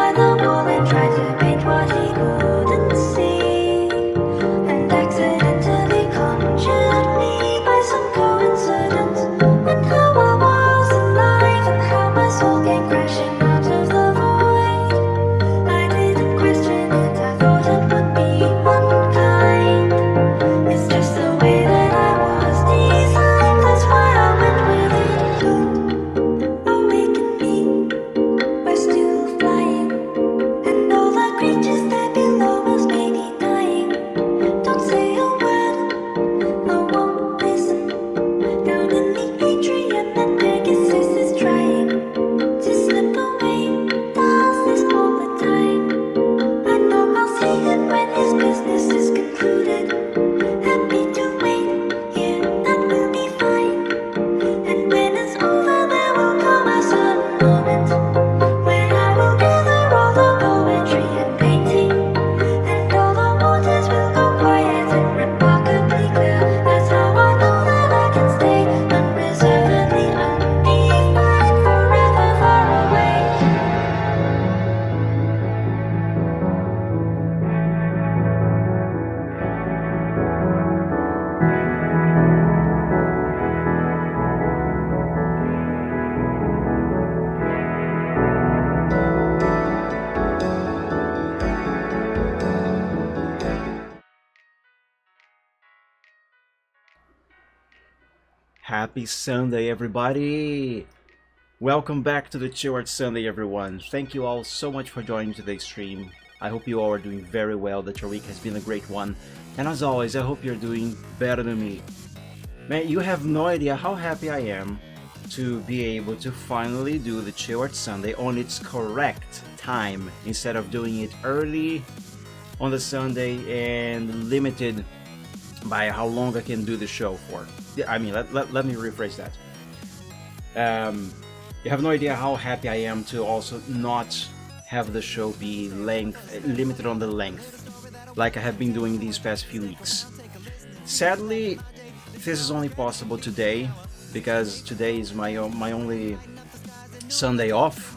by the wall and tried to paint what he couldn't see, and accidentally conjured me by some coincidence. And how I was alive, and how my soul came crashing out of the void. I didn't question it, I thought it would be unkind. It's just the way that I was designed, that's why I went with it. Don't awaken me, we're still flying, and all the creatures that below us may be dying. Don't say a word, I won't listen. Down in the atrium that Pegasus is trying to slip away, does this all the time. I know I'll see him when his business is concluded. Happy to wait here, that will be fine. And when it's over, there will come a certain moment where I will gather all the poetry and painting, and all the waters will go quiet and remarkably clear. That's how I know that I can stay unreservedly undefined, forever far away. Happy Sunday, everybody! Welcome back to the Chill Art Sunday, everyone. Thank you all so much for joining today's stream. I hope you all are doing very well, that your week has been a great one. And as always, I hope you're doing better than me. Man, you have no idea how happy I am to be able to finally do the Chill Art Sunday on its correct time, instead of doing it early on the Sunday and limited by how long I can do the show for. I mean, let me rephrase that. You have no idea how happy I am to also not have the show be limited on the length, like I have been doing these past few weeks. Sadly, this is only possible today, because today is my only Sunday off.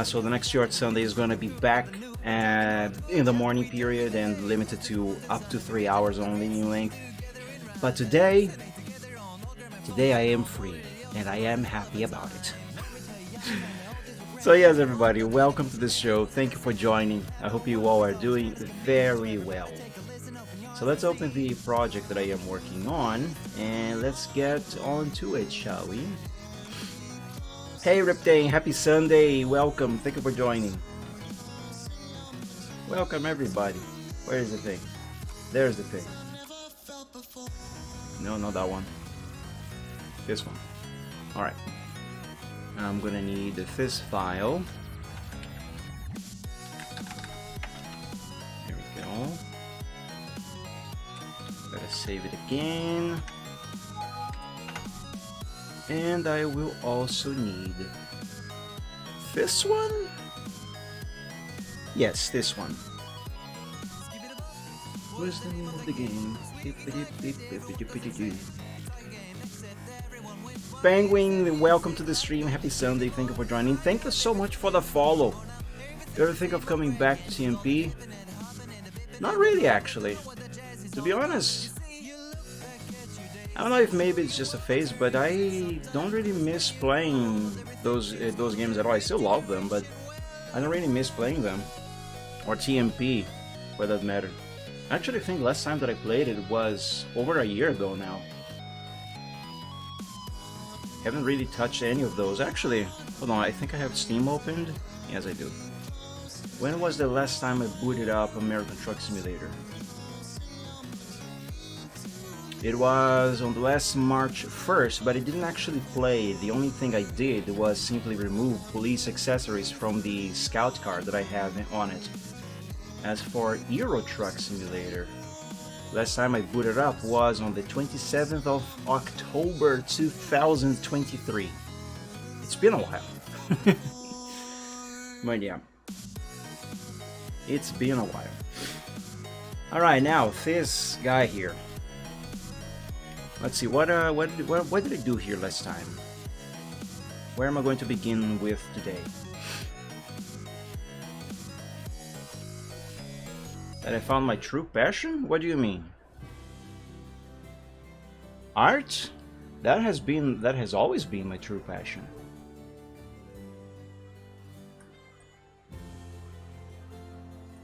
So the next short Sunday is going to be back in the morning period and limited to up to 3 hours only in length. But today I am free, and I am happy about it. So yes, everybody, welcome to this show. Thank you for joining. I hope you all are doing very well. So let's open the project that I am working on, and let's get on to it, shall we? Hey Riptane, happy Sunday, welcome, thank you for joining. Welcome everybody. Where is the thing? There's the thing. No, not that one. This one. Alright. I'm gonna need this file. There we go. Gotta save it again. And I will also need this one? Yes, this one. Where's the name of the game? Penguin, welcome to the stream. Happy Sunday. Thank you for joining. Thank you so much for the follow. You ever think of coming back to TMP? Not really, actually. To be honest, I don't know if maybe it's just a phase, but I don't really miss playing those games at all. I still love them, but I don't really miss playing them. Or TMP, for that matter. I actually think last time that I played it was over a year ago now. Haven't really touched any of those. Actually, hold on, I think I have Steam opened. Yes, I do. When was the last time I booted up American Truck Simulator? It was on the last March 1st, but I didn't actually play. The only thing I did was simply remove police accessories from the scout car that I have on it. As for Euro Truck Simulator, last time I booted up was on the 27th of October 2023. It's been a while. But yeah, it's been a while. Alright, now this guy here. Let's see, what did I do here last time? Where am I going to begin with today? That I found my true passion? What do you mean? Art? That has always been my true passion.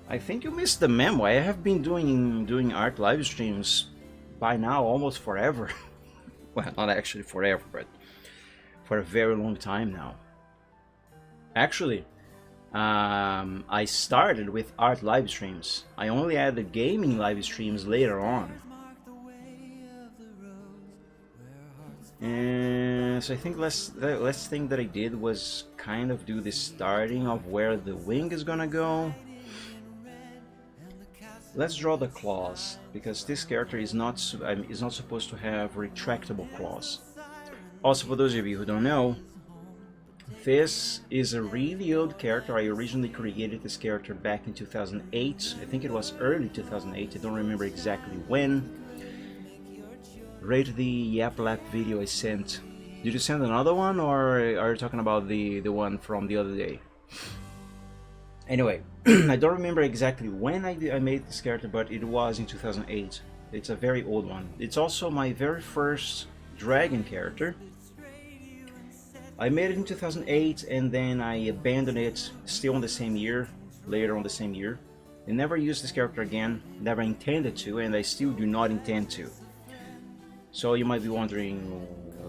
I think you missed the memo. I have been doing art live streams by now almost forever. Well, not actually forever, but for a very long time now. Actually, I started with art live streams. I only added gaming live streams later on. And so I think the last thing that I did was kind of do the starting of where the wing is gonna go. Let's draw the claws, because this character is not supposed to have retractable claws. Also, for those of you who don't know, this is a really old character. I originally created this character back in 2008. I think it was early 2008. I don't remember exactly when. Rate the Yaplap video I sent. Did you send another one, or are you talking about the one from the other day? Anyway, I don't remember exactly when I made this character, but it was in 2008. It's a very old one. It's also my very first dragon character. I made it in 2008 and then I abandoned it still in the same year, later on the same year. I never used this character again, never intended to, and I still do not intend to. So you might be wondering,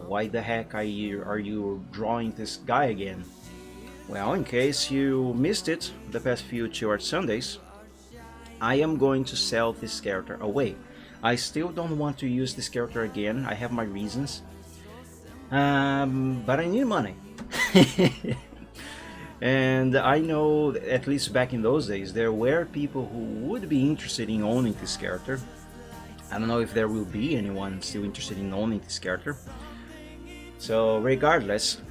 why the heck are you drawing this guy again? Well, in case you missed it the past few Chillart Sundays, I am going to sell this character away. I still don't want to use this character again. I have my reasons. But I need money. And I know, at least back in those days, there were people who would be interested in owning this character. I don't know if there will be anyone still interested in owning this character. So regardless,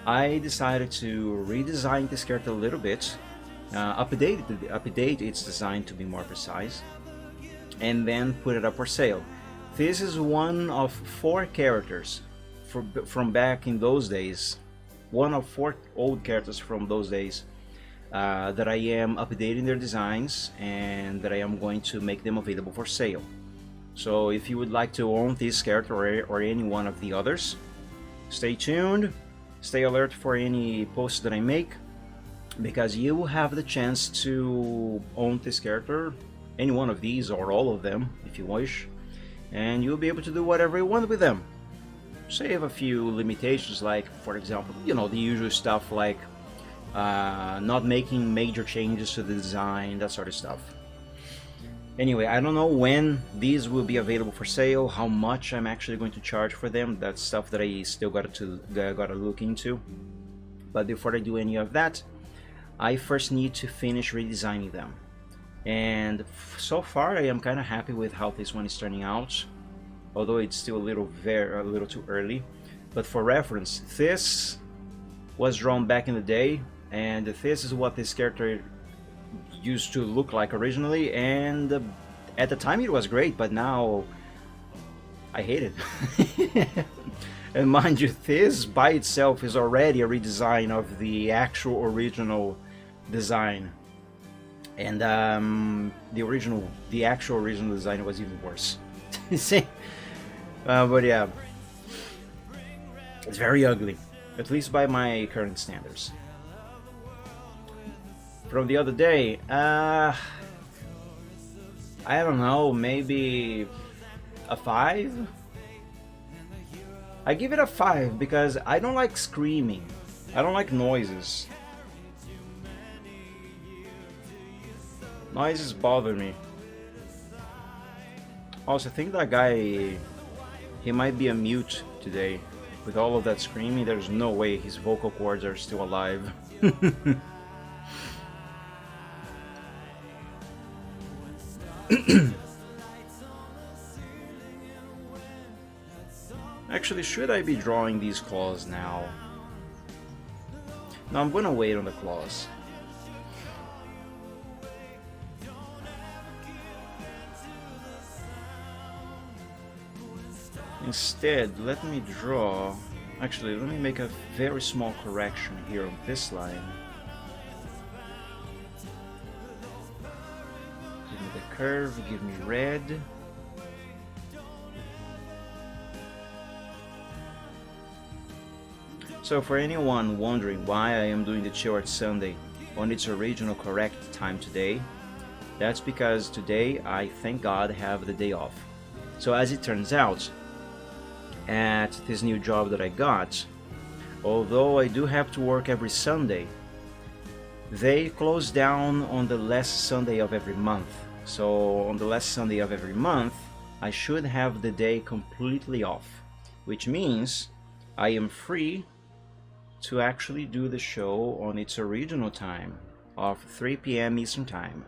I decided to redesign this character a little bit, update its design to be more precise, and then put it up for sale. This is one of 4 characters from back in those days, one of 4 old characters from those days that I am updating their designs and that I am going to make them available for sale. So if you would like to own this character or any one of the others, stay tuned. Stay alert for any posts that I make, because you will have the chance to own this character, any one of these or all of them if you wish, and you'll be able to do whatever you want with them. Save a few limitations, like, for example, you know, the usual stuff like not making major changes to the design, that sort of stuff. Anyway, I don't know when these will be available for sale, how much I'm actually going to charge for them. That's stuff that I still gotta look into. But before I do any of that, I first need to finish redesigning them. And so far, I am kind of happy with how this one is turning out, although it's still a little too early. But for reference, this was drawn back in the day, and this is what this character used to look like originally, and at the time it was great, but now I hate it. And mind you, this by itself is already a redesign of the actual original design, and the actual original design was even worse. See? But yeah, it's very ugly, at least by my current standards. From the other day, I don't know, maybe a 5? I give it a 5 because I don't like screaming. I don't like noises. Noises bother me. Also, I think that guy, he might be a mute today. With all of that screaming, there's no way his vocal cords are still alive. Actually, should I be drawing these claws now? No, I'm gonna wait on the claws. Instead, let me draw... Actually, let me make a very small correction here on this line. Give me the curve, give me red. So for anyone wondering why I am doing the Chill Art Sunday on its original correct time today, that's because today I, thank God, have the day off. So as it turns out, at this new job that I got, although I do have to work every Sunday, they close down on the last Sunday of every month. So on the last Sunday of every month, I should have the day completely off, which means I am free to actually do the show on its original time of 3 p.m. Eastern Time,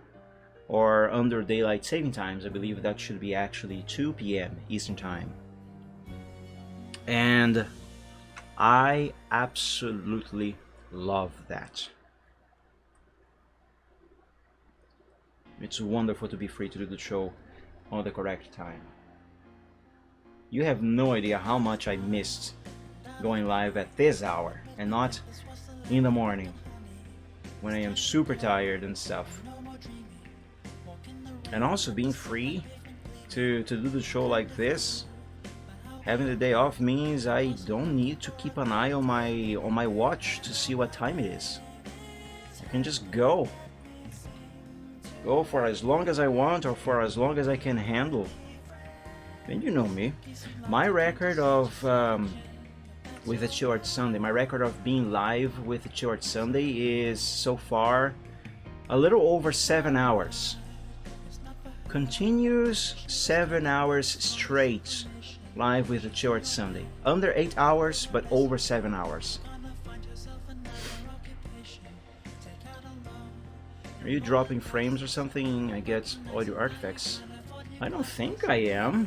or under daylight saving times. I believe that should be actually 2 p.m. Eastern Time. And I absolutely love that. It's wonderful to be free to do the show on the correct time. You have no idea how much I missed going live at this hour and not in the morning when I am super tired and stuff. And also being free to do the show like this, having the day off means I don't need to keep an eye on my watch to see what time it is. I can just go for as long as I want or for as long as I can handle. And you know me, my record of with the Chill Art Sunday, my record of being live with the Chill Art Sunday is so far a little over 7 hours. Continuous 7 hours straight live with the Chill Art Sunday. Under 8 hours, but over 7 hours. Are you dropping frames or something? I get audio artifacts. I don't think I am.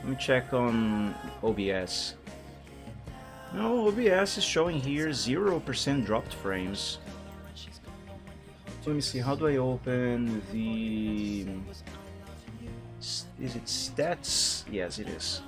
Let me check on OBS. No, OBS is showing here 0% dropped frames. Let me see, how do I open the... Is it stats? Yes, it is.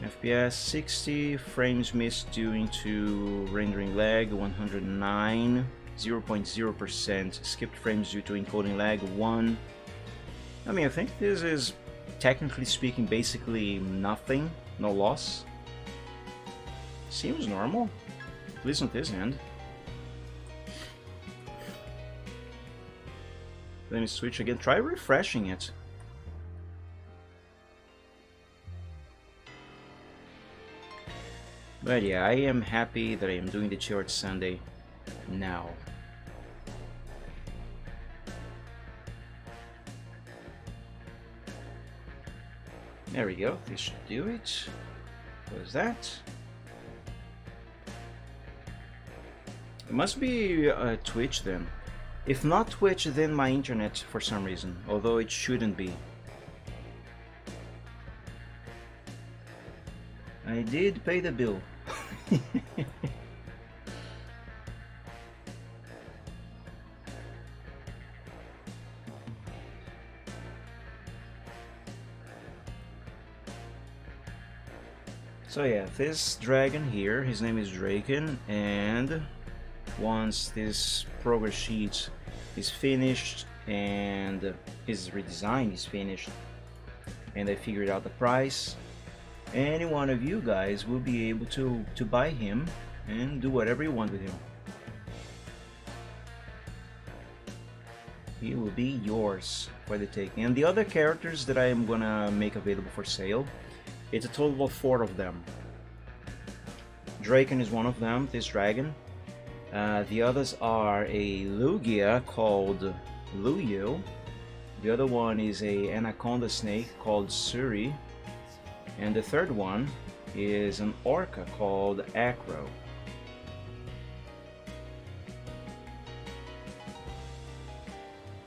FPS 60, frames missed due to rendering lag 109, 0.0%, skipped frames due to encoding lag 1. I mean, I think this is, technically speaking, basically nothing, no loss. Seems normal, at least on this end. Let me switch again, try refreshing it. But yeah, I am happy that I am doing the Chill Art Sunday now. There we go, this should do it. What is that? It must be Twitch then. If not Twitch, then my internet for some reason, although it shouldn't be. I did pay the bill. So yeah, this dragon here, his name is Draken, and once this progress sheet is finished and his redesign is finished and I figured out the price, any one of you guys will be able to buy him and do whatever you want with him. He will be yours for the taking. And the other characters that I am gonna make available for sale, it's a total of 4 of them. Draken is one of them, this dragon. The others are a Lugia called Luyo. The other one is a anaconda snake called Suri. And the third one is an orca called Acro.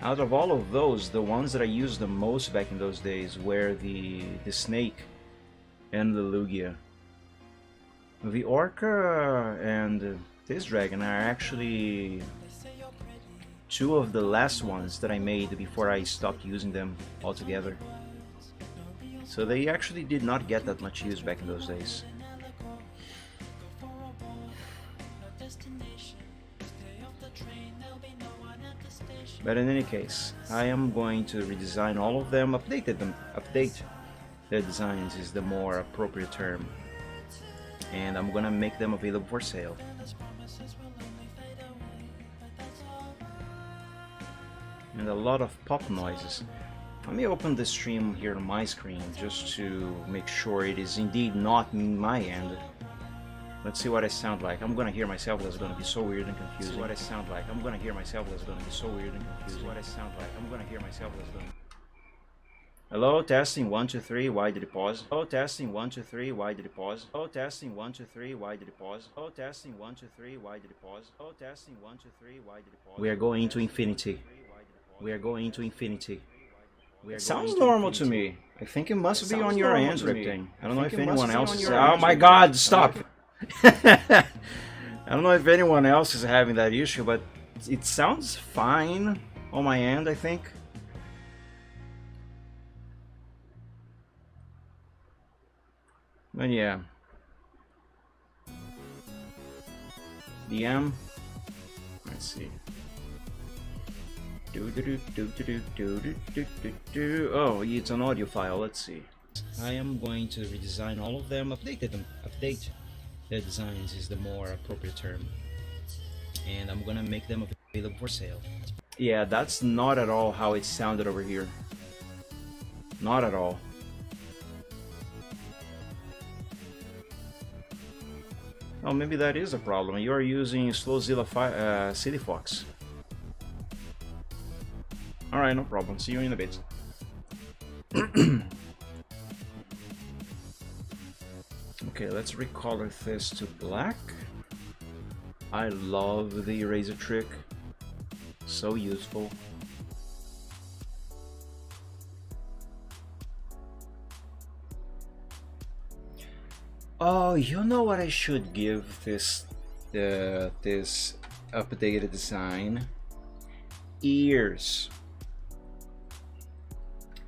Out of all of those, the ones that I used the most back in those days were the snake and the Lugia. The orca and this dragon are actually 2 of the last ones that I made before I stopped using them altogether. So they actually did not get that much use back in those days. But in any case, I am going to redesign all of them, update the designs is the more appropriate term, and I'm gonna make them available for sale. And a lot of pop noises. Let me open the stream here on my screen just to make sure it is indeed not my end. Let's see what I sound like. I'm gonna hear myself, that's gonna be so weird and confusing. See what I sound like. I'm gonna hear myself, that's gonna be so weird and confusing. See what I sound like. I'm gonna hear myself, that's gonna... Hello, testing 1 2 3, why did it pause? Oh, testing 1 2 3, why did it pause? Oh, testing 1 2 3, why did it pause? Oh, testing 1 2 3, why did it pause? Oh, testing 1 2 3, why did it pause? We are going into infinity. We are going into infinity. It sounds normal to me. I think it must be on your end, Ripting. I don't know if anyone else is... Oh my god, stop! I don't know if anyone else is having that issue, but it sounds fine on my end, I think. But yeah. DM. Let's see. Oh, it's an audio file. Let's see. I am going to redesign all of them, update the designs is the more appropriate term, and I'm gonna make them available for sale. Yeah, that's not at all how it sounded over here. Not at all. Oh, maybe that is a problem. You are using Slowzilla City Fox. Alright, no problem. See you in a bit. Okay, let's recolor this to black. I love the eraser trick. So useful. Oh, you know what I should give this this updated design? Ears.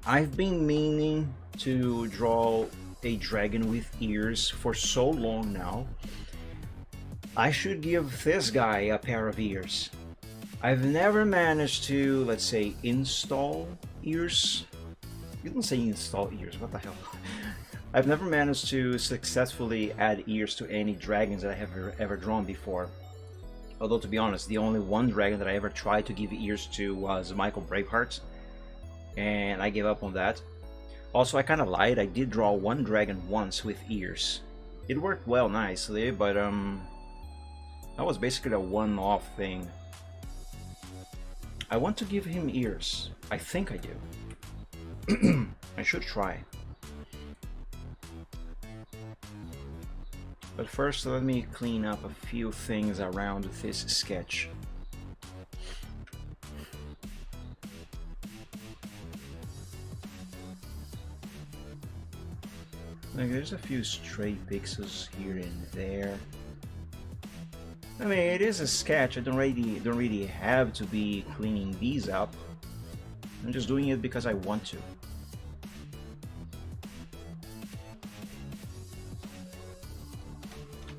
I've been meaning to draw a dragon with ears for so long now. I should give this guy a pair of ears. I've never managed to, let's say, install ears. You don't say install ears, what the hell? I've never managed to successfully add ears to any dragons that I have ever drawn before. Although, to be honest, the only one dragon that I ever tried to give ears to was Michael Braveheart, and I gave up on that. Also, I kind of lied. I did draw one dragon once with ears. It worked well nicely, but that was basically a one-off thing. I want to give him ears. I think I do. I should try. But first, let me clean up a few things around this sketch. Like, there's a few stray pixels here and there. I mean, it is a sketch. I don't really have to be cleaning these up. I'm just doing it because I want to.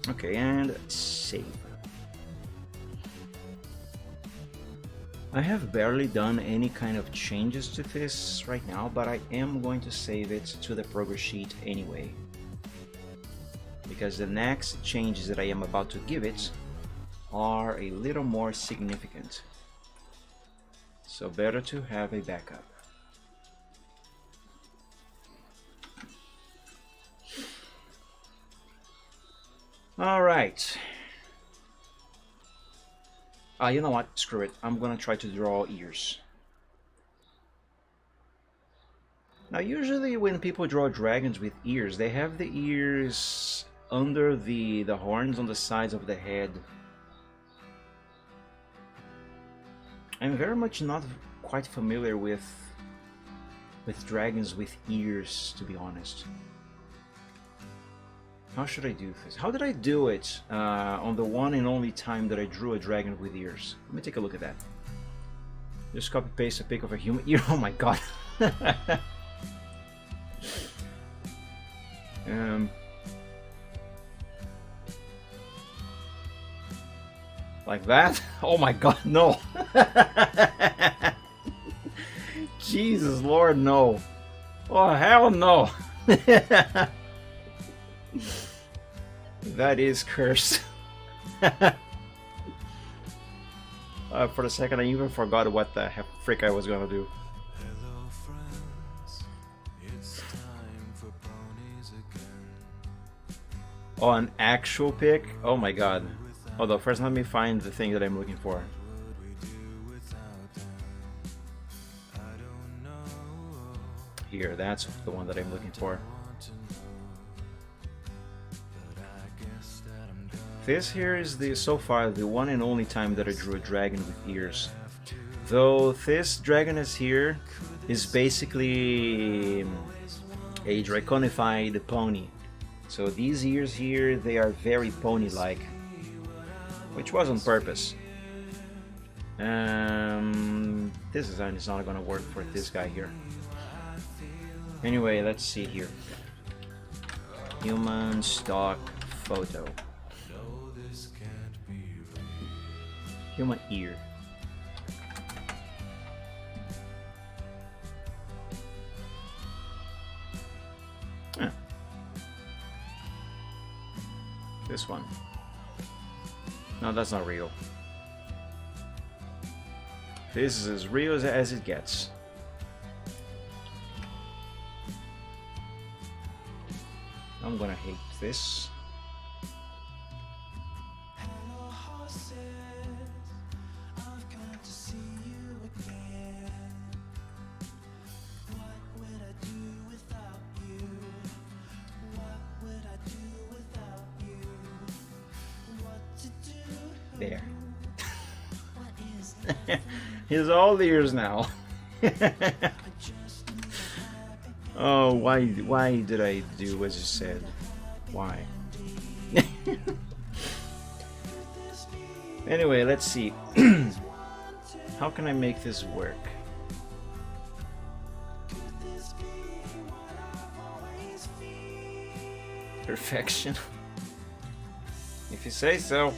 Okay, and save. I have barely done any kind of changes to this right now, but I am going to save it to the progress sheet anyway, because the next changes that I am about to give it are a little more significant. So better to have a backup. All right. You know what? Screw it. I'm gonna try to draw ears. Now, usually when people draw dragons with ears, they have the ears under the horns on the sides of the head. I'm very much not quite familiar with dragons with ears, to be honest. How should I do this? How did I do it on the one and only time that I drew a dragon with ears? Let me take a look at that. Just copy paste a pic of a human ear. Oh my god. Like that? Oh my god, no! Jesus Lord, no! Oh hell no! That is cursed. For a second I even forgot what the frick I was gonna do. Oh, an actual pick? Oh my god. Although first let me find the thing that I'm looking for. Here, that's the one that I'm looking for. This here is so far the one and only time that I drew a dragon with ears. Though this dragon is here is basically a draconified pony. So these ears here, they are very pony-like, which was on purpose. This design is not gonna work for this guy here. Anyway, let's see here. Human stock photo. Human ear. Ah. This one. No, that's not real. This is as real as it gets. I'm gonna hate this. There. He's all ears now. Oh, why did I do as you said? Why? Anyway, let's see. How can I make this work? Perfection. If you say so.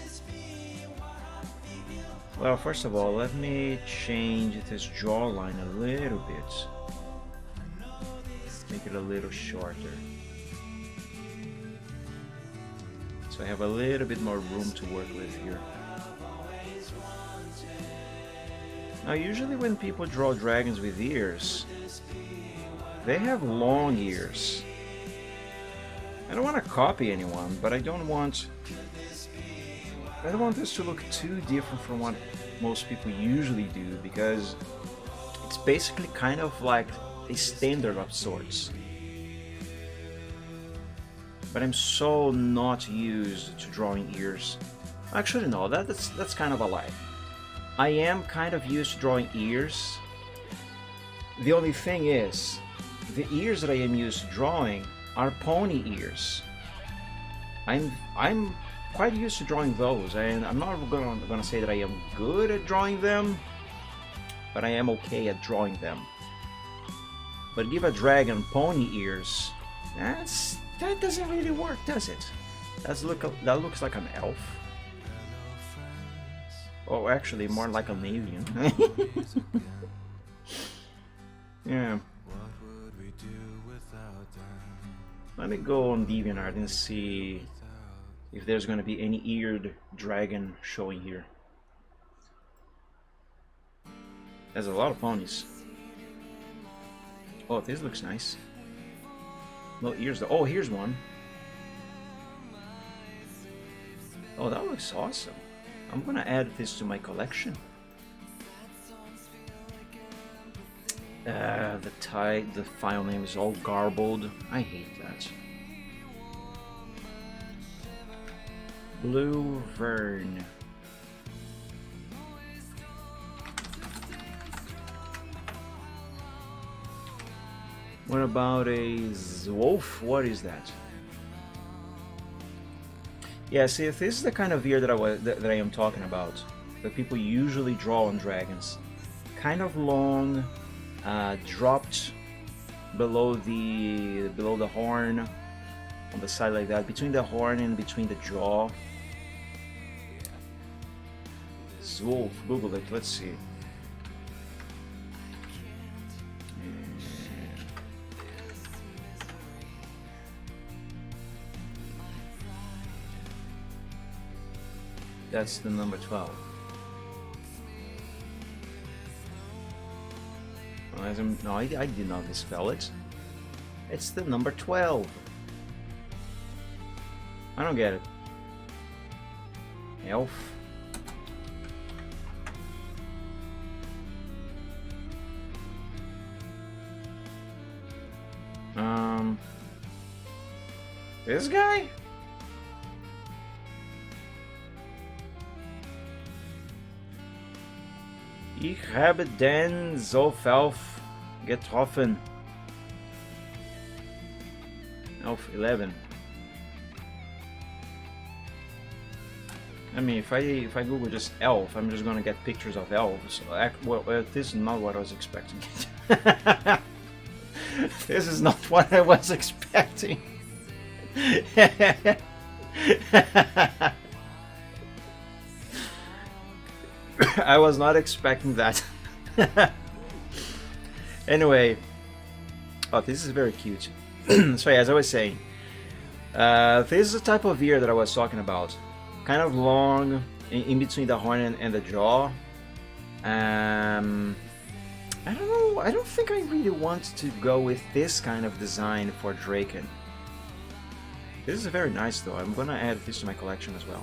Well, first of all, let me change this jawline a little bit. Make it a little shorter. So I have a little bit more room to work with here. Now, usually when people draw dragons with ears, they have long ears. I don't want to copy anyone, but I don't want this to look too different from what most people usually do, because it's basically kind of like a standard of sorts. But I'm so not used to drawing ears. Actually, no, that's kind of a lie. I am kind of used to drawing ears. The only thing is, the ears that I am used to drawing are pony ears. I'm quite used to drawing those, and I'm not gonna say that I am good at drawing them, but I am okay at drawing them. But give a dragon pony ears, that doesn't really work, does it? That looks like an elf. Oh, actually, more like an alien. Yeah. Let me go on DeviantArt and see if there's going to be any eared dragon showing here. There's a lot of ponies. Oh, this looks nice. No ears though. Oh, here's one. Oh, that looks awesome. I'm gonna add this to my collection. The file name is all garbled. I hate that. Blue Vern. What about a Zwolf? What is that? Yeah, see, if this is the kind of ear that I am talking about, that people usually draw on dragons. Kind of long, dropped below the horn, on the side like that, between the horn and between the jaw. Wolf. Google it. Let's see. That's the number 12. No, I did not misspell it. It's the number 12. I don't get it. Elf. This guy? Ich habe den Zofelf getroffen. Elf 11. I mean, if I Google just elf, I'm just gonna get pictures of elves. Well, this is not what I was expecting. This is not what I was expecting. I was not expecting that. Anyway, oh, this is very cute. So yeah, as I was saying, this is the type of ear that I was talking about. Kind of long, in between the horn and the jaw. I don't know, I don't think I really want to go with this kind of design for Draken. This is very nice though, I'm gonna add this to my collection as well.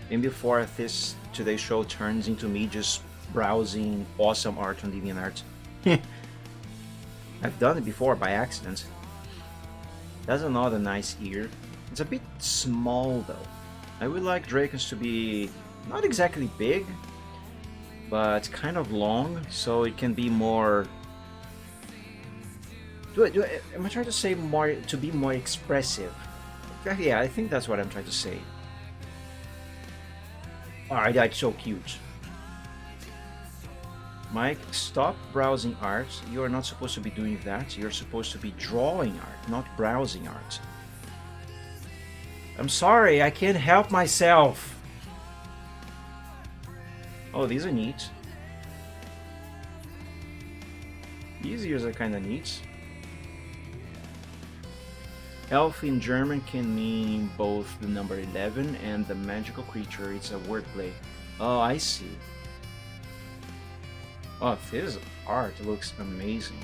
And before this today's show turns into me just browsing awesome art on DeviantArt. I've done it before by accident. That's another nice ear. It's a bit small though. I would like Drakens to be not exactly big, but kind of long, so it can be more... am I trying to say more, to be more expressive? Yeah, I think that's what I'm trying to say. Alright, that's so cute. Mike, stop browsing art. You are not supposed to be doing that. You're supposed to be drawing art, not browsing art. I'm sorry, I can't help myself. Oh, these are neat. These ears are kind of neat. Elf in German can mean both the number 11 and the magical creature. It's a wordplay. Oh, I see. Oh, this art looks amazing.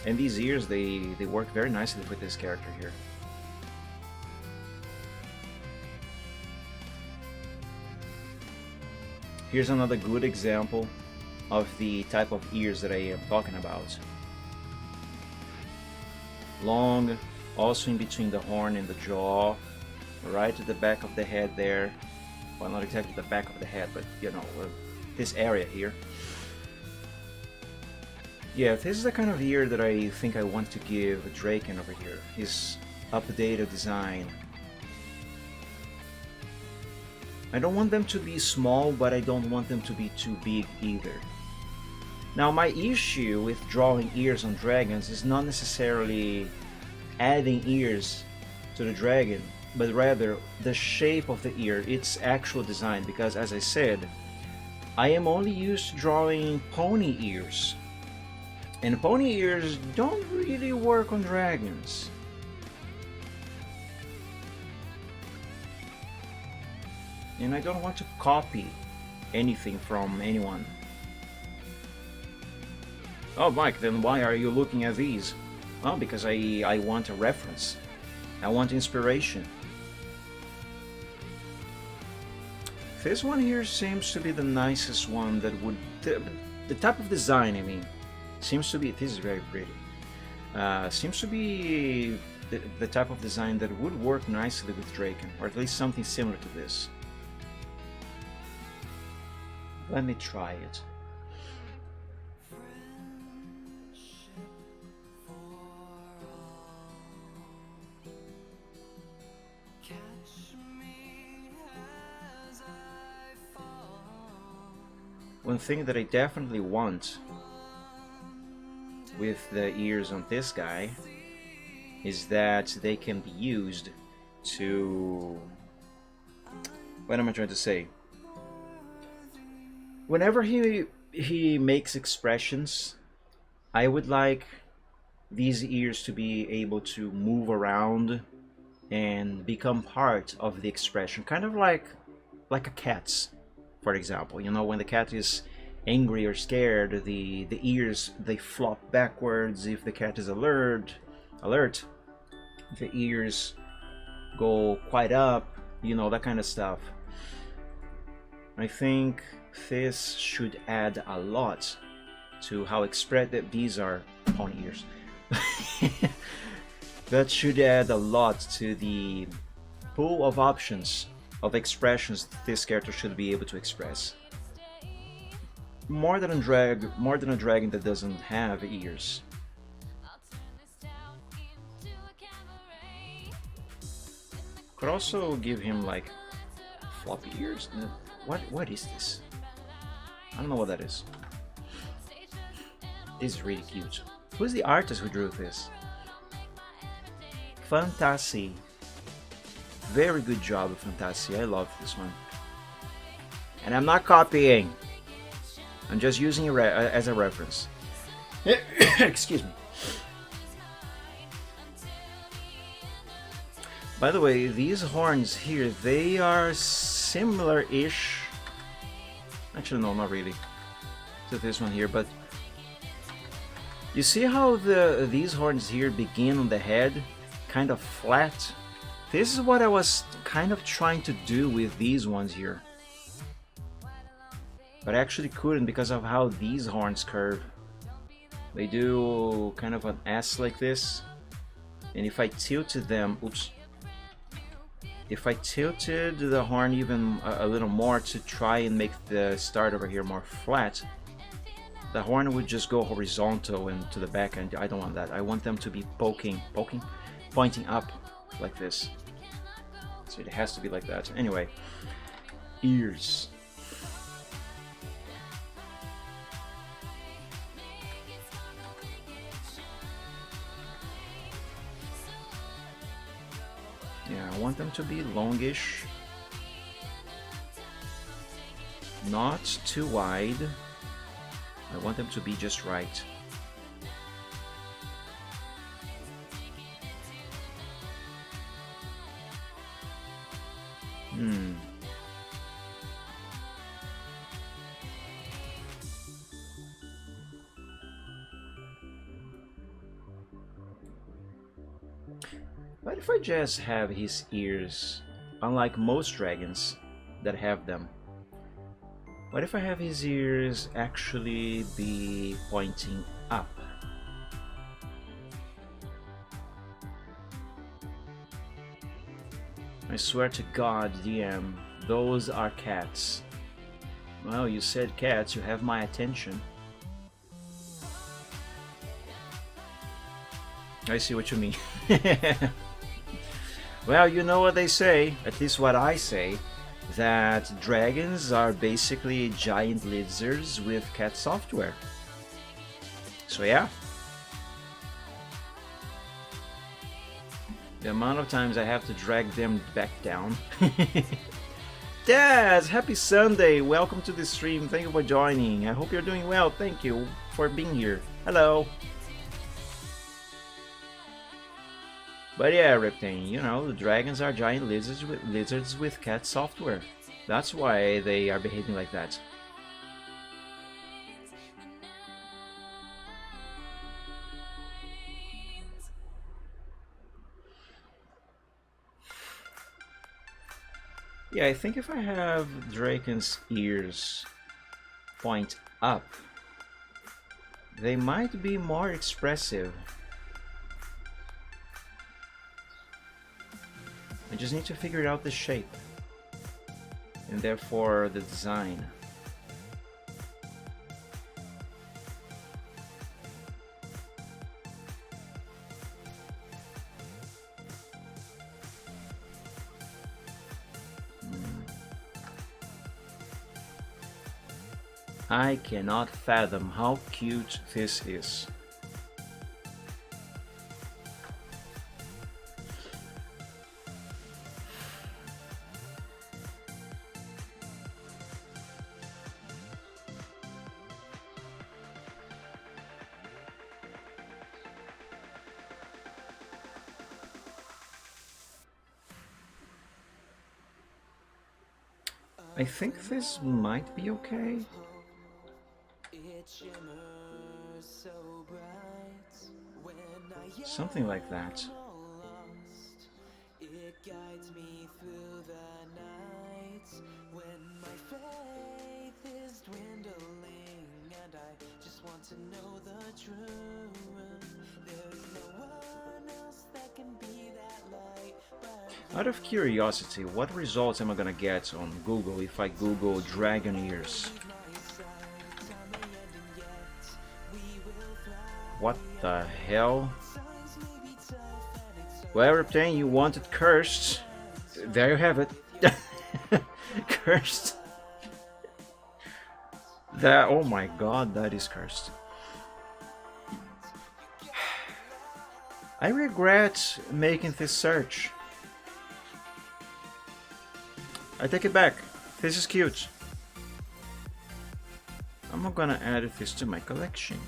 And these ears, they work very nicely with this character here. Here's another good example of the type of ears that I am talking about. Long, also in between the horn and the jaw, right at the back of the head there. Well, not exactly the back of the head, but you know, this area here. Yeah, this is the kind of ear that I think I want to give Draken over here. His updated design. I don't want them to be small, but I don't want them to be too big either. Now, my issue with drawing ears on dragons is not necessarily adding ears to the dragon, but rather the shape of the ear, its actual design, because as I said, I am only used to drawing pony ears. And pony ears don't really work on dragons. And I don't want to copy anything from anyone. Oh, Mike, then why are you looking at these? Well, because I want a reference. I want inspiration. This one here seems to be the nicest one that would... The type of design, I mean. Seems to be, this is very pretty. Seems to be the type of design that would work nicely with Draken, or at least something similar to this. Let me try it. One thing that I definitely want with the ears on this guy is that they can be used to What am I trying to say? Whenever he makes expressions, I would like these ears to be able to move around and become part of the expression, kind of like a cat's, for example. You know, when the cat is angry or scared, the ears, they flop backwards. If the cat is alert, the ears go quite up, you know, that kind of stuff. I think this should add a lot to how expressive these are pony ears. That should add a lot to the pool of options of expressions this character should be able to express. More than a dragon that doesn't have ears. Could also give him like floppy ears. What is this? I don't know what that is. This is really cute. Who's the artist who drew this? Fantasy. Very good job, Fantasy. I love this one. And I'm not copying. I'm just using it as a reference. Excuse me. By the way, these horns here, they are similar-ish. Actually, no, not really. To this one here, but you see how these horns here begin on the head, kind of flat? This is what I was kind of trying to do with these ones here. But I actually couldn't because of how these horns curve. They do kind of an S like this. And if I tilted them, oops. If I tilted the horn even a little more to try and make the start over here more flat, the horn would just go horizontal and to the back, and I don't want that. I want them to be pointing up like this. So it has to be like that. Anyway, ears. Yeah, I want them to be longish, not too wide. I want them to be just right. What if I just have his ears, unlike most dragons that have them? What if I have his ears actually be pointing up? I swear to God, DM, those are cats. Well, you said cats, you have my attention. I see what you mean. Well, you know what they say, at least what I say, that dragons are basically giant lizards with cat software. So yeah. The amount of times I have to drag them back down. Daz, happy Sunday! Welcome to the stream. Thank you for joining. I hope you're doing well. Thank you for being here. Hello. But yeah, Reptane, you know, the dragons are giant lizards with cat software. That's why they are behaving like that. Yeah, I think if I have Draken's ears point up, they might be more expressive. I just need to figure out the shape and therefore the design. I cannot fathom how cute this is. I think this might be okay. Something like that. It guides me through the nights when my faith is dwindling and I just want to know the truth. There's no one else that can be that light but Out of curiosity, what results am I gonna get on Google if I Google dragon ears? What the hell? Well, everything you wanted cursed. There you have it. Cursed. That, oh my god, that is cursed. I regret making this search. I take it back. This is cute. I'm not gonna add this to my collection.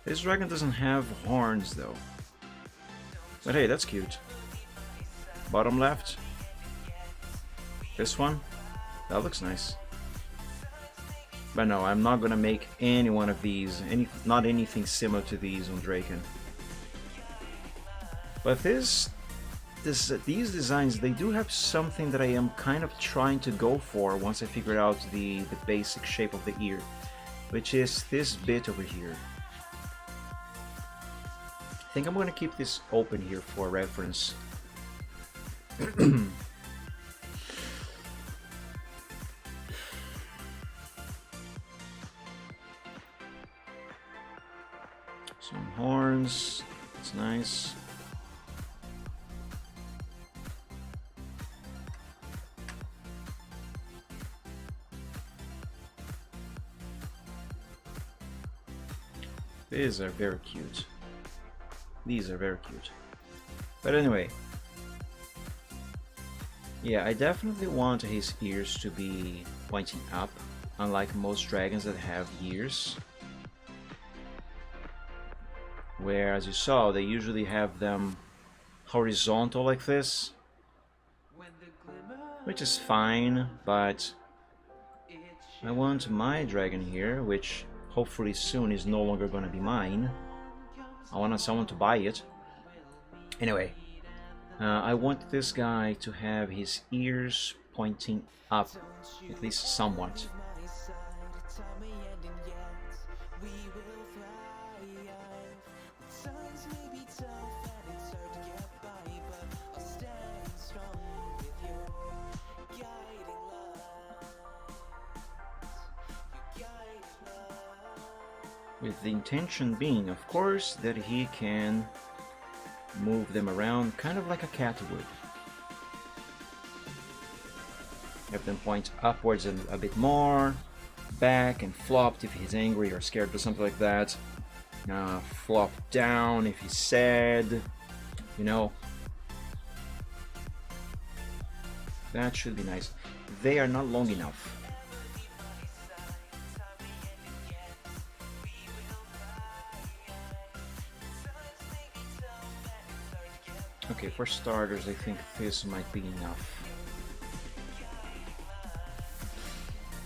This dragon doesn't have horns though. But hey, that's cute. Bottom left. This one. That looks nice. But no, I'm not gonna make any one of these, not anything similar to these on Draken. But these designs, they do have something that I am kind of trying to go for once I figure out the basic shape of the ear, which is this bit over here. I think I'm gonna keep this open here for reference. Some horns, that's nice. These are very cute. These are very cute. But anyway, yeah, I definitely want his ears to be pointing up, unlike most dragons that have ears. Where, as you saw, they usually have them horizontal like this, which is fine, but I want my dragon here, which hopefully soon is no longer going to be mine. I want someone to buy it. Anyway, I want this guy to have his ears pointing up, at least somewhat. With the intention being, of course, that he can move them around kind of like a cat would. Have them point upwards a bit more, back and flopped if he's angry or scared or something like that. Flop down if he's sad, you know. That should be nice. They are not long enough. Okay, for starters, I think this might be enough.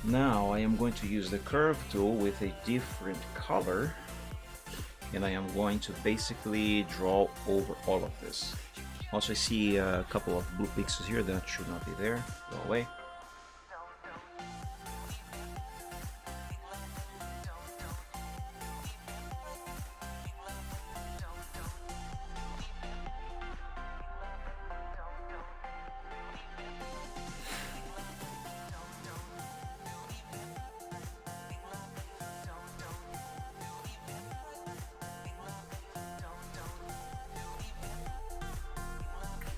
Now I am going to use the curve tool with a different color, and I am going to basically draw over all of this. Also, I see a couple of blue pixels here that should not be there. Go away.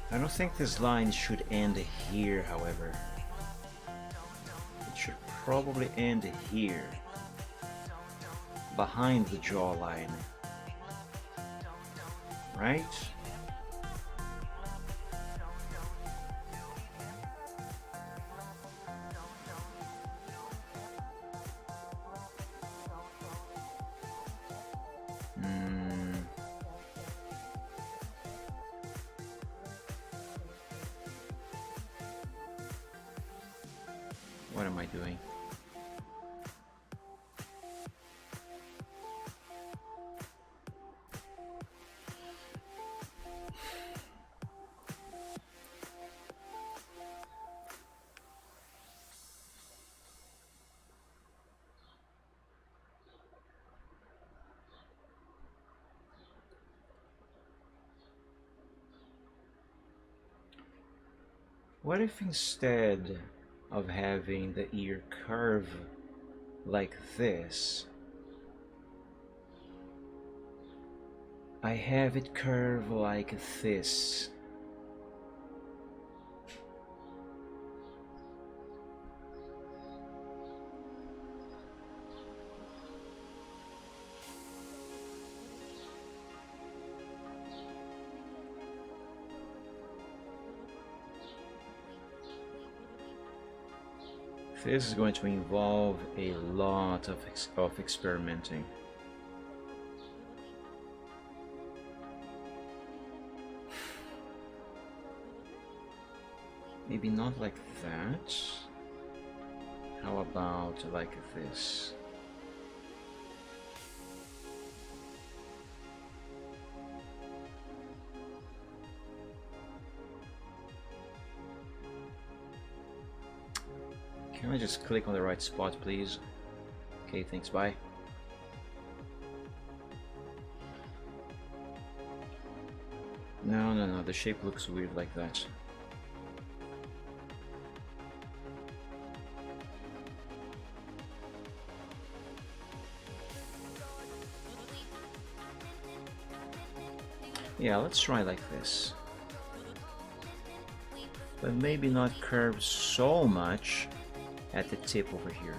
I don't think this line should end here, however. It should probably end here, behind the jawline, right? What am I doing? What if instead of having the ear curve like this, I have it curve like this? This is going to involve a lot of experimenting. Maybe not like that. How about like this? Can I just click on the right spot, please? Okay, thanks, bye. No, the shape looks weird like that. Yeah, let's try like this. But maybe not curve so much at the tip over here.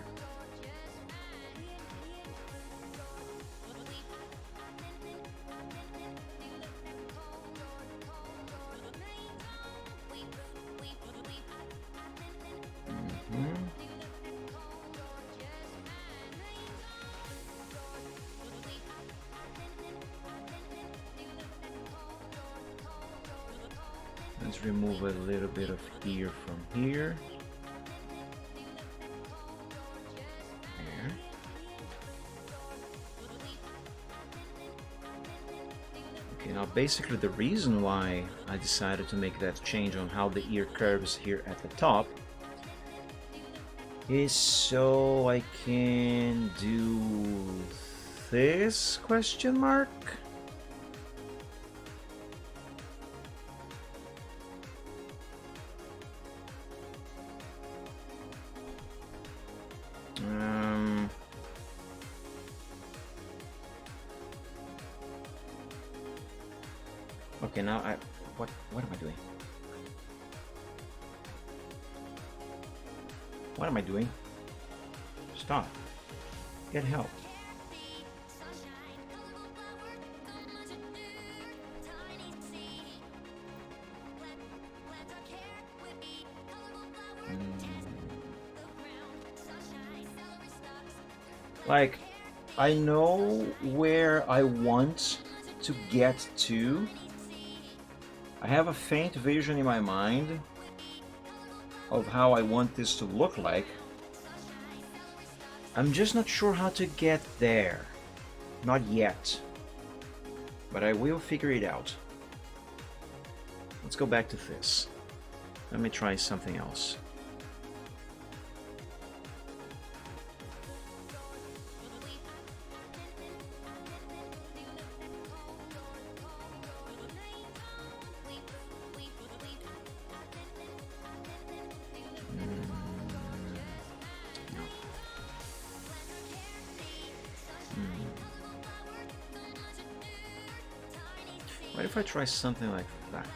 Let's remove a little bit of ear from here. There. Okay, now basically the reason why I decided to make that change on how the ear curves here at the top is so I can do this question mark. Okay, now what am I doing? What am I doing? Stop. Get help. Like, I know where I want to get to. I have a faint vision in my mind of how I want this to look like. I'm just not sure how to get there. Not yet. But I will figure it out. Let's go back to this. Let me try something else. What if I try something like that?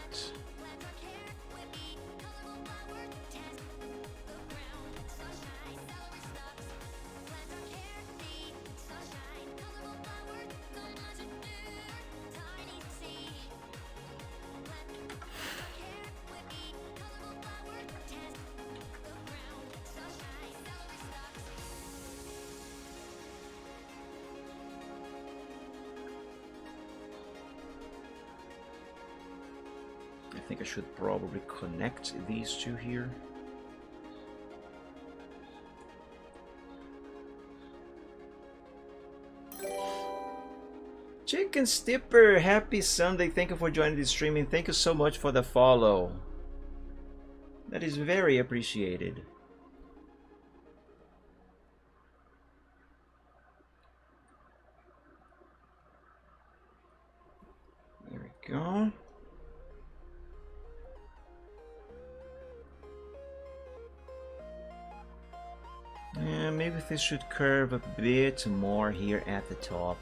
I think I should probably connect these two here. Chicken Stipper, happy Sunday. Thank you for joining the stream and thank you so much for the follow. That is very appreciated. There we go. Yeah, maybe this should curve a bit more here at the top.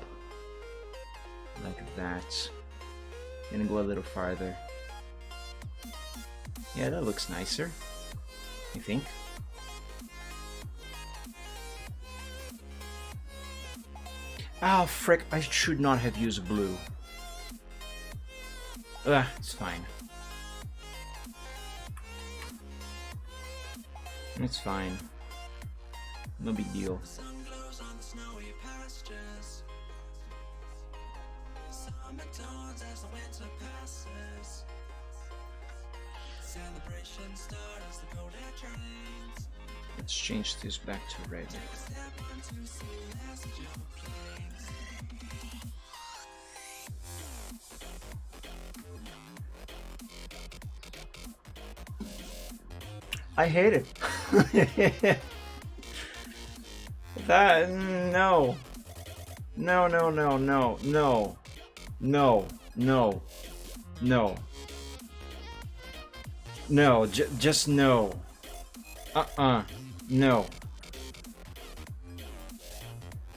Like that. And go a little farther. Yeah, that looks nicer, I think. Oh, frick, I should not have used blue. Ugh, it's fine. It's fine. No big deal. Let's change this back to red. I hate it. That, no. No, no, no, no, no. No, no, no. No, just no. No.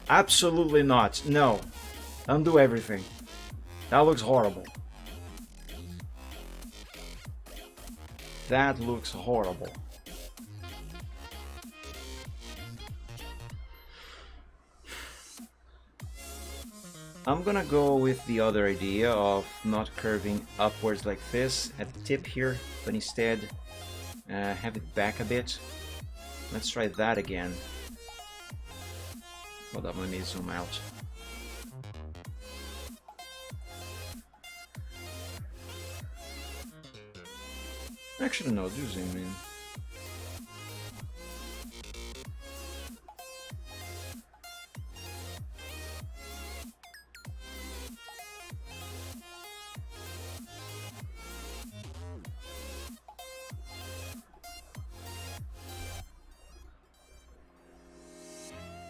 Absolutely not. No. Undo everything. That looks horrible. That looks horrible. I'm gonna go with the other idea of not curving upwards like this at the tip here, but instead have it back a bit. Let's try that again. Hold up, let me zoom out. Actually, no, do zoom in.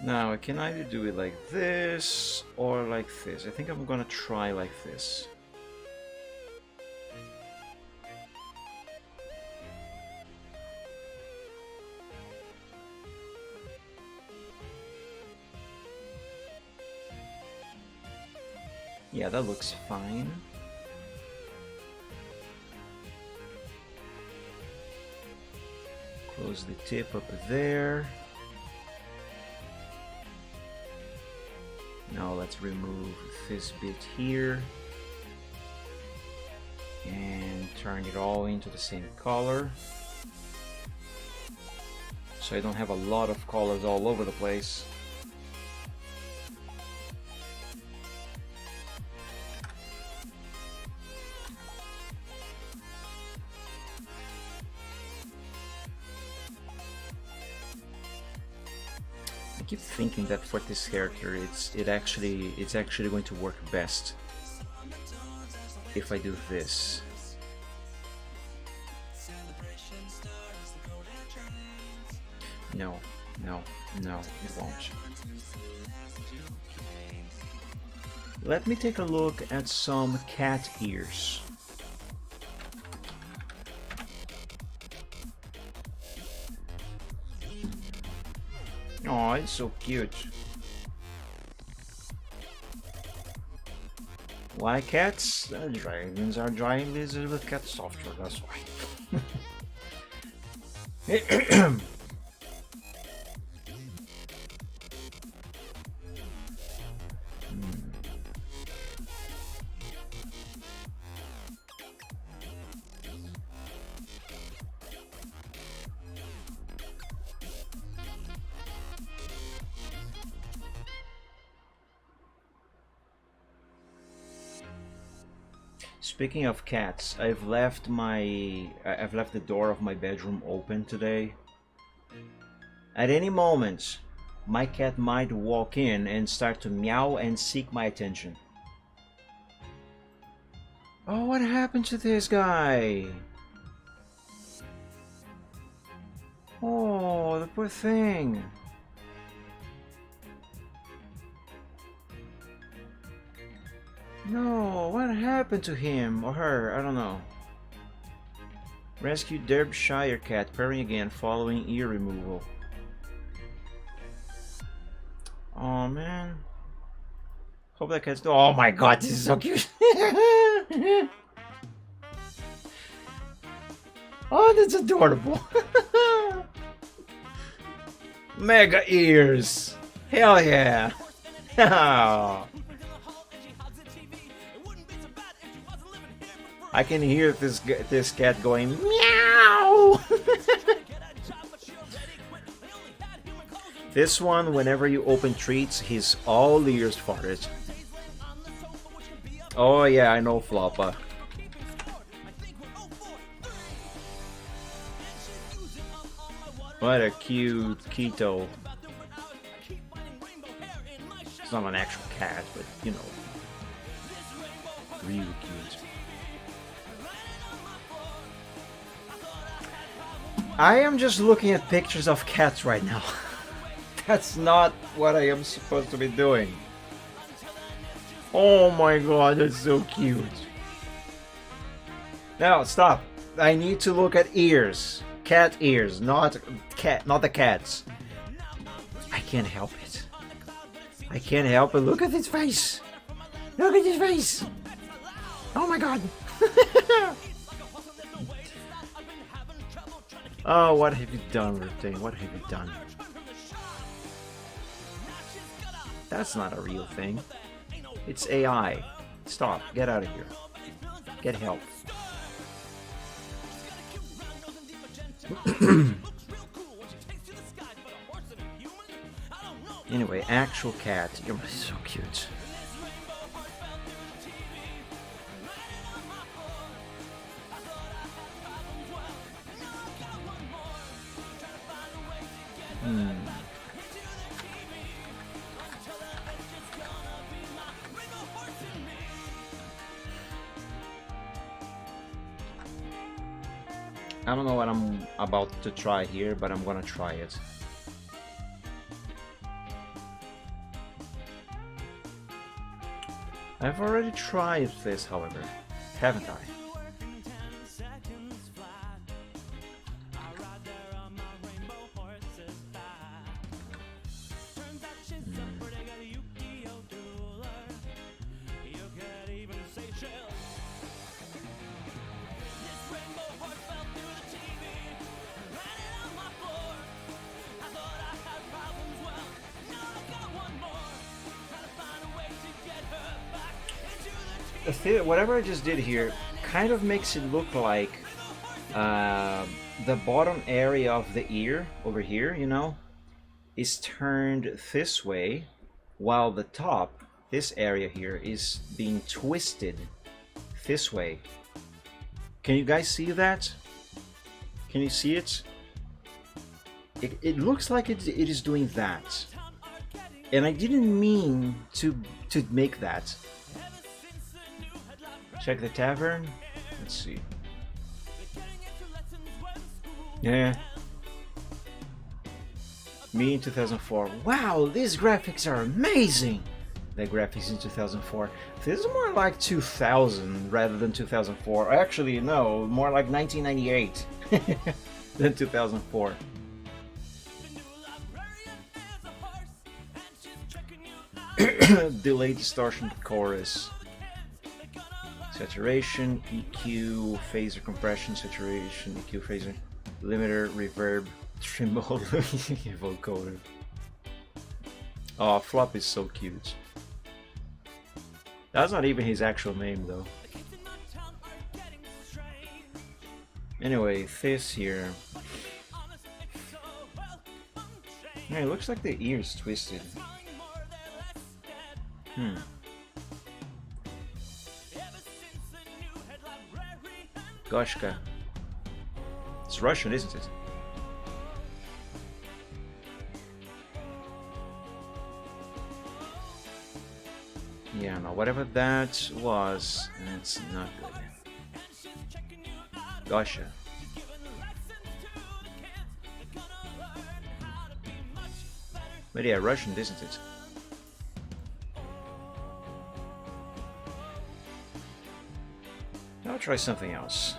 Now I can either do it like this or like this. I think I'm gonna try like this. Yeah, that looks fine. Close the tip up there. Now let's remove this bit here and turn it all into the same color, so I don't have a lot of colors all over the place. I keep thinking that for this character it's actually going to work best if I do this. No, no, no, it won't. Let me take a look at some cat ears. Oh, it's so cute. Why cats? Dragons are giant lizards with cat software, that's why. Speaking of cats, I've left the door of my bedroom open today. At any moment, my cat might walk in and start to meow and seek my attention. Oh, what happened to this guy? Oh, the poor thing. No, what happened to him or her? I don't know. Rescue Derbyshire cat purring again following ear removal. Oh man. Hope that cat's. Oh my god, this is so cute. Oh, that's adorable. Mega ears. Hell yeah. I can hear this cat going meow. This one, whenever you open treats, he's all ears for it. Oh yeah, I know Floppa. What a cute Keto. It's not an actual cat, but you know, really cute. I am just looking at pictures of cats right now. That's not what I am supposed to be doing. Oh my god, that's so cute. Now stop. I need to look at ears. Cat ears, not the cats. I can't help it. I can't help it. Look at his face. Look at his face. Oh my god. Oh, what have you done, Rifting? What have you done? That's not a real thing. It's AI. Stop. Get out of here. Get help. Anyway, actual cat. You're so cute. I don't know what I'm about to try here, but I'm gonna try it. I've already tried this, however, haven't I? Whatever I just did here kind of makes it look like the bottom area of the ear over here, you know, is turned this way, while the top, this area here, is being twisted this way. Can you guys see that? Can you see it? It looks like it is doing that, and I didn't mean to make that. Check the tavern. Let's see. Yeah. Me in 2004. Wow, these graphics are amazing! The graphics in 2004. This is more like 2000 rather than 2004. Actually, no, more like 1998 than 2004. Delay distortion chorus. Saturation, EQ, phaser compression, saturation, EQ, phaser, limiter, reverb, tremolo, vocoder. Oh, Flop is so cute. That's not even his actual name though. Anyway, this here. Yeah, it looks like the ear's twisted. Goshka. It's Russian, isn't it? Yeah, no, whatever that was, it's not good. Gotcha. But yeah, Russian, isn't it? I'll try something else.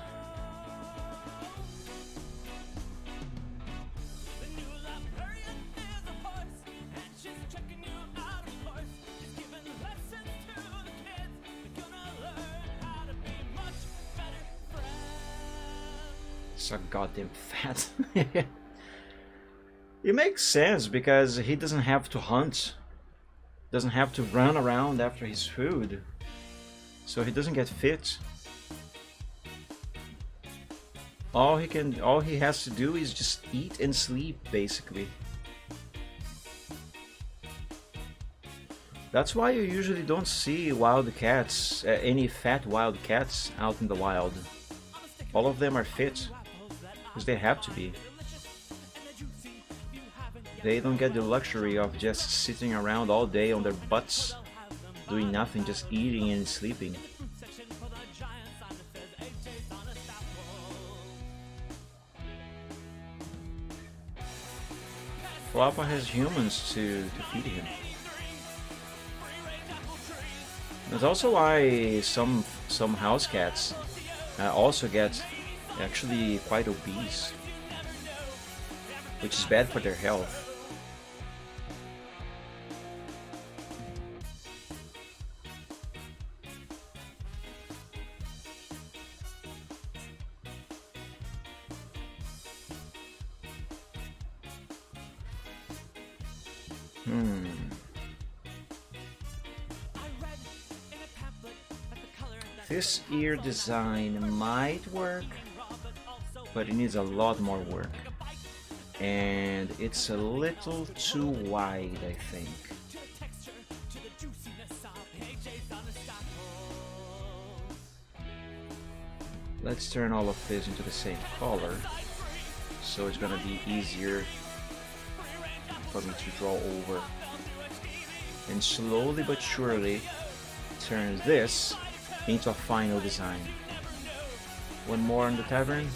So goddamn fat. It makes sense because he doesn't have to hunt, doesn't have to run around after his food, so he doesn't get fit. All he has to do is just eat and sleep, basically. That's why you usually don't see wild cats, any fat wild cats out in the wild. All of them are fit, because they have to be. They don't get the luxury of just sitting around all day on their butts, doing nothing, just eating and sleeping. Floppa has humans to feed him. That's also why some house cats also get actually quite obese, which is bad for their health. This ear design might work, but it needs a lot more work. And it's a little too wide, I think. Let's turn all of this into the same color, so it's gonna be easier for me to draw over. And slowly but surely turn this into a final design. One more on the tavern.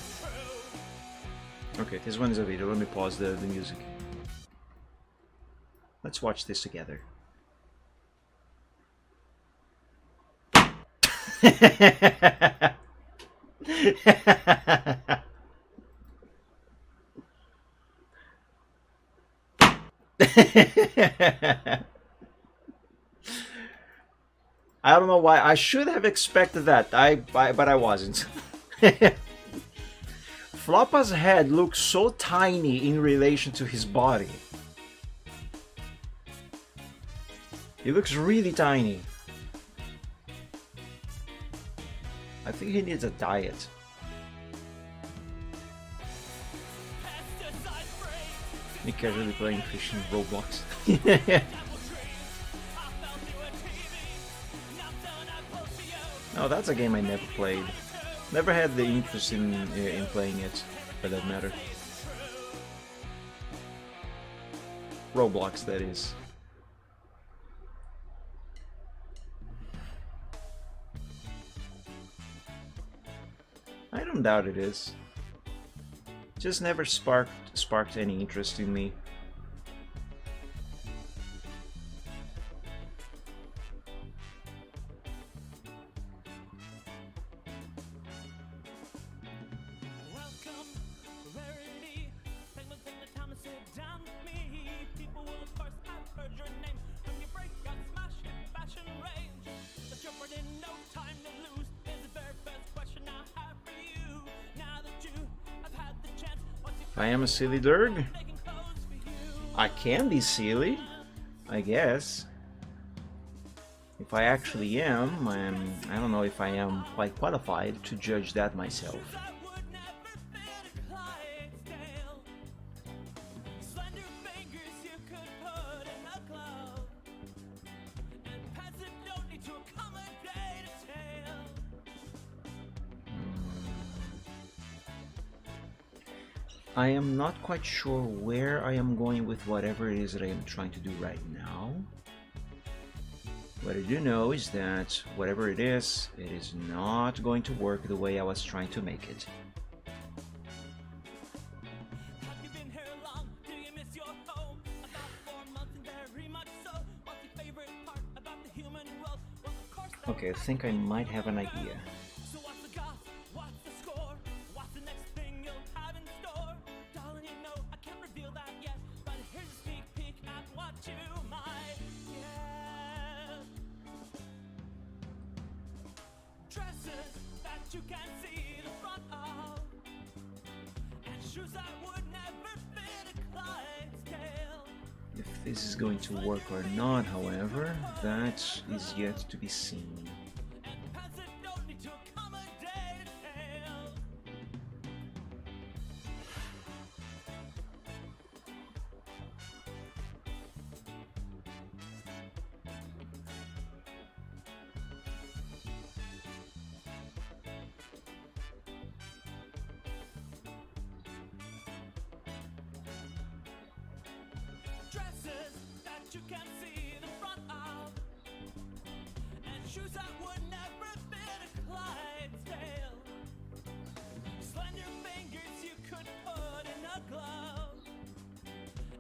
Okay, this one is a video. Let me pause the music. Let's watch this together. I don't know why. I should have expected that. But I wasn't. Floppa's head looks so tiny in relation to his body. He looks really tiny. I think he needs a diet. Me casually playing fish in Roblox. Oh, that's a game I never played. Never had the interest in playing it, for that matter. Roblox, that is. I don't doubt it is. Just never sparked any interest in me. I am a silly Durg. I can be silly, I guess. If I actually am, I don't know if I am quite qualified to judge that myself. I am not quite sure where I am going with whatever it is that I am trying to do right now. What I do know is that whatever it is not going to work the way I was trying to make it. Have you been here long? Do you miss your home? About 4 months and very much so. What's your favorite part about the human world? Well, of course, Okay, I think I might have an idea. so what's the goss? What's the score? What's the next thing you'll have in store? Darling, you know I can't reveal that yet, but here's a sneak peek at what you might get. Dresses that you can see the front of, and shoes that would never fit a Clydesdale. If this is going to work or not, however, that is yet to be seen. And pants that don't need to accommodate a tail. Dresses that you can see the front of, and shoes that would never fit a Clydesdale. Slender fingers you could put in a glove,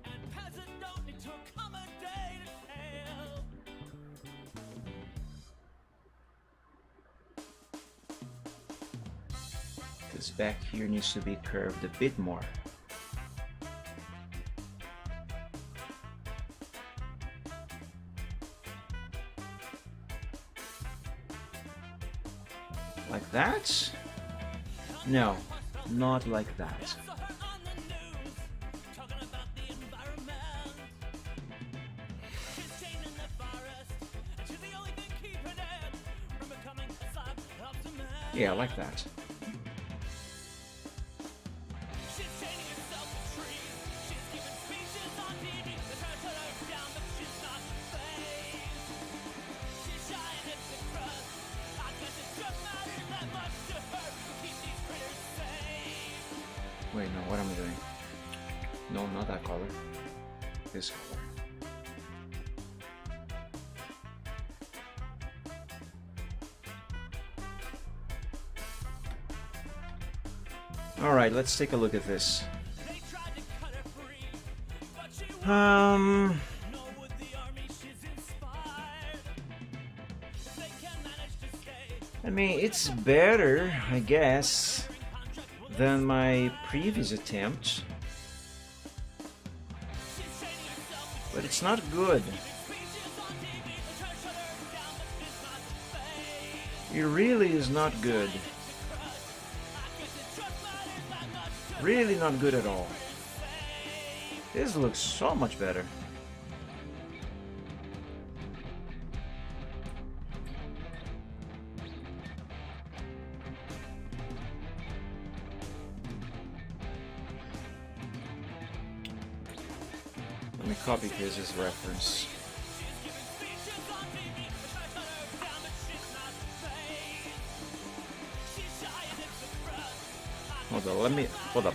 and pads that don't need to accommodate a tail. This back here needs to be curved a bit more. Like that? No, not like that. Saw her on the news, talking about the environment. She's chained in the forest, and she's the only thing keeping it from becoming a slab of cement. Yeah, like that. She's chaining herself to trees. She's giving speeches on TV. They try to put her down, but she's not phased. She's shy and it's a crust. I guess it just matters that much to her to keep these critters safe. Wait, no, what am I doing? No, not that color. This color. Alright, let's take a look at this. They tried to cut her free, but she won't. Nor would the army. She's inspired. If they can manage to stay, I mean, it's better, I guess, contract will than my previous attempt, she's chaining herself to but it's not good. speeches on TV. They try to shut her down, but she's not phased. It really is not good. Really not good at all. This looks so much better. Let me copy this as reference.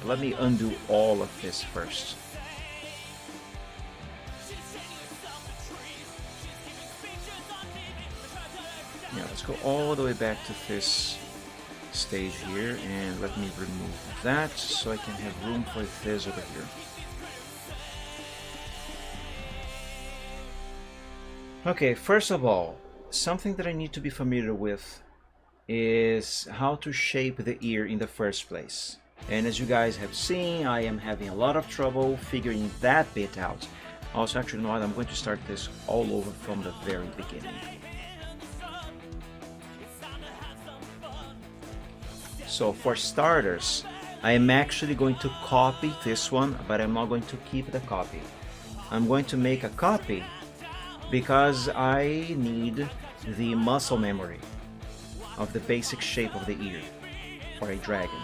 Let me undo all of this first. Yeah, let's go all the way back to this stage here, and let me remove that so I can have room for this over here. Okay, first of all, something that I need to be familiar with is how to shape the ear in the first place. And as you guys have seen, I am having a lot of trouble figuring that bit out. Also, actually, you know what, I'm going to start this all over from the very beginning. So for starters, I am actually going to copy this one, but I'm not going to keep the copy. I'm going to make a copy because I need the muscle memory of the basic shape of the ear for a dragon.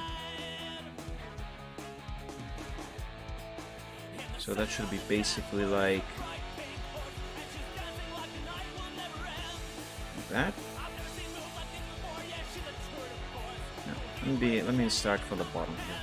So that should be basically like that. No, let me start from the bottom here.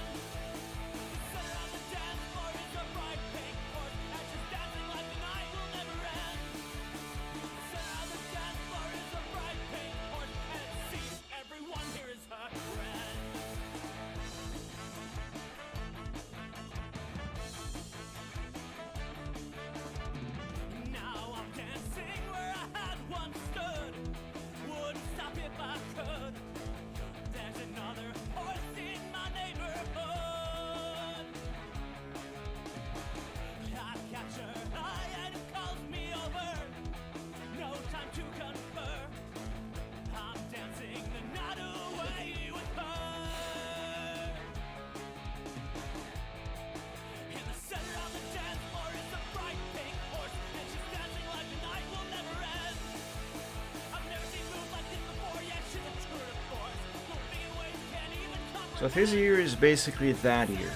So this ear is basically that ear.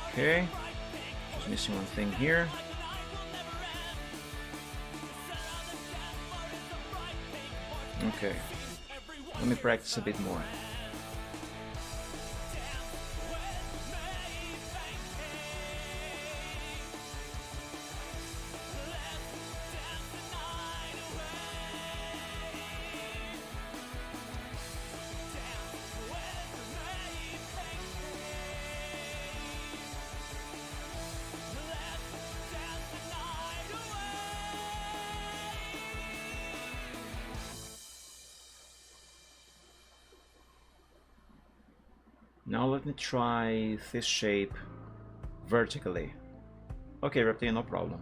Okay, just missing one thing here. Okay, let me practice a bit more. Now let me try this shape vertically. Okay, Reptile, no problem.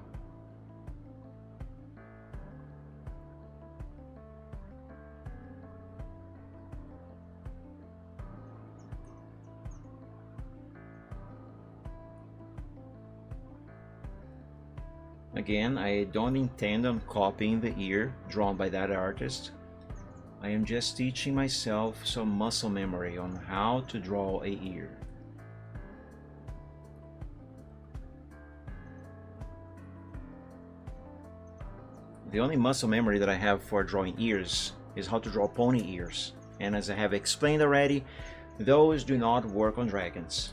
Again, I don't intend on copying the ear drawn by that artist. I am just teaching myself some muscle memory on how to draw a ear. The only muscle memory that I have for drawing ears is how to draw pony ears, and as I have explained already, those do not work on dragons.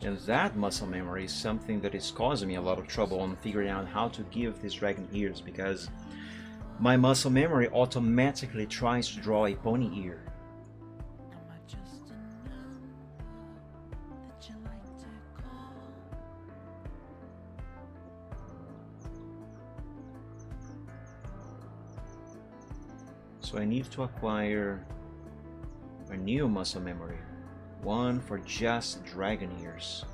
And that muscle memory is something that is causing me a lot of trouble on figuring out how to give these dragon ears, because my muscle memory automatically tries to draw a pony ear. So I need to acquire a new muscle memory. One for just dragon ears.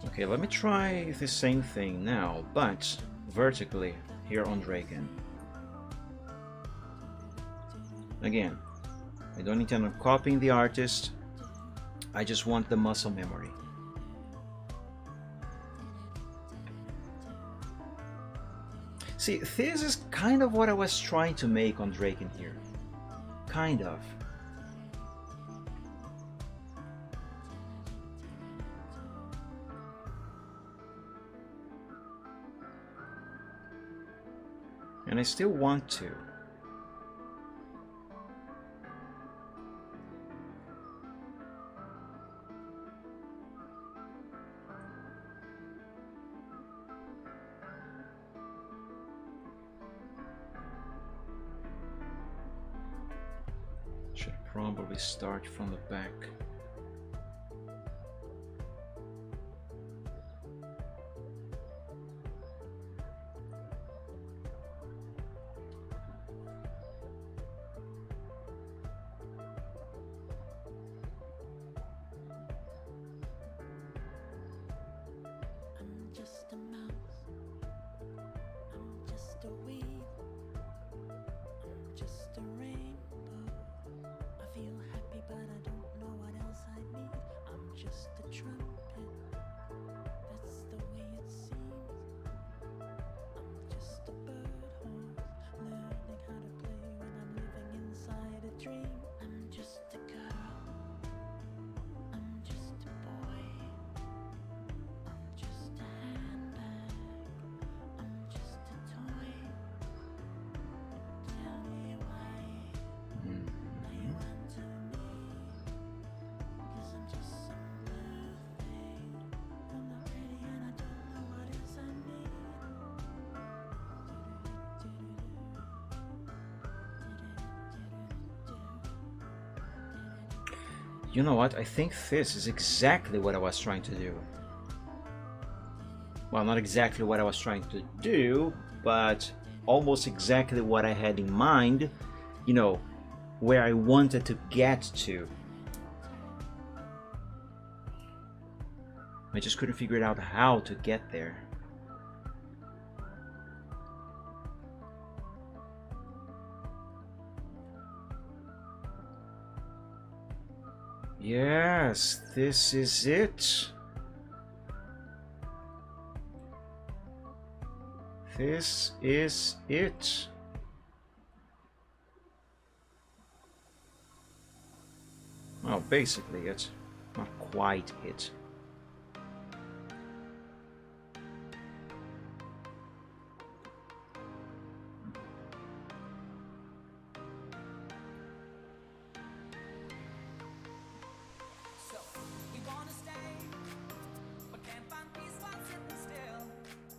Okay, let me try the same thing now, but vertically here on Draken. Again, I don't intend on copying the artist, I just want the muscle memory. See, this is kind of what I was trying to make on Draken here. Kind of. And I still want to. Should probably start from the back. You know what? I think this is exactly what I was trying to do. Well, not exactly what I was trying to do, but almost exactly what I had in mind you know, where I wanted to get to. I just couldn't figure out how to get there. Yes, this is it. This is it. Well, basically it. Not quite it. So we wanna stay, but can't find peace while sitting still.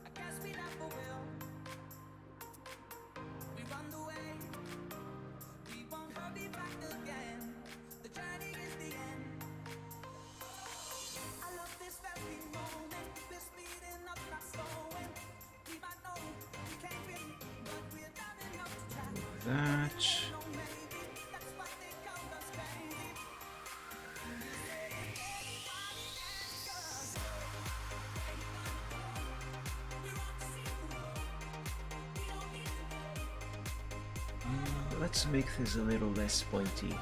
I guess we never will. We run the way, we won't hurry back again. The journey is the end. I love this very moment. We're speeding up, not slowing. We might know we can't be, but we're down enough to try. That. No, maybe that's why they call us crazy. Let's make this a little less pointy.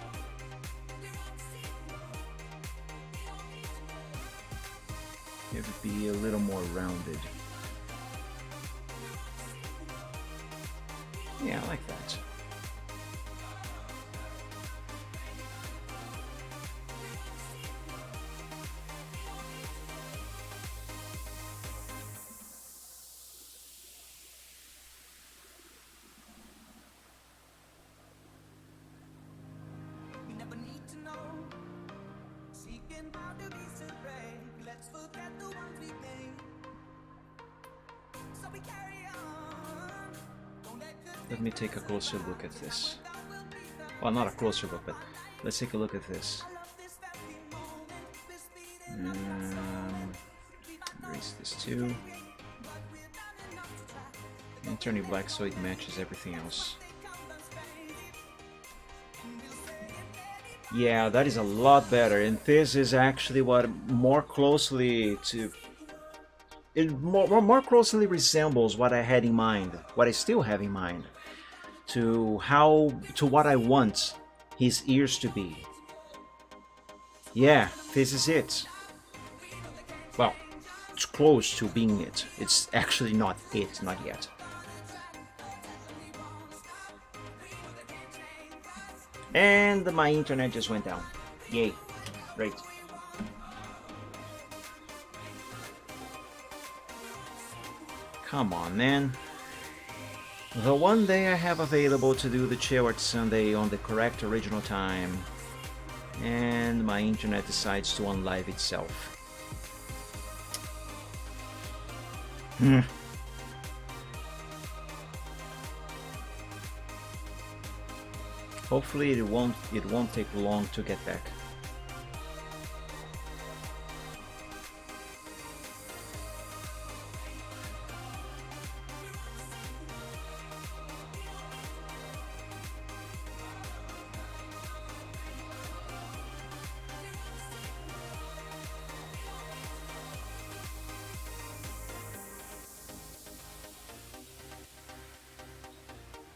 Have it be a little more rounded. Yeah, I like that. We never need to know. Seeking boundaries to break. Let's forget the ones we made. So we carry on. Don't let good Let me take a closer look at this. Well, not a closer look, but let's take a look at this. love this very moment. We're speeding Erase this too. And turn it black so it matches everything else. Yeah, that is a lot better, and this is actually what more closely to it more closely resembles what I had in mind, what I still have in mind, to what I want his ears to be. Yeah, this is it. Well, it's close to being it. It's actually not it, not yet. And my internet just went down. Yay. Great. Come on, man. The one day I have available to do the Chewart Sunday on the correct original time, and my internet decides to unlive itself. Hopefully it won't take long to get back.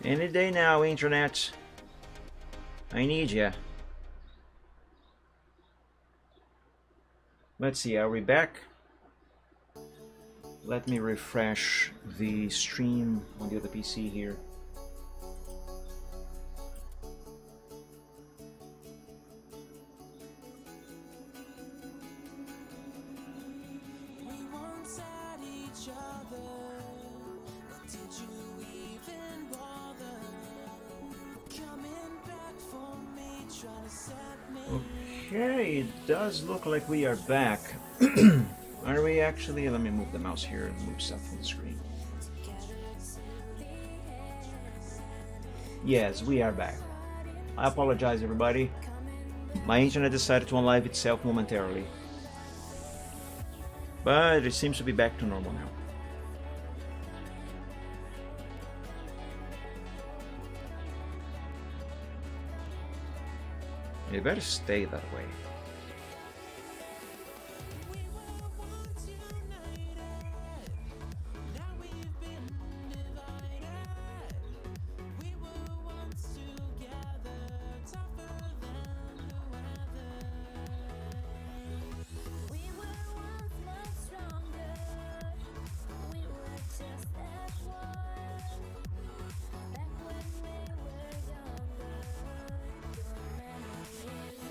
Any day now, internet. I need ya. Let's see, are we back? Let me refresh the stream on the other PC here. We once had each other, but did you even bother coming back for me, trying to set me? Okay, it does look like we are back. Are we actually? Let me move the mouse here and move stuff from the screen. Yes, we are back. I apologize, everybody. My internet decided to unlive itself momentarily. But it seems to be back to normal now. It better stay that way.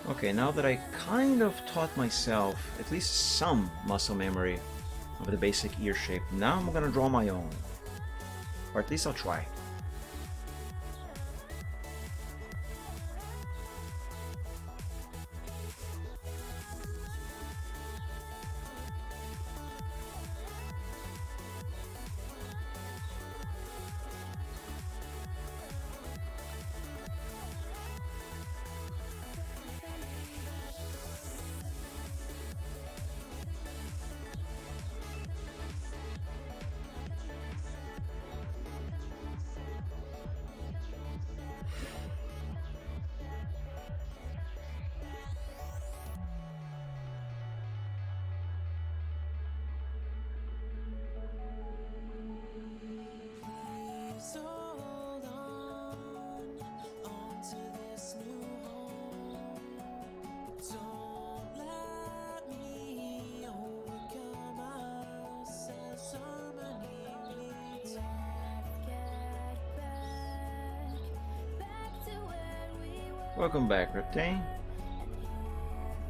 Okay, now that I kind of taught myself at least some muscle memory of the basic ear shape, now I'm gonna draw my own. Or at least I'll try. Hold on to this new home. Don't let me overcome us as harmony leads. Back to where we were. Welcome back, Reptane.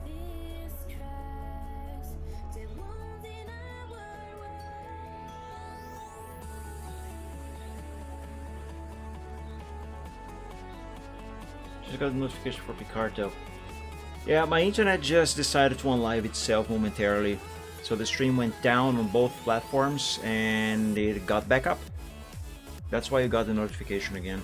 These tracks, the ones in our world. Just got a notification for Picardo. Yeah, my internet just decided to unlive itself momentarily. So the stream went down on both platforms and it got back up. That's why you got the notification again.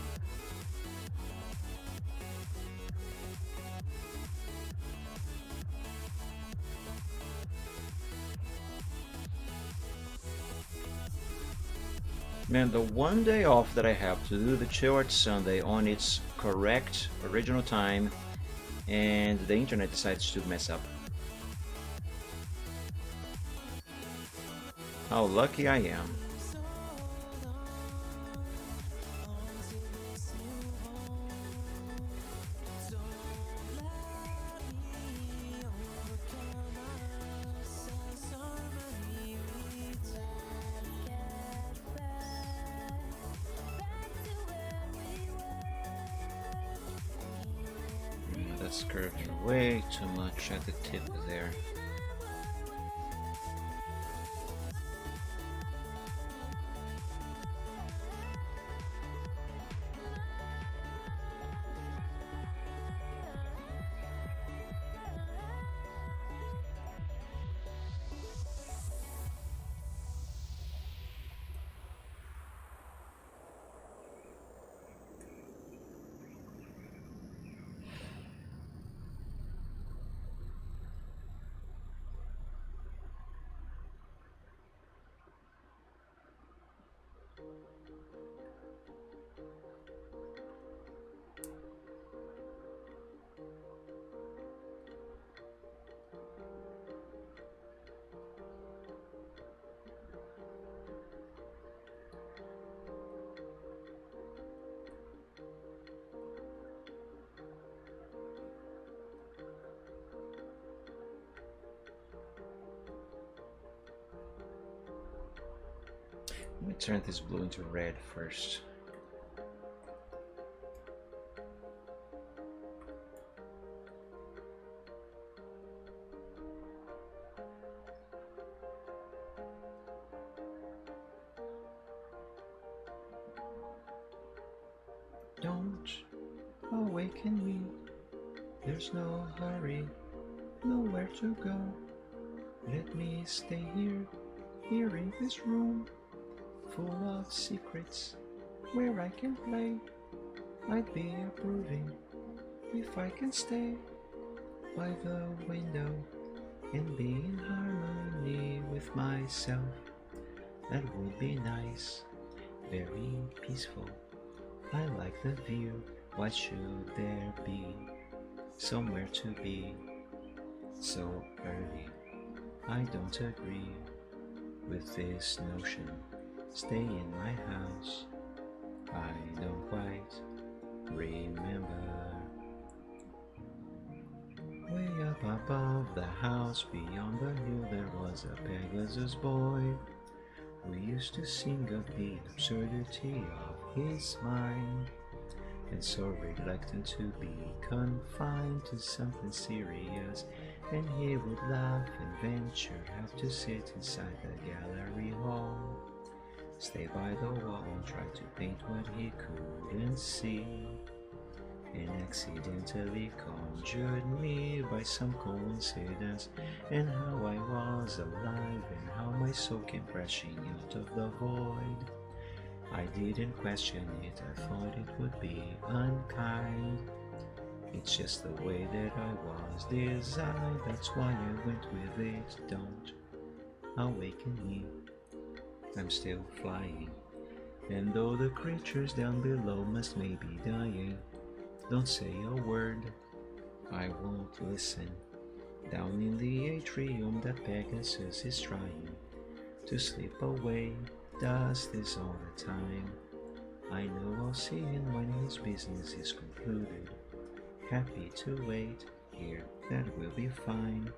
Man, the one day off that I have to do the Chill Art Sunday on its correct original time, and the internet decides to mess up. How lucky I am. That's curving way too much at the tip there. Let me turn this blue into red first. Don't awaken me. There's no hurry, nowhere to go. Let me stay here, here in this room, full of secrets, where I can play. I'd be approving if I can stay by the window and be in harmony with myself. That would be nice, very peaceful. I like the view, what should there be? somewhere to be so early. I don't agree with this notion. Stay in my house. I don't quite remember. Way up above the house, beyond the hill, there was a Pegasus boy who used to sing of the absurdity of his mind, and so reluctant to be confined to something serious, and he would laugh and venture, have to sit inside the gallery hall, stay by the wall and try to paint what he couldn't see, and accidentally conjured me by some coincidence, and how I was alive and how my soul came crashing out of the void. I didn't question it, I thought it would be unkind. It's just the way that I was designed, that's why I went with it. Don't awaken me, I'm still flying, and though the creatures down below must maybe dying, don't say a word, I won't listen. Down in the atrium that Pegasus is trying to slip away, does this all the time. I know I'll see him when his business is concluded. Happy to wait here, that will be fine.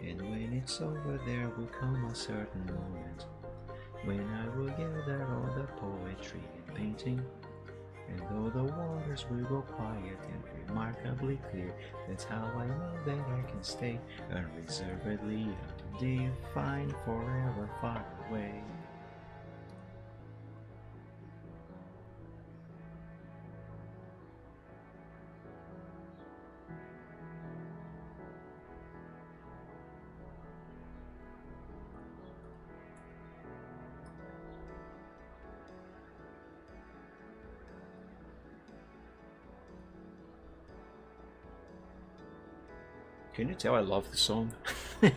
And when it's over, there will come a certain moment when I will gather all the poetry and painting, and though the waters will go quiet and remarkably clear, that's how I know that I can stay unreservedly undefined, forever far away. Can you tell I love the song? I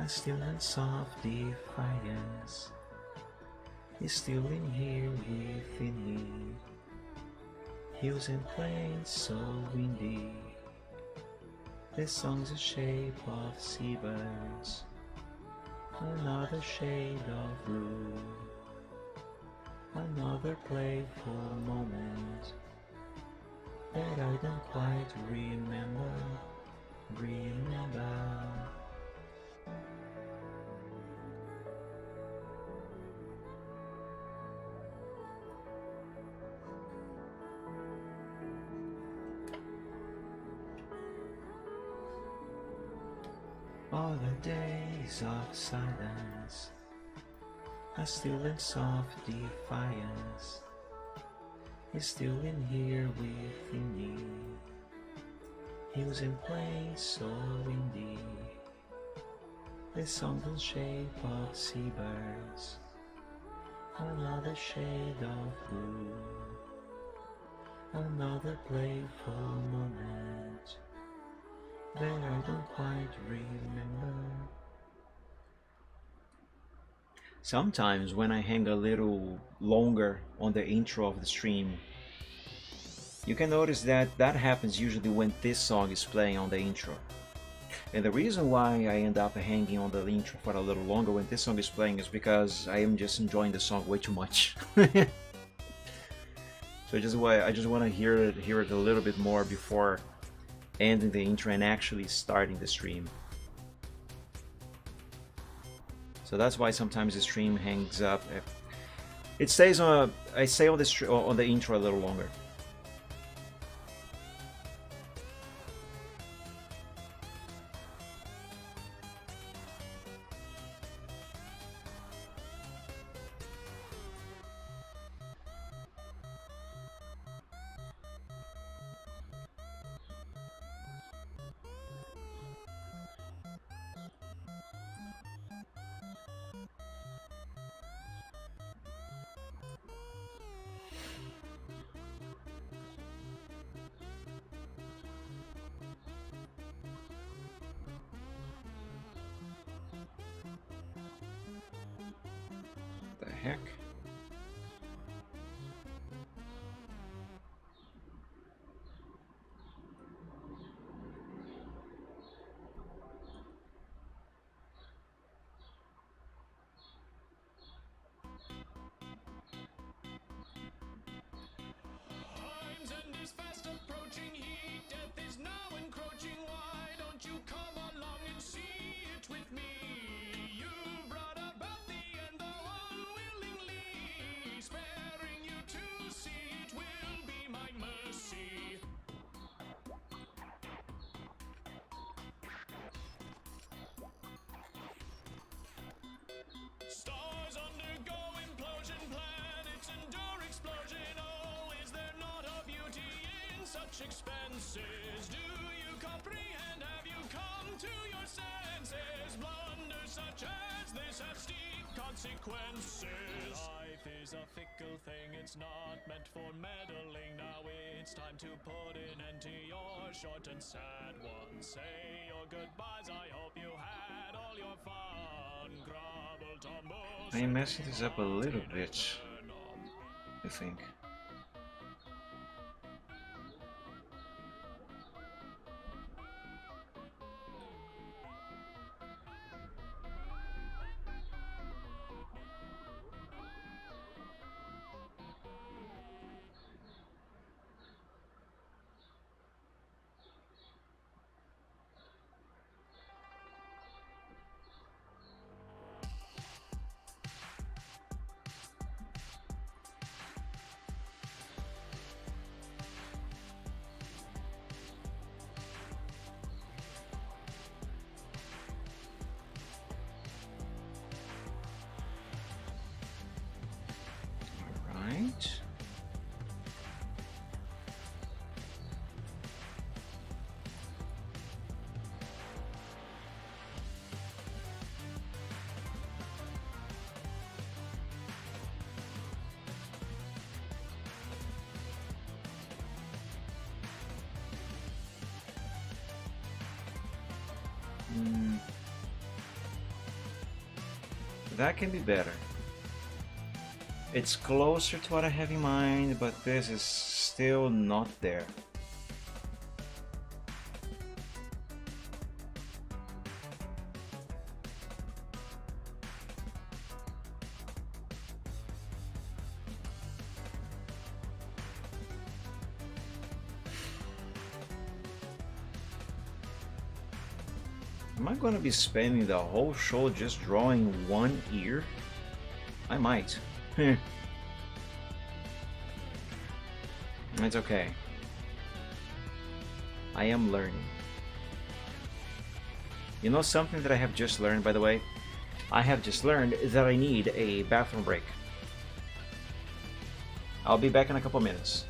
still in soft defiance, is still in here within me. Hills and plains so windy, the song's a shape of seabirds, another shade of blue, another playful moment that I don't quite remember. All the days of silence are still in soft defiance, is still in here within me. Hills and plains so windy, the songs and shape of seabirds, another shade of blue, another playful moment that I don't quite remember. Sometimes when I hang a little longer on the intro of the stream, you can notice that that happens usually when this song is playing on the intro. And the reason why I end up hanging on the intro for a little longer when this song is playing is because I am just enjoying the song way too much. So I just want to hear it a little bit more before ending the intro and actually starting the stream. So that's why sometimes the stream hangs up. It stays on. I stay on the intro a little longer. The heck? such expenses? Do you comprehend? Have you come to your senses? Blunders such as this have steep consequences. Life is a fickle thing, it's not meant for meddling. Now it's time to put an end to your short and sad one. Say your goodbyes, I hope you had all your fun. Grumble, tumble, I am messing this up a little bit, I think. Alright. That can be better. It's closer to what I have in mind, but this is still not there. Am I gonna be spending the whole show just drawing one ear? I might. It's okay. I am learning. You know something that I have just learned, by the way? I have just learned that I need a bathroom break. I'll be back in a couple minutes.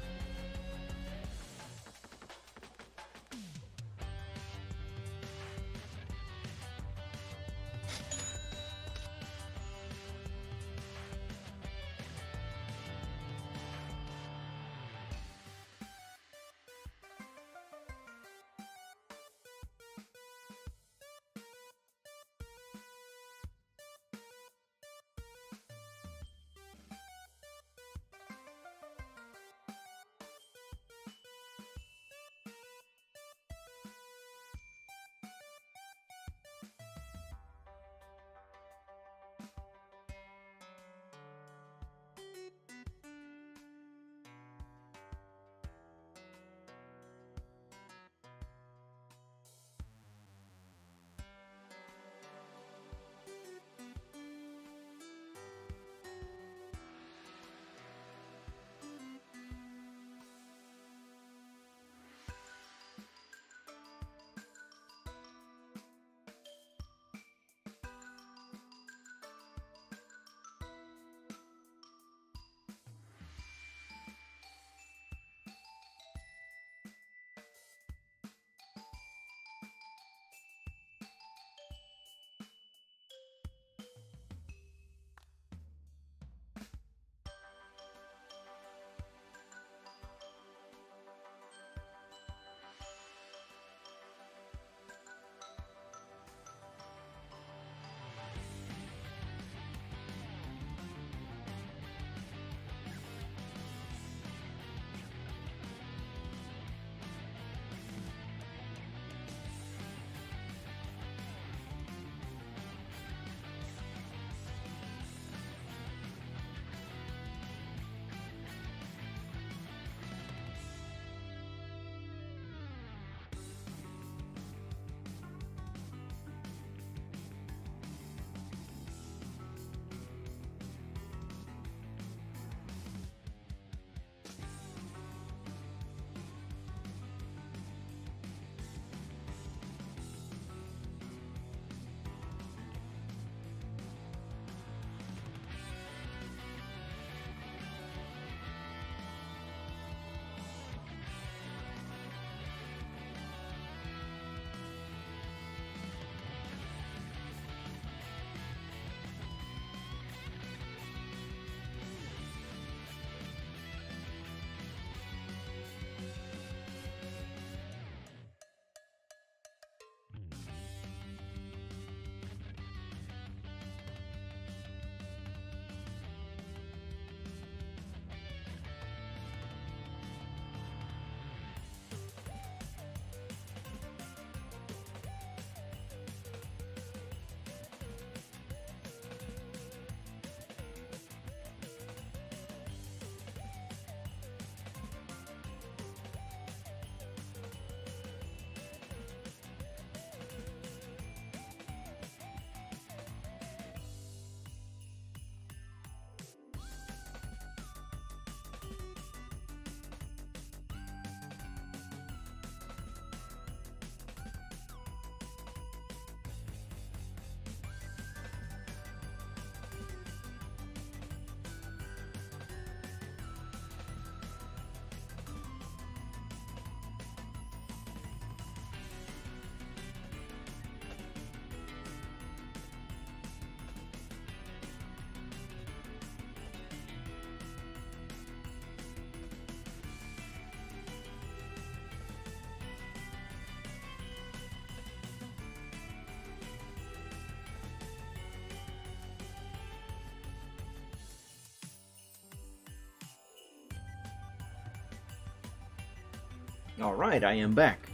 Alright, I am back.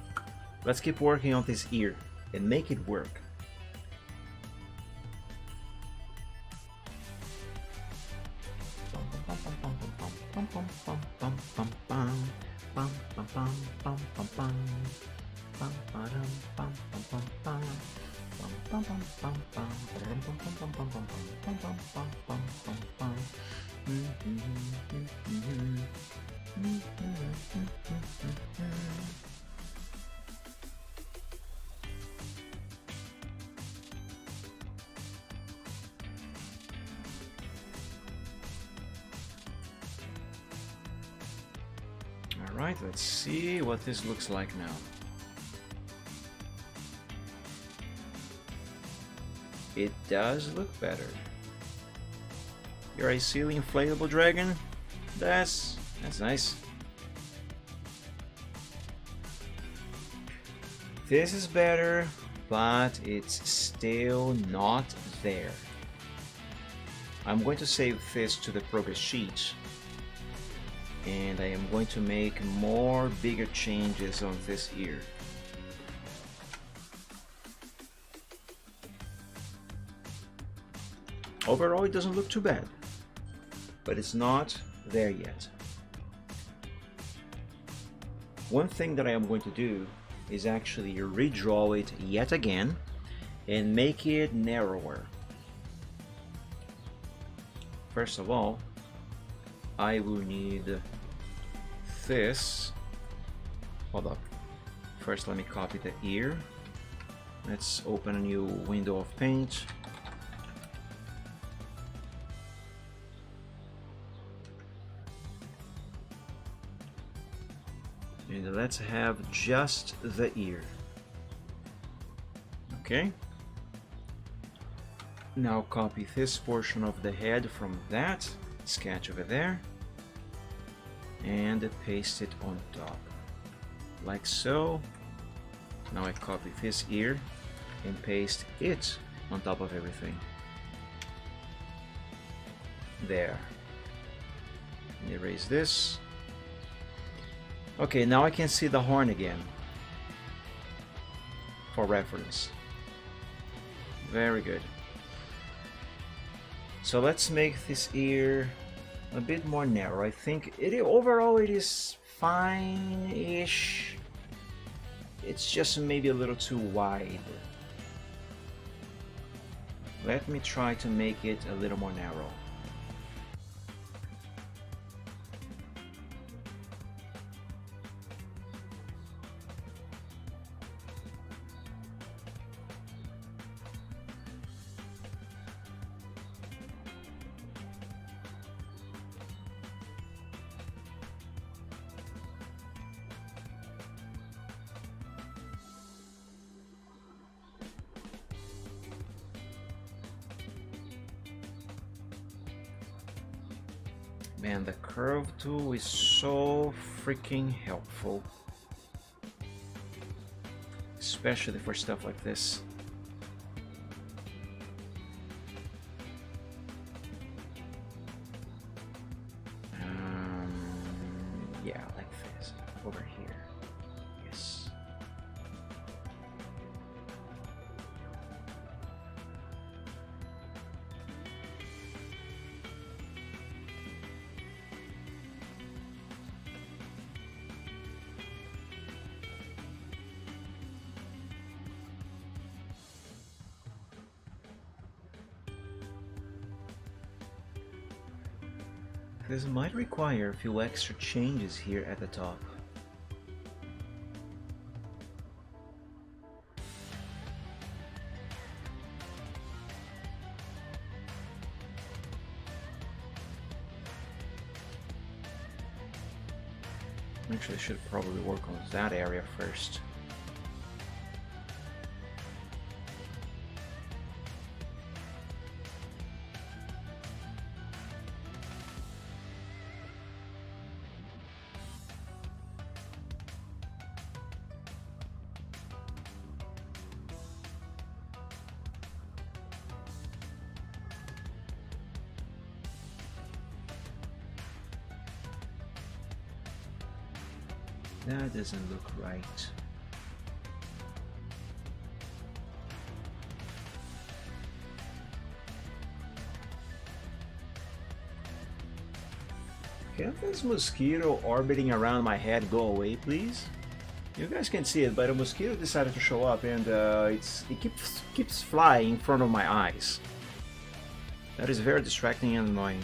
Let's keep working on this ear and make it work. Alright, let's see what this looks like now. It does look better. You're a silly inflatable dragon? That's nice. This is better, but it's still not there. I'm going to save this to the progress sheet, and I am going to make more bigger changes on this ear. Overall, it doesn't look too bad, but it's not there yet. One thing that I am going to do is actually redraw it yet again and make it narrower. First of all, I will need this. Hold up. First, let me copy the ear. Let's open a new window of paint. And let's have just the ear. Okay. Now copy this portion of the head from that sketch over there and paste it on top, like so. Now I copy this ear and paste it on top of everything. There. And erase this. Okay, now I can see the horn again for reference. Very good. So let's make this ear a bit more narrow. I think overall it is fine-ish. It's just maybe a little too wide. Let me try to make it a little more narrow. Man, the curve tool is so freaking helpful, especially for stuff like this. Yeah, like this, over here. Yes. This might require a few extra changes here at the top. Actually, I should probably work on that area first. That doesn't look right. Can this mosquito orbiting around my head go away, please? You guys can see it, but a mosquito decided to show up, and it keeps flying in front of my eyes. That is very distracting and annoying.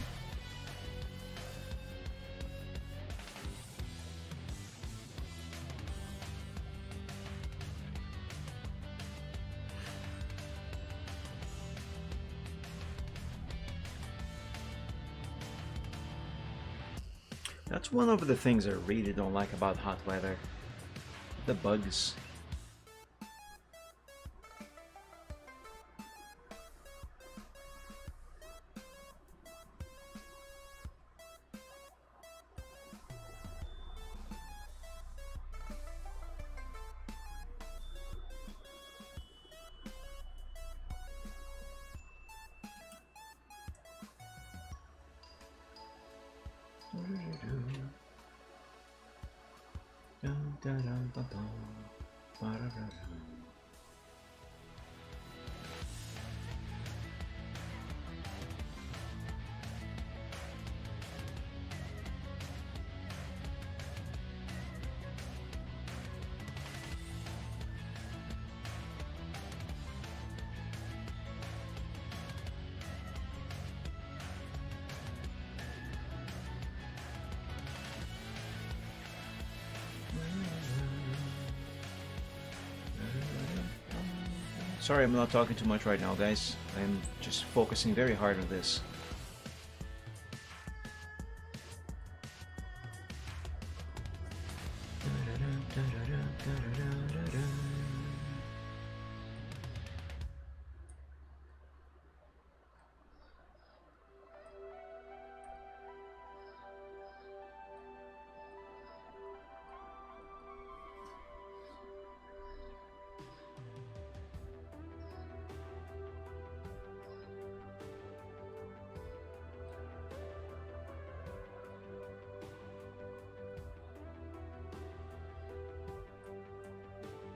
That's one of the things I really don't like about hot weather. The bugs. Sorry, I'm not talking too much right now, guys. I'm just focusing very hard on this.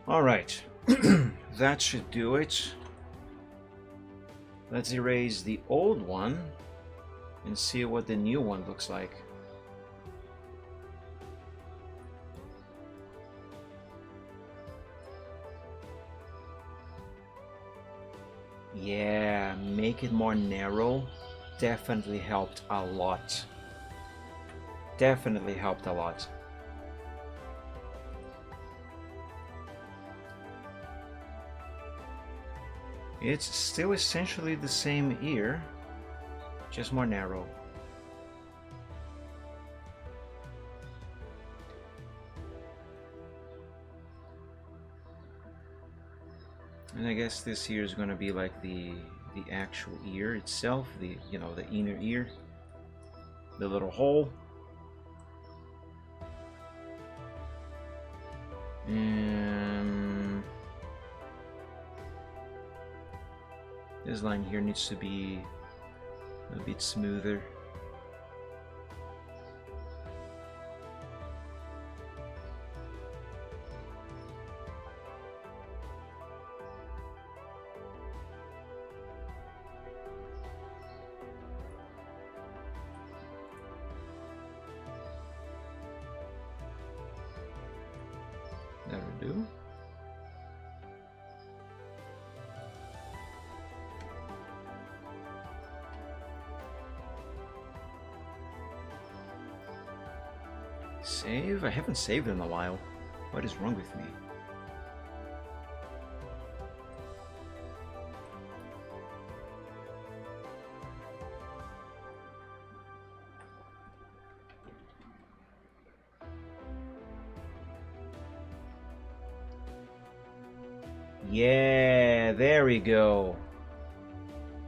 Alright, that should do it. Let's erase the old one and see what the new one looks like. Yeah, make it more narrow definitely helped a lot. Definitely helped a lot. It's still essentially the same ear, just more narrow. And I guess this ear is gonna be like the actual ear itself, the the inner ear, the little hole. And this line here needs to be a bit smoother. That'll do. Save? I haven't saved in a while. What is wrong with me? Yeah, there we go.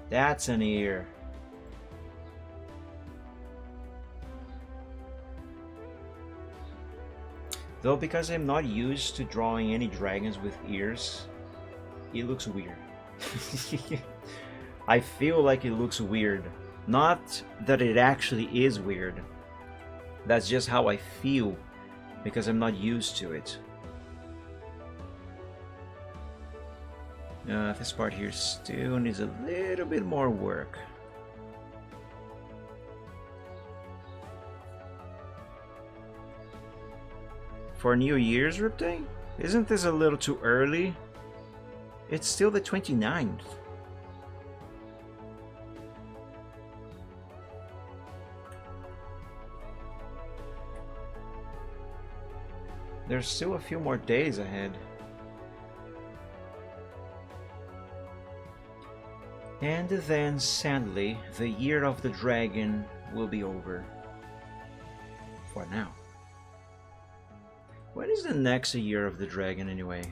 That's an ear. Though because I'm not used to drawing any dragons with ears, it looks weird. I feel like it looks weird. Not that it actually is weird. That's just how I feel because I'm not used to it. This part here still needs a little bit more work. For New Year's, Riptide? Isn't this a little too early? It's still the 29th. There's still a few more days ahead. And then, sadly, the Year of the Dragon will be over. For now. When is the next Year of the Dragon anyway?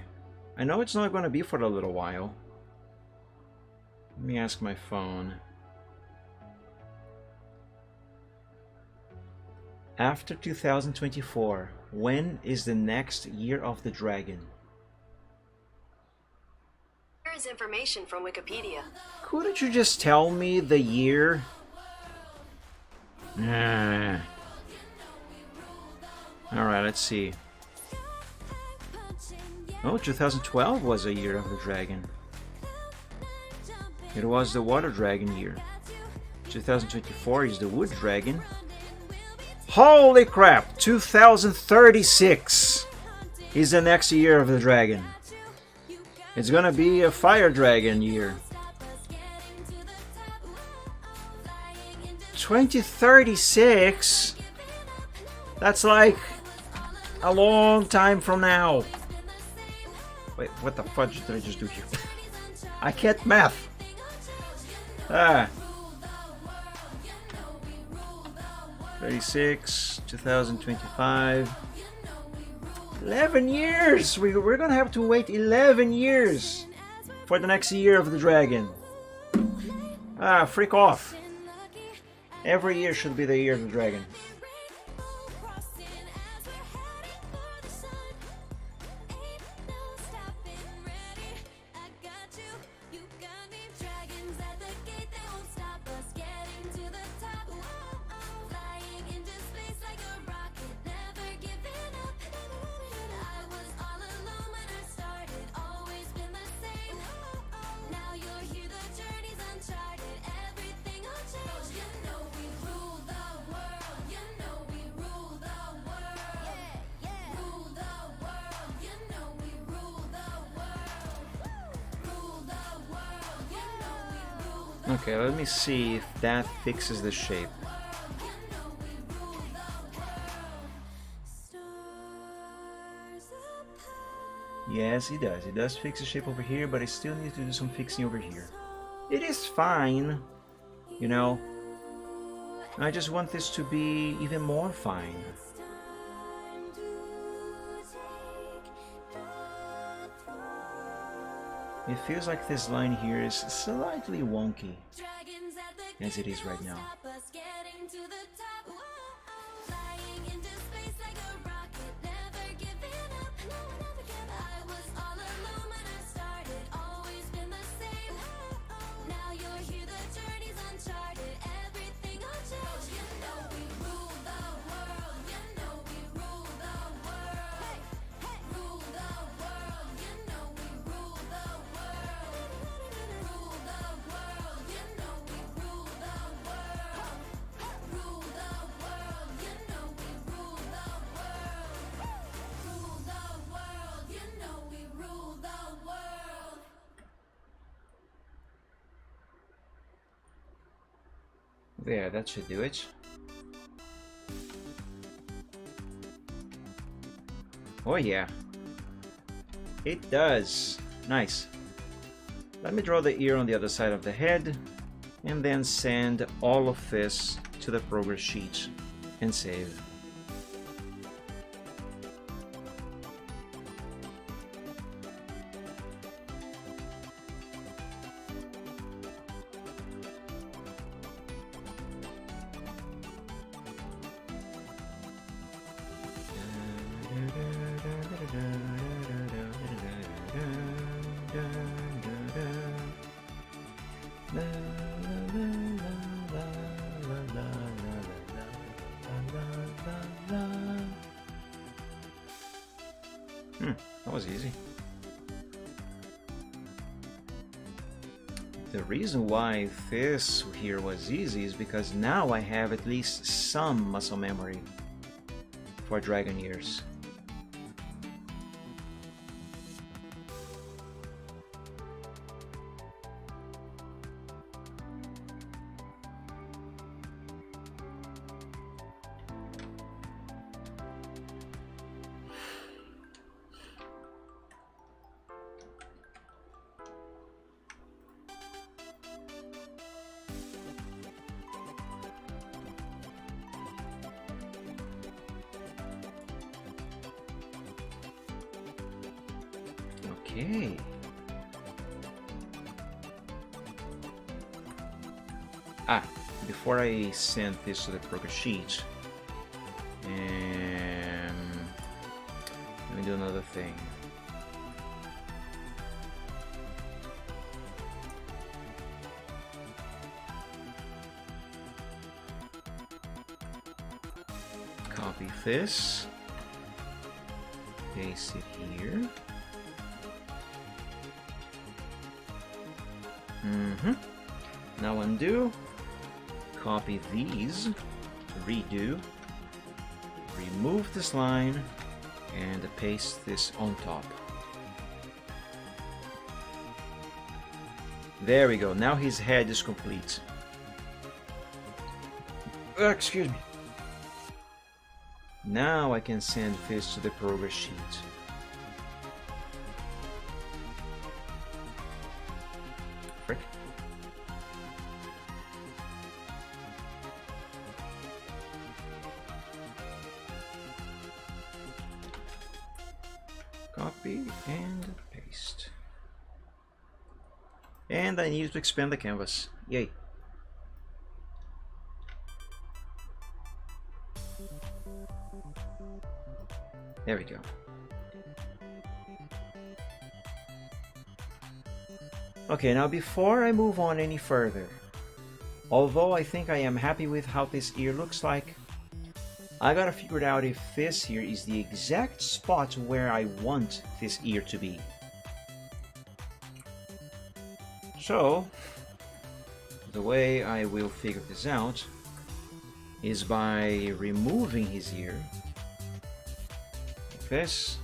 I know it's not going to be for a little while. Let me ask my phone. After 2024, when is the next Year of the Dragon? Here is information from Wikipedia. Couldn't you just tell me the year? Alright, let's see. Oh, 2012 was a Year of the Dragon. It was the Water Dragon year. 2024 is the Wood Dragon. Holy crap! 2036 is the next Year of the Dragon. It's gonna be a Fire Dragon year. 2036? That's like a long time from now. Wait, what the fudge did I just do here? I can't math. 36, 2025. 11 years! We're gonna have to wait 11 years for the next Year of the Dragon. Freak off. Every year should be the Year of the Dragon. Okay, let me see if that fixes the shape. Yes, it does. It does fix the shape over here, but I still need to do some fixing over here. It is fine, you know. I just want this to be even more fine. It feels like this line here is slightly wonky, as it is right now. There, that should do it. Oh yeah, it does. Nice. Let me draw the ear on the other side of the head and then send all of this to the progress sheet and save. was easy. The reason why this here was easy is because now I have at least some muscle memory for Dragon Years. Okay. Before I send this to the progress sheet, let me do another thing. Copy this, paste it here. Now undo, copy these, redo, remove this line, and paste this on top. There we go, now his head is complete. Excuse me. Now I can send this to the progress sheet. Frick. Copy and paste. And I need to expand the canvas. Yay. There we go. Okay, now before I move on any further, although I think I am happy with how this ear looks like, I gotta figure out if this here is the exact spot where I want this ear to be. So, the way I will figure this out is by removing his ear, like this.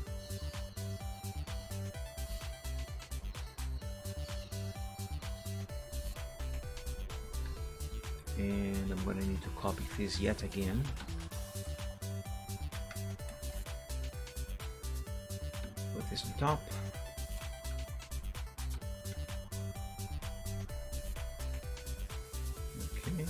And I'm gonna need to copy this yet again. Put this on top. Okay.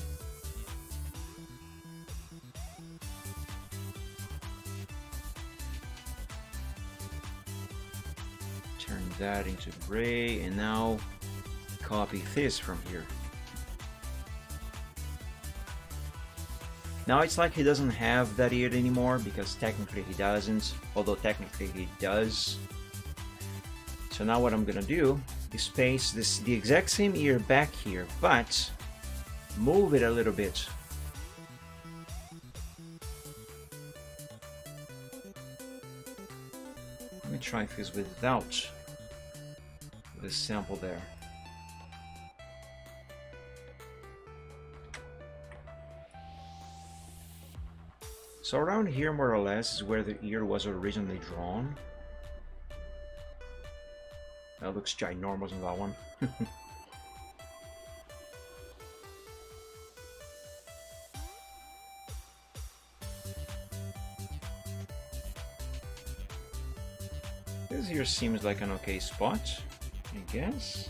Turn that into gray, and now copy this from here. Now it's like he doesn't have that ear anymore, because technically he doesn't, although technically he does. So now what I'm gonna do is paste the exact same ear back here, but move it a little bit. Let me try this without this sample there. So around here, more or less, is where the ear was originally drawn. That looks ginormous on that one. This here seems like an okay spot, I guess.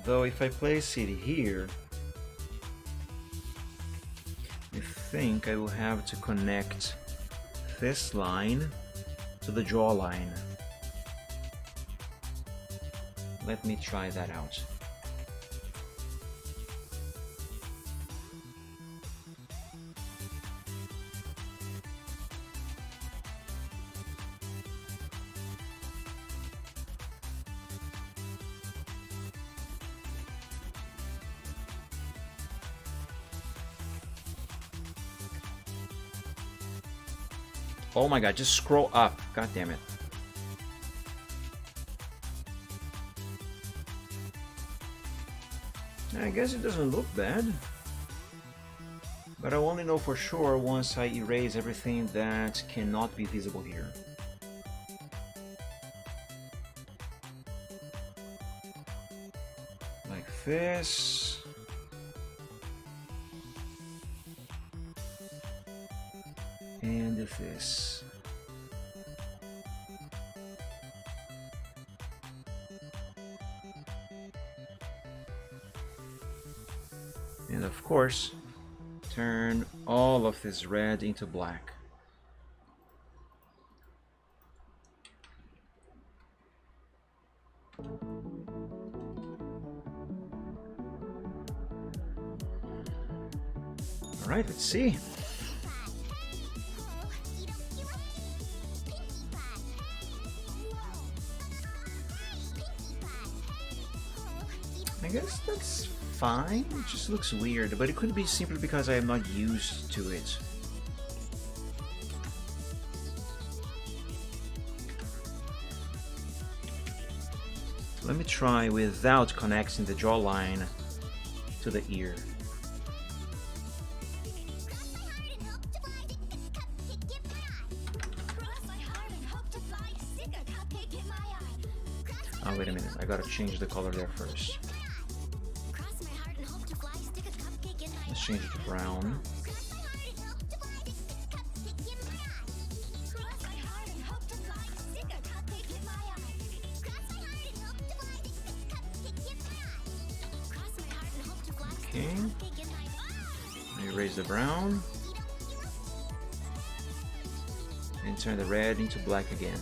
Though if I place it here, I think I will have to connect this line to the jawline. Let me try that out. Oh my god, just scroll up. God damn it. I guess it doesn't look bad. But I'll only know for sure once I erase everything that cannot be visible here. Like this. And this. And of course, turn all of this red into black. All right, let's see. I guess that's fine. It just looks weird, but it could be simply because I am not used to it. Let me try without connecting the jawline to the ear. Oh, wait a minute. I gotta change the color there first. Let's change it to brown. Okay. Erase the brown. And turn the red into black again.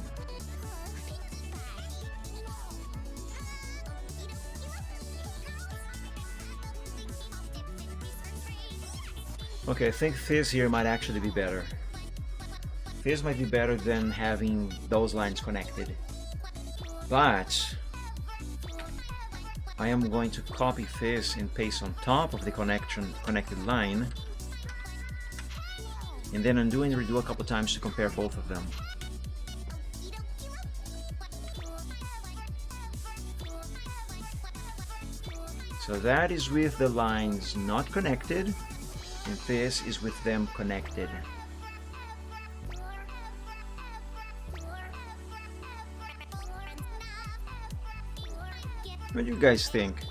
Okay, I think this here might actually be better. This might be better than having those lines connected. But I am going to copy this and paste on top of the connected line, and then undo and redo a couple times to compare both of them. So that is with the lines not connected, and this is with them connected. What do you guys think?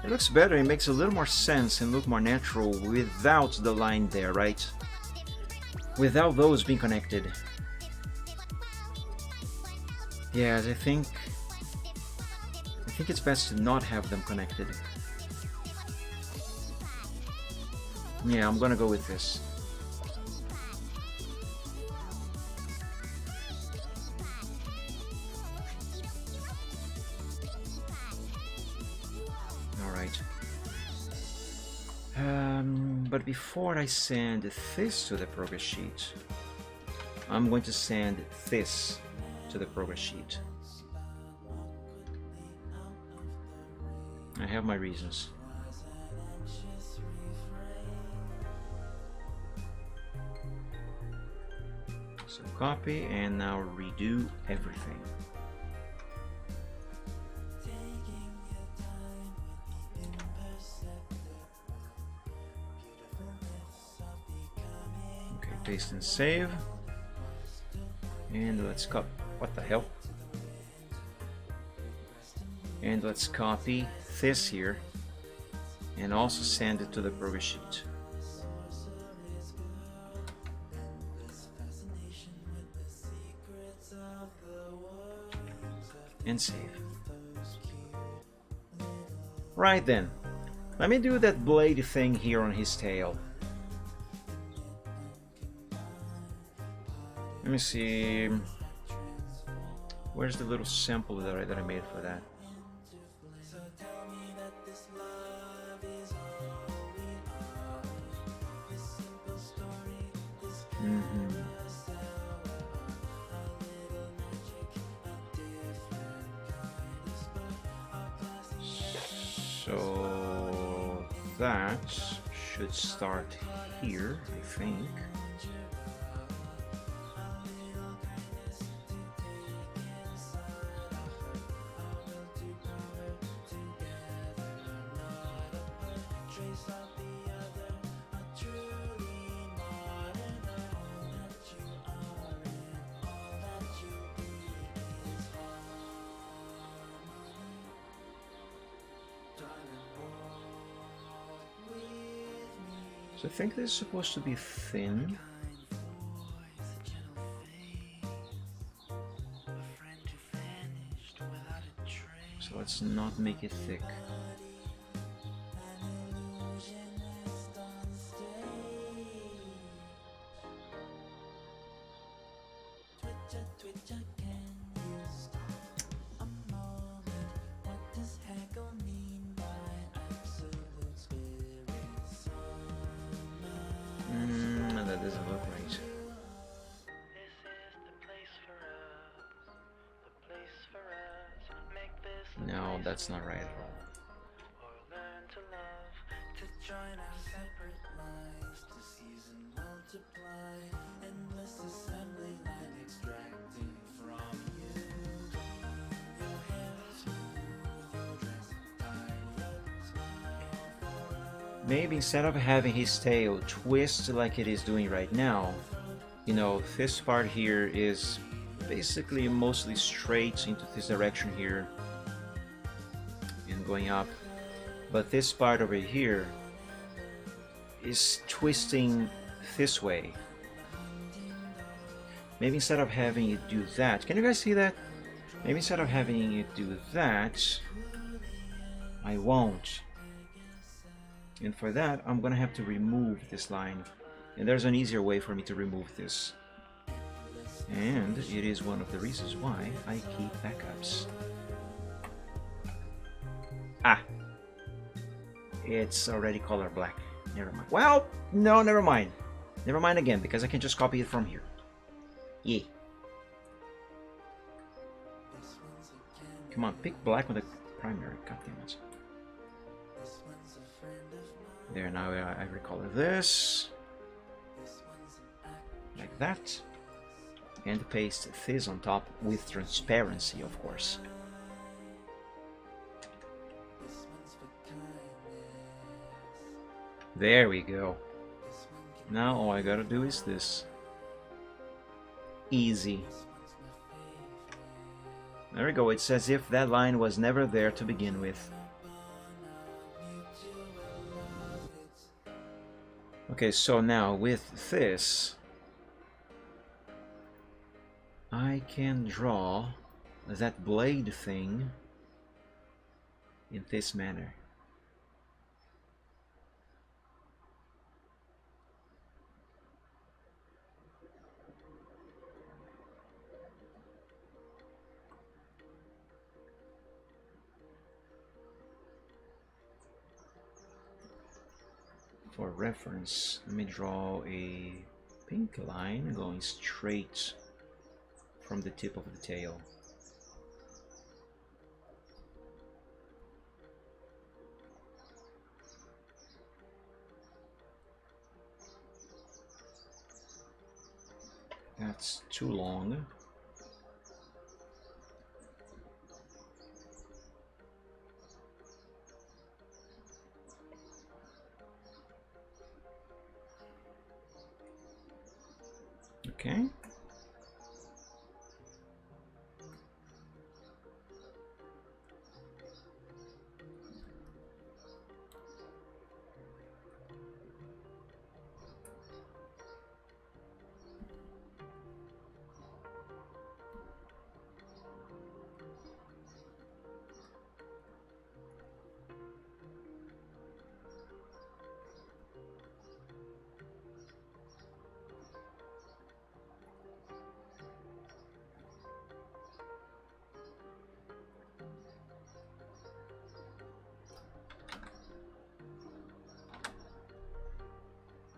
It looks better, it makes a little more sense and look more natural without the line there, right? Without those being connected. Yes, I think it's best to not have them connected. Yeah, I'm gonna go with this. Alright. But before I send this to the progress sheet, I'm going to send this to the progress sheet. I have my reasons. So copy and now redo everything. Okay, paste and save. And let's copy. What the hell? And let's copy this here and also send it to the progress sheet. And save. Right then, let me do that blade thing here on his tail. Let me see. Where's the little sample that I made for that? So that should start here, I think. So I think this is supposed to be thin. So let's not make it thick. That doesn't look right. No, that's not right at all. Maybe instead of having his tail twist like it is doing right now, you know, this part here is basically mostly straight into this direction here and going up, but this part over here is twisting this way. Maybe instead of having it do that, can you guys see that? Maybe instead of having it do that, I won't. And for that, I'm gonna have to remove this line. And there's an easier way for me to remove this. And it is one of the reasons why I keep backups. Ah! It's already color black. Never mind. Well, no, never mind. Never mind again, because I can just copy it from here. Yeah. Come on, pick black with the primary. God damn it. There, now I recolor this. Like that. And paste this on top with transparency, of course. There we go. Now all I gotta do is this. Easy. There we go, it's as if that line was never there to begin with. Okay, so now with this, I can draw that blade thing in this manner. For reference, let me draw a pink line going straight from the tip of the tail. That's too long. Okay.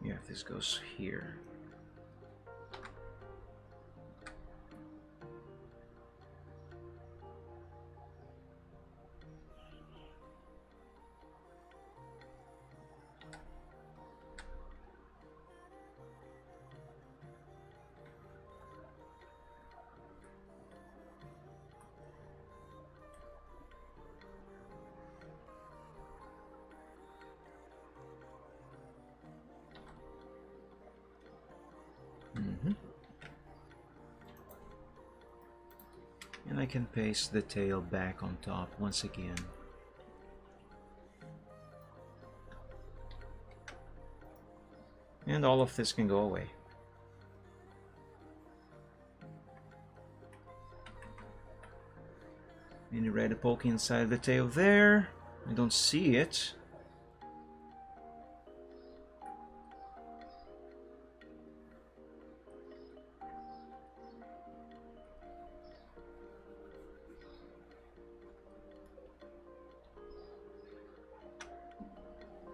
Yeah, this goes here. I can paste the tail back on top once again. And all of this can go away. Any red poking inside the tail there? I don't see it.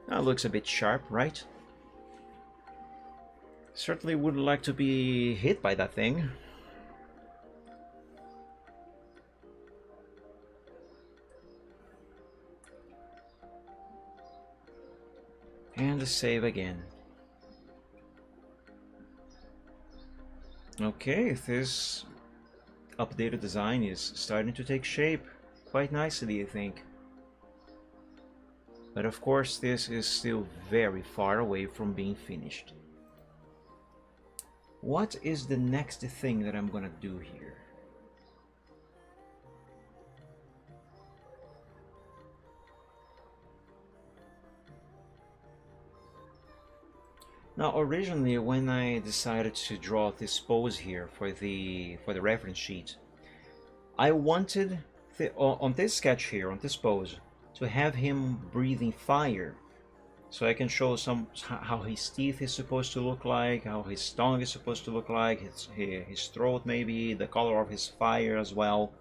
That looks a bit sharp, right? Certainly wouldn't like to be hit by that thing. And the save again. Okay, this updated design is starting to take shape quite nicely, I think. But of course, this is still very far away from being finished. What is the next thing that I'm gonna do here? Now, originally, when I decided to draw this pose here for the reference sheet, I wanted on this sketch here, on this pose, to have him breathing fire, so I can show how his teeth is supposed to look like, how his tongue is supposed to look like, his throat maybe, the color of his fire as well.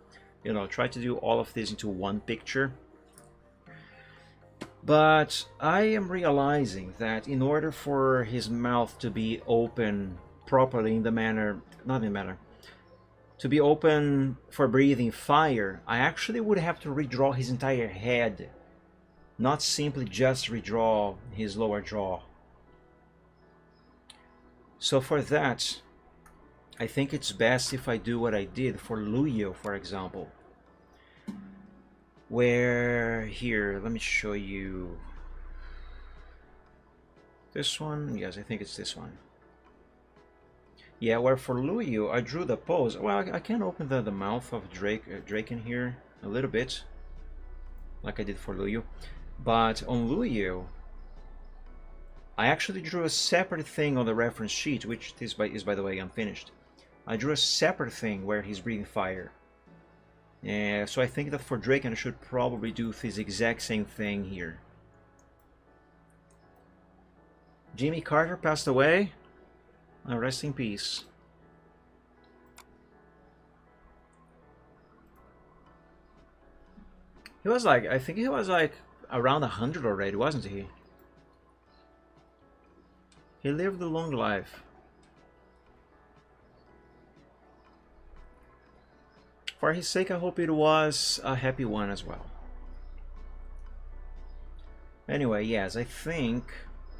You know, try to do all of this into one picture. But I am realizing that in order for his mouth to be open properly in the manner, to be open for breathing fire, I actually would have to redraw his entire head, not simply just redraw his lower jaw. So for that, I think it's best if I do what I did for Luyo, for example. Where here, let me show you this one. Yes, I think it's this one. Yeah, where for Luyo I drew the pose. Well, I can open the mouth of Draken here a little bit, like I did for Luyo. But on Luyo, I actually drew a separate thing on the reference sheet, which is by the way unfinished. I drew a separate thing where he's breathing fire. So I think that for Draken I should probably do this exact same thing here. Jimmy Carter passed away. Rest in peace. He was like, I think he was like around 100 already, wasn't he? He lived a long life. For his sake, I hope it was a happy one as well. Anyway, yes, I think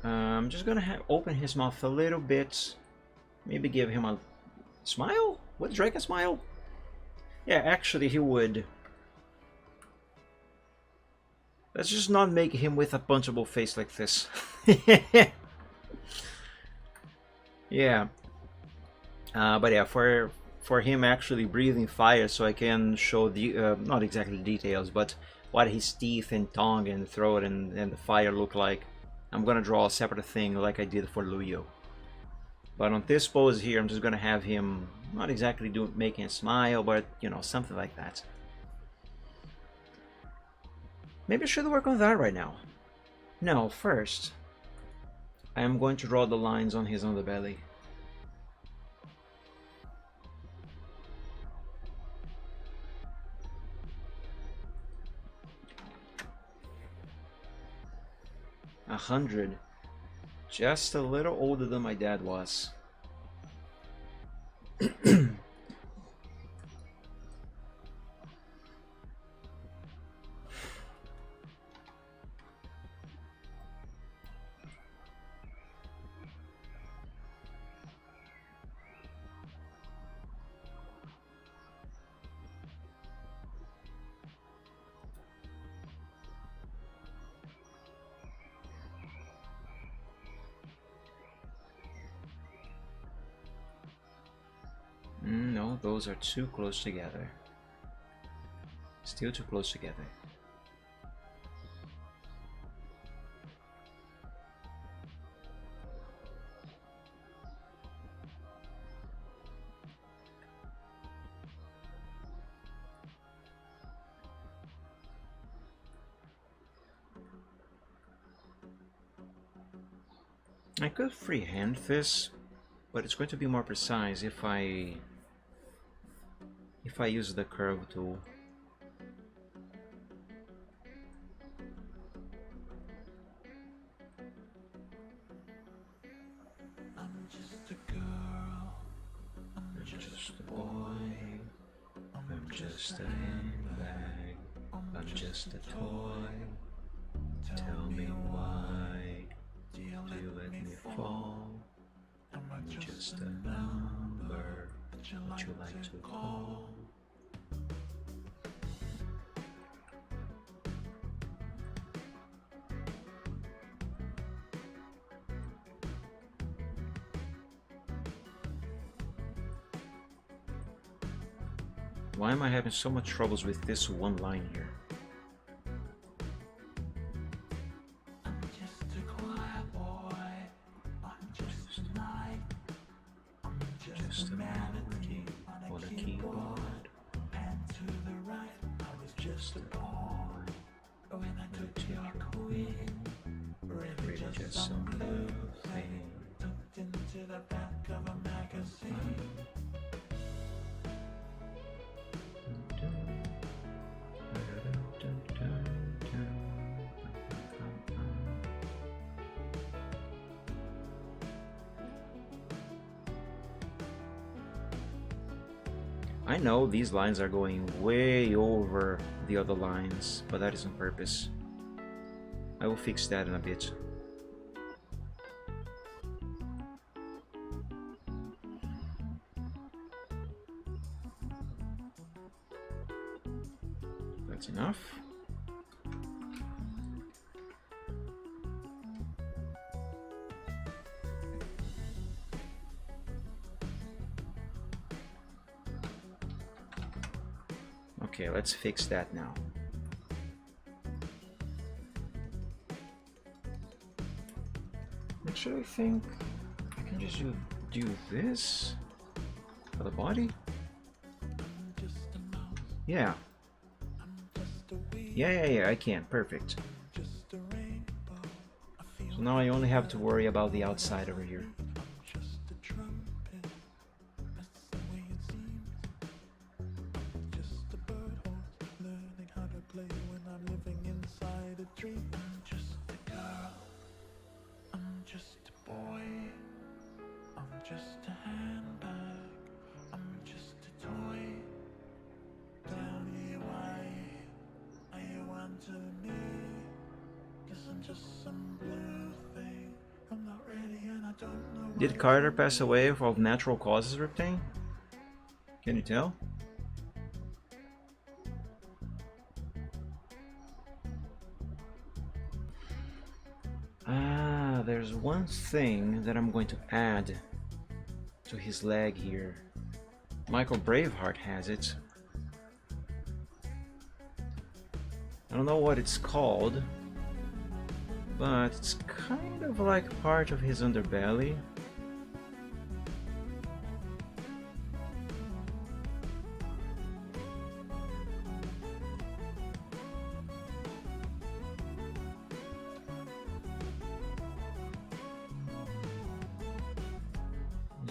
I'm just gonna open his mouth a little bit. Maybe give him a smile? Would Draken smile? Yeah, actually he would. Let's just not make him with a punchable face like this. Yeah. But yeah, for him actually breathing fire, so I can show the not exactly the details, but what his teeth and tongue and throat and the fire look like. I'm gonna draw a separate thing like I did for Luyo. But on this pose here, I'm just gonna have him not exactly making a smile, but you know, something like that. Maybe I should work on that right now. No, first I am going to draw the lines on his underbelly. A 100. Just a little older than my dad was. No, those are too close together. Still too close together. I could freehand this, but it's going to be more precise if I use the curve tool. I'm just a girl. I'm Just a boy, I'm just a handbag, I'm just a toy. Tell me why do you let me fall? I'm just a number that you like to call. Why am I having so much troubles with this one line here? I'm just a quiet boy. I'm just a knight. I'm Just a melody on a keyboard. And to the right, I was just a pawn. When I took your queen, Really just some blue thing. tucked into the back of a magazine. I know these lines are going way over the other lines, but that is on purpose. I will fix that in a bit. That's enough. Okay, let's fix that now. Actually, I think I can just do this for the body. Yeah. Yeah, I can. Perfect. So now I only have to worry about the outside over here. Did Carter pass away of natural causes, Riptane? Can you tell? Ah, there's one thing that I'm going to add to his leg here. Michael Braveheart has it. I don't know what it's called, but it's kind of like part of his underbelly.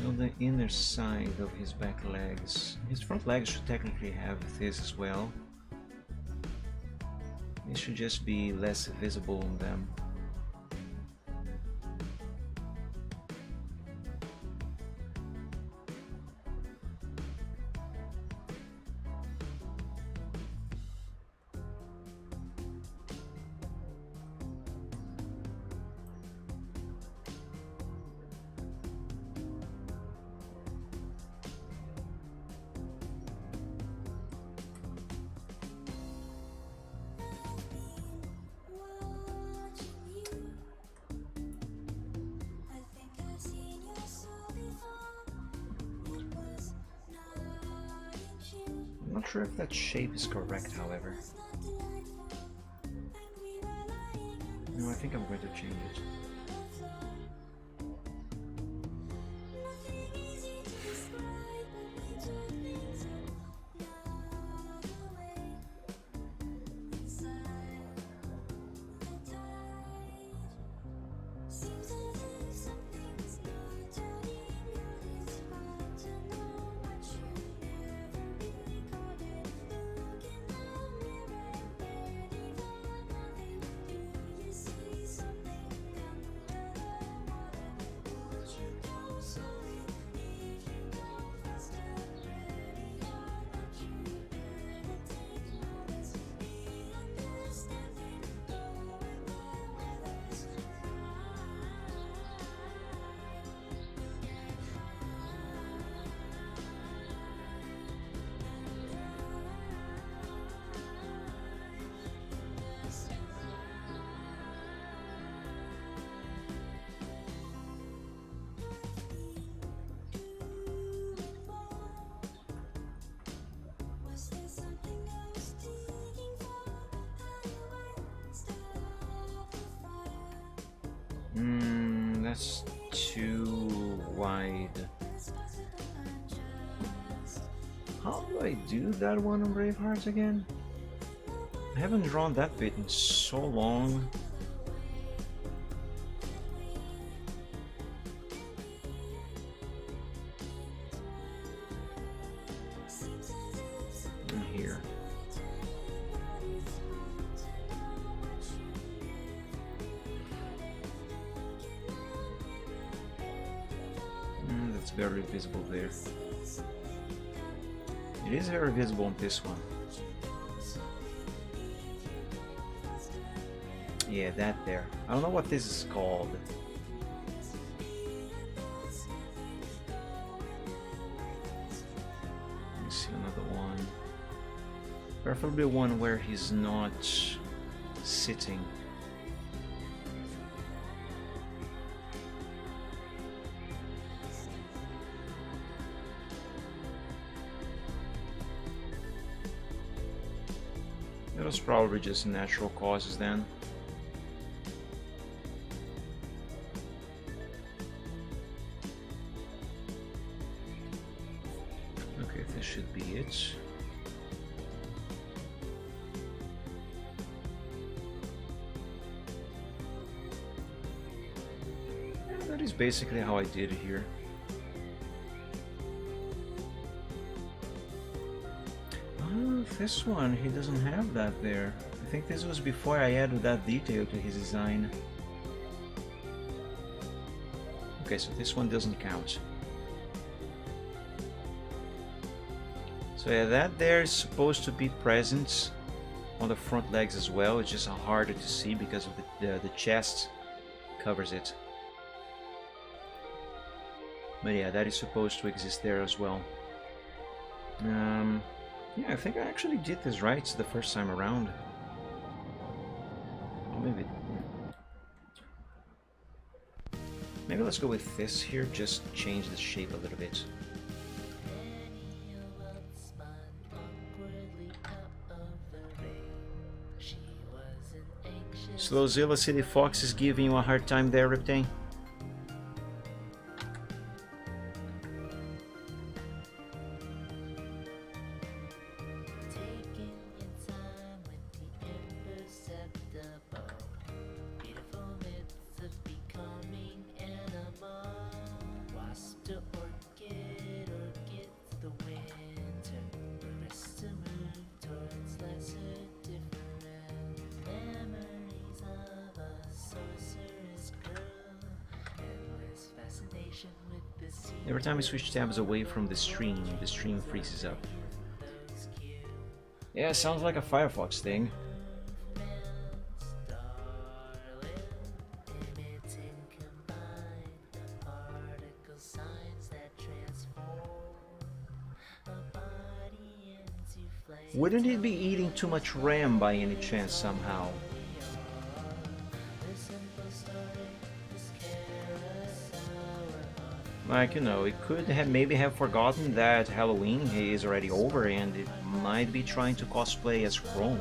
On the inner side of his back legs. His front legs should technically have this as well. It should just be less visible on them. Not sure if that shape is correct, however. No, I think I'm going to change it. That's too wide. How do I do that one on Braveheart again? I haven't drawn that bit in so long. And here. That's very visible there. It is very visible on this one. Yeah, that there. I don't know what this is called. Let me see another one. Preferably one where he's not sitting. That was probably just natural causes then. Okay, this should be it. Yeah, that is basically how I did it here. This one, he doesn't have that there. I think this was before I added that detail to his design. Okay, so this one doesn't count. So yeah, that there is supposed to be present on the front legs as well. It's just harder to see because of the chest covers it. But yeah, that is supposed to exist there as well. Yeah, I think I actually did this right the first time around. Or maybe let's go with this here, just change the shape a little bit. Slowzilla City Fox is giving you a hard time there, Riptane. Every time I switch tabs away from the stream freezes up. Yeah, sounds like a Firefox thing. Wouldn't it be eating too much RAM by any chance somehow? Like, you know, it could have maybe have forgotten that Halloween is already over and it might be trying to cosplay as Chrome.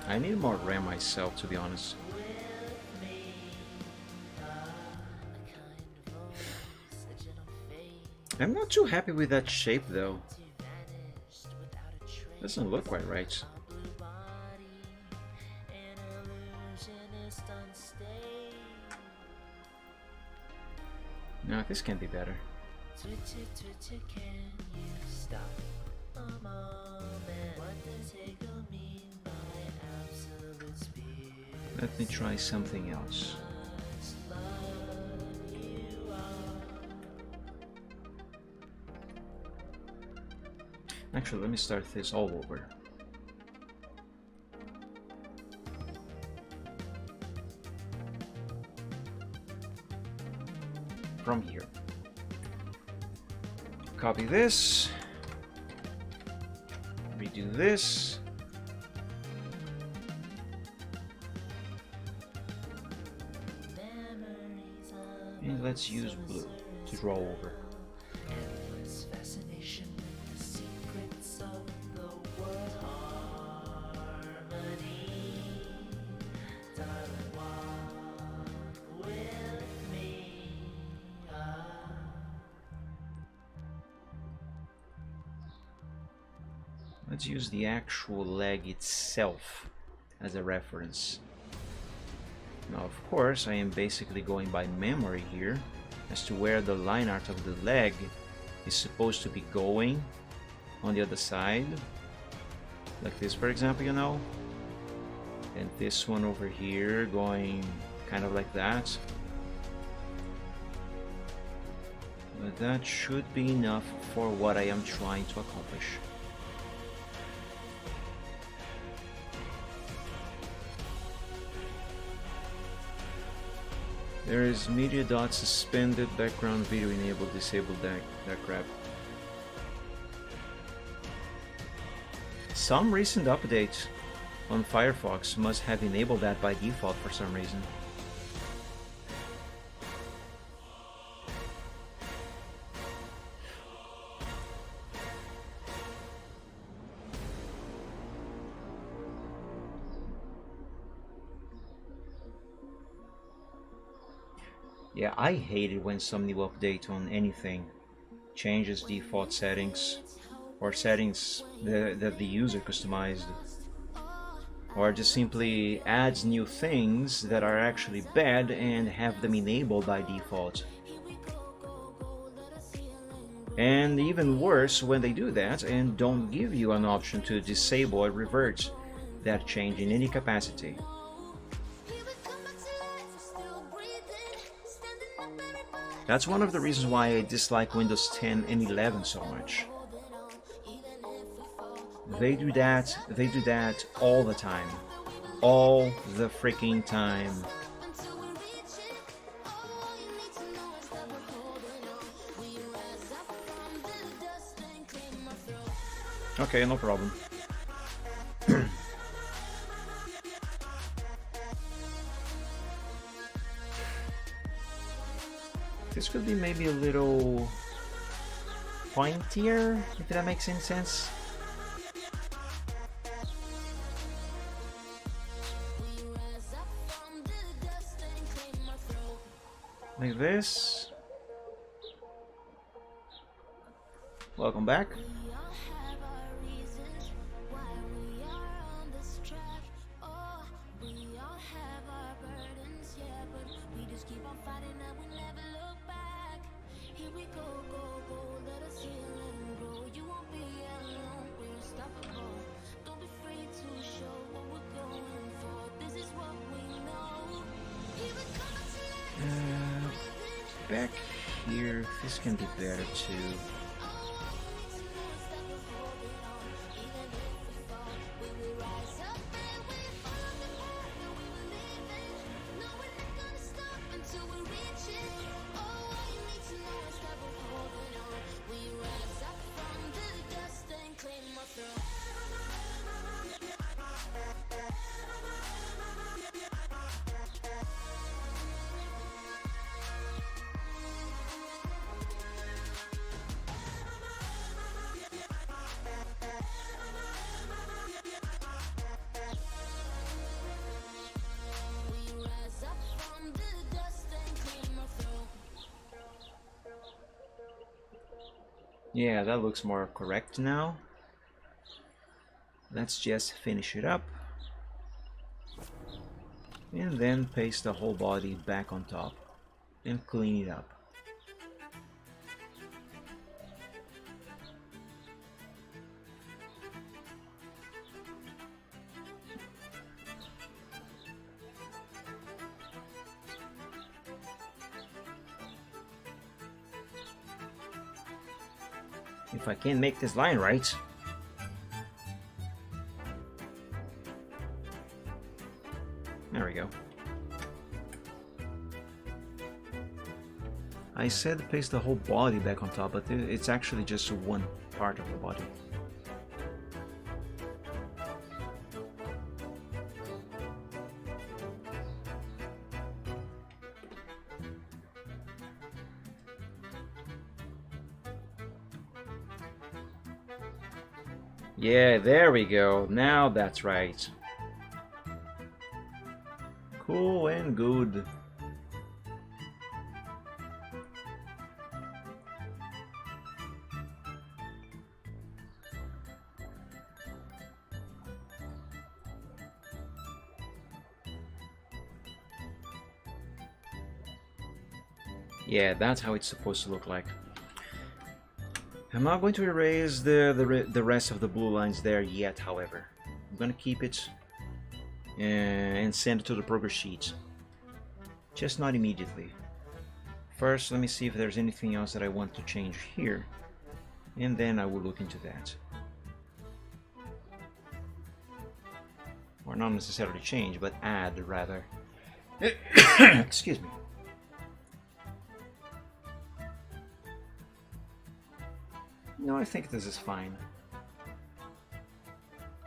I need more RAM myself, to be honest. I'm not too happy with that shape though. Doesn't look quite right. No, this can be better. Let me try something else. Actually, let me start this all over. From here. Copy this. Redo this. And let's use blue to draw over. Let's use the actual leg itself as a reference. Now, of course, I am basically going by memory here as to where the line art of the leg is supposed to be going on the other side. Like this, for example, you know? And this one over here going kind of like that. But that should be enough for what I am trying to accomplish. There is media dot suspended, background video enabled, disabled, that crap. Some recent update on Firefox must have enabled that by default for some reason. Yeah, I hate it when some new update on anything changes default settings or settings that the user customized, or just simply adds new things that are actually bad and have them enabled by default. And even worse when they do that and don't give you an option to disable or revert that change in any capacity. That's one of the reasons why I dislike Windows 10 and 11 so much. They do that all the time. All the freaking time. Okay, no problem. This could be maybe a little pointier, if that makes any sense. Like this. Welcome back. Back here, this can be better too. Yeah, that looks more correct now. Let's just finish it up. And then paste the whole body back on top and clean it up. If I can make this line right. There we go. I said paste the whole body back on top, but it's actually just one part of the body. Yeah, there we go. Now that's right. Cool and good. Yeah, that's how it's supposed to look like. I'm not going to erase the rest of the blue lines there yet, however. I'm going to keep it and send it to the progress sheet. Just not immediately. First, let me see if there's anything else that I want to change here. And then I will look into that. Or not necessarily change, but add rather. Excuse me. No, I think this is fine.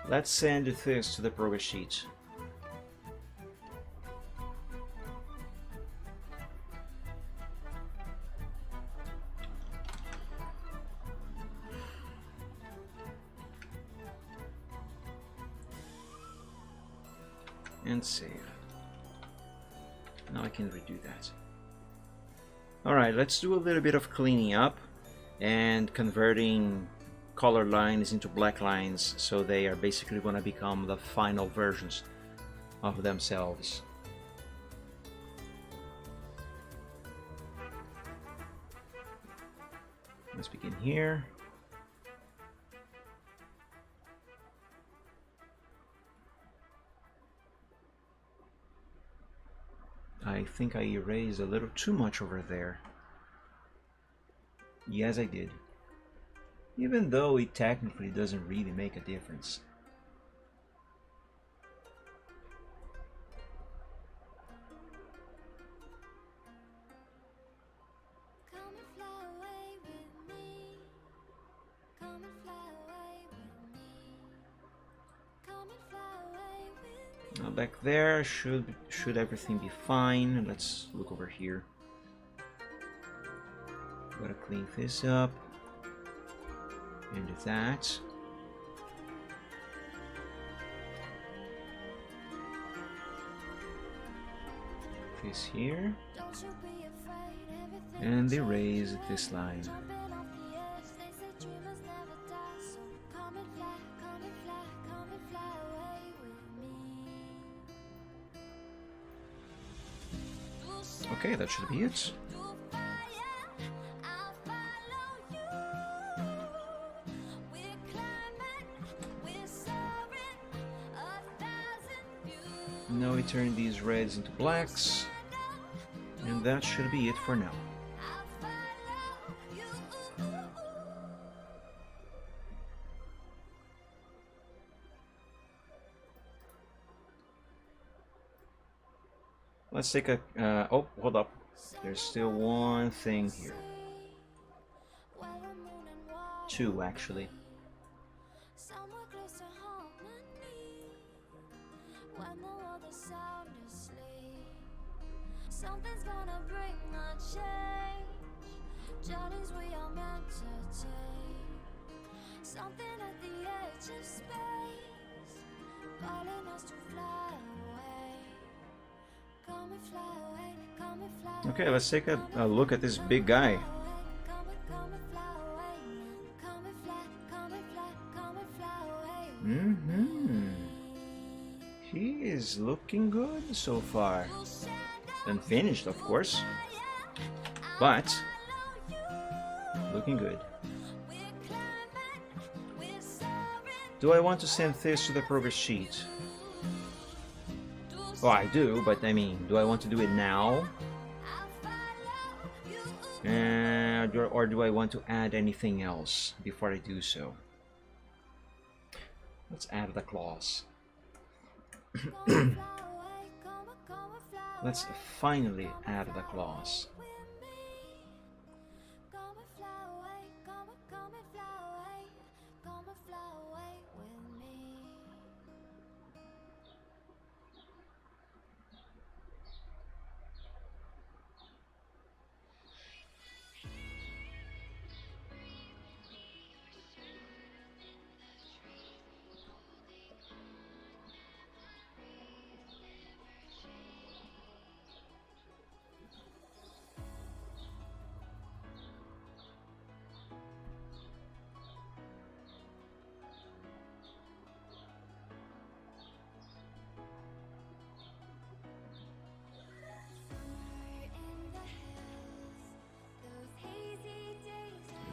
Let's send this to the progress sheet. And save. Now I can redo that. Alright, let's do a little bit of cleaning up and converting color lines into black lines, so they are basically going to become the final versions of themselves. Let's begin here. I think I erased a little too much over there. Yes, I did. Even though it technically doesn't really make a difference. Come and fly away with me. Come and fly away with me. Come and fly away with me. Now back there, should everything be fine? Let's look over here. Gotta clean this up. And that. This here. Don't you be afraid, everything And will erase change. this line. Jumping off the edge, they say dreamers never die. So come and fly, come and fly, come and fly away with me. Okay, that should be it. Through fire, I'll follow you. We're climbing, we're soaring, 1,000 views. Now we turn these reds into blacks. And that should be it for now. I'll follow you. Let's take a... oh, hold up. There's still one thing here. Where the moon and water Two, actually. somewhere close to harmony. When the world is sound asleep, something's gonna bring a change. Journeys we are meant to take. Something at the edge of space, calling us to fly away. Come and fly away, come and fly Okay, away, let's take come a look at this big guy. Come and fly away He is looking good so far. Unfinished, of course, but looking good. Do I want to send this to the progress sheet? Oh, I do, but I mean, do I want to do it now? Or do I want to add anything else before I do so? Let's add the clause. Let's finally add the clause.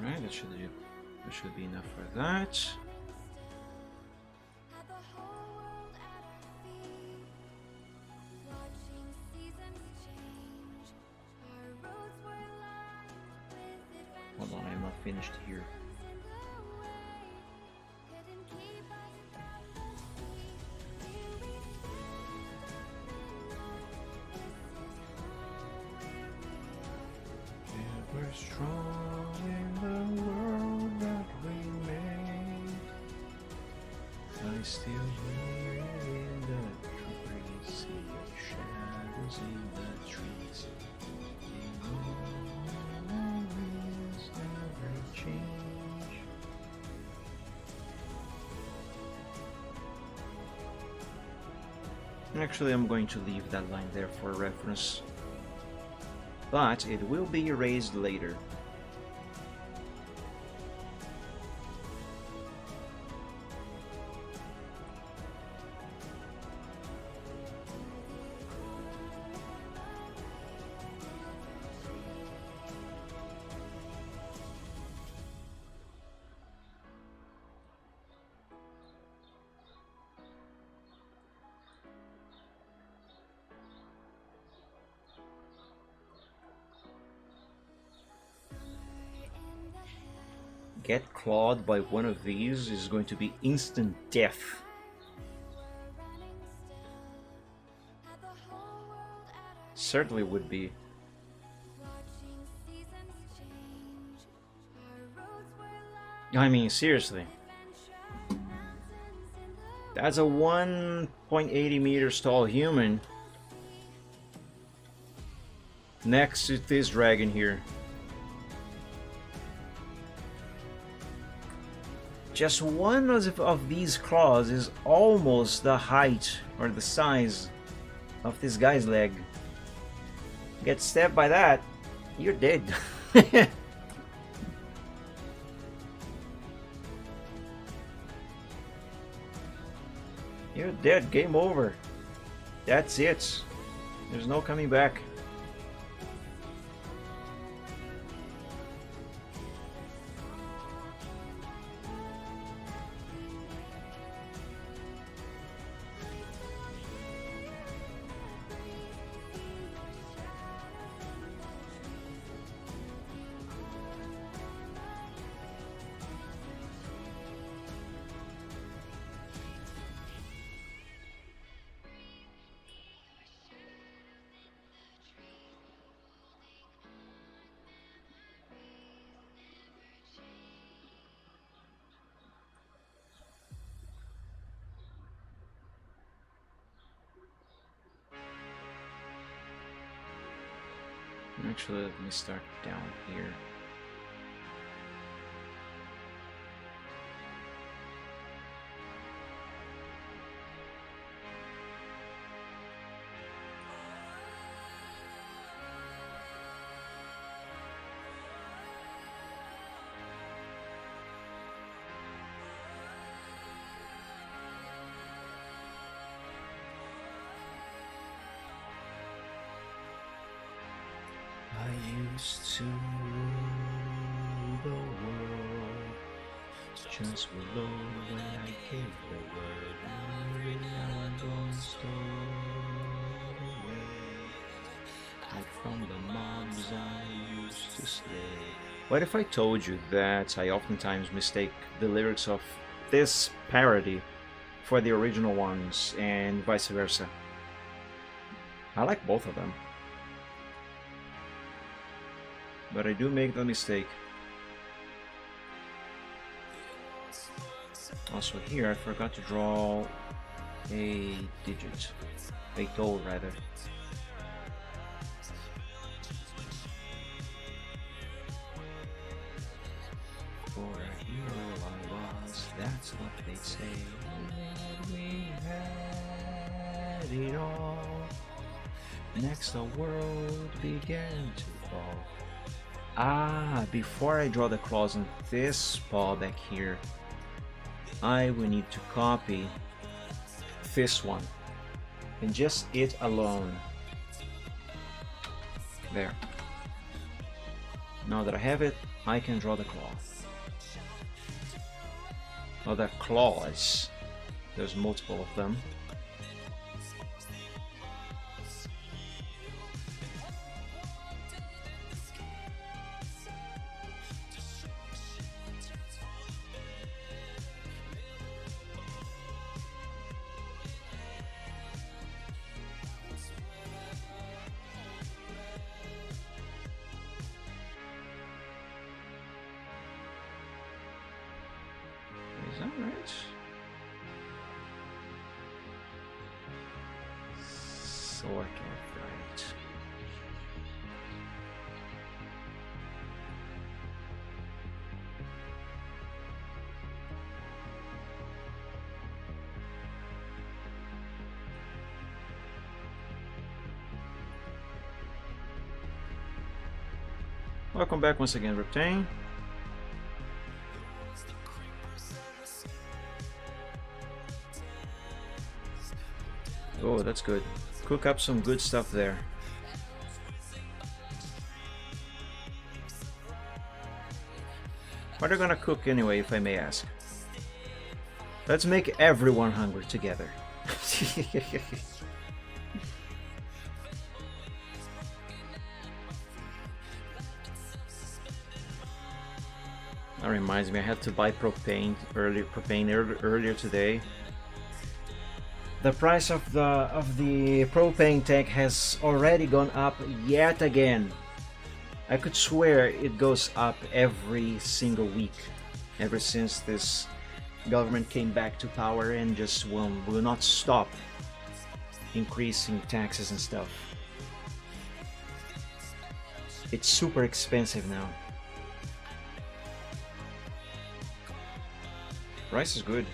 Right, that should be enough for that. Hold on, I'm not finished here. Ever strong in the world that we made, I still hear in the breeze, see your shadows in the trees. Memories never change. Actually, I'm going to leave that line there for reference, but it will be erased later. Get clawed by one of these is going to be instant death. Certainly would be. I mean, seriously. That's a 1.80 meters tall human next to this dragon here. Just one of these claws is almost the height or the size of this guy's leg. Get stabbed by that, you're dead. You're dead, game over. That's it. There's no coming back. Actually, let me start down here. I used to rule the world just below when I gave the word. Now I'm going stowed away, like from the mobs I used to slay. What if I told you that I oftentimes mistake the lyrics of this parody for the original ones and vice versa? I like both of them, but I do make the mistake. Also here I forgot to draw a digit, a toe rather. For a hero I was, that's what they say. We had it all. Next the world began to fall. Ah, before I draw the claws on this paw back here, I will need to copy this one, and just it alone. There. Now that I have it, I can draw the claw. Now the claws, there's multiple of them. Is that right? Sort of right. Welcome back once again, Reptane. Oh, that's good. Cook up some good stuff there. What are you gonna cook anyway, if I may ask? Let's make everyone hungry together. That reminds me, I had to buy propane earlier today. The price of the propane tank has already gone up yet again. I could swear it goes up every single week ever since this government came back to power and just will not stop increasing taxes and stuff. It's super expensive now. Rice is good.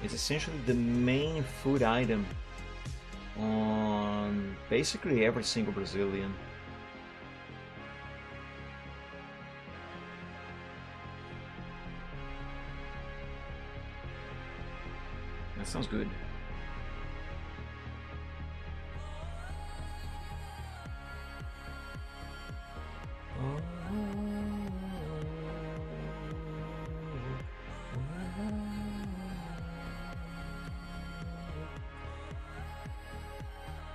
It's essentially the main food item on basically every single Brazilian. That sounds good.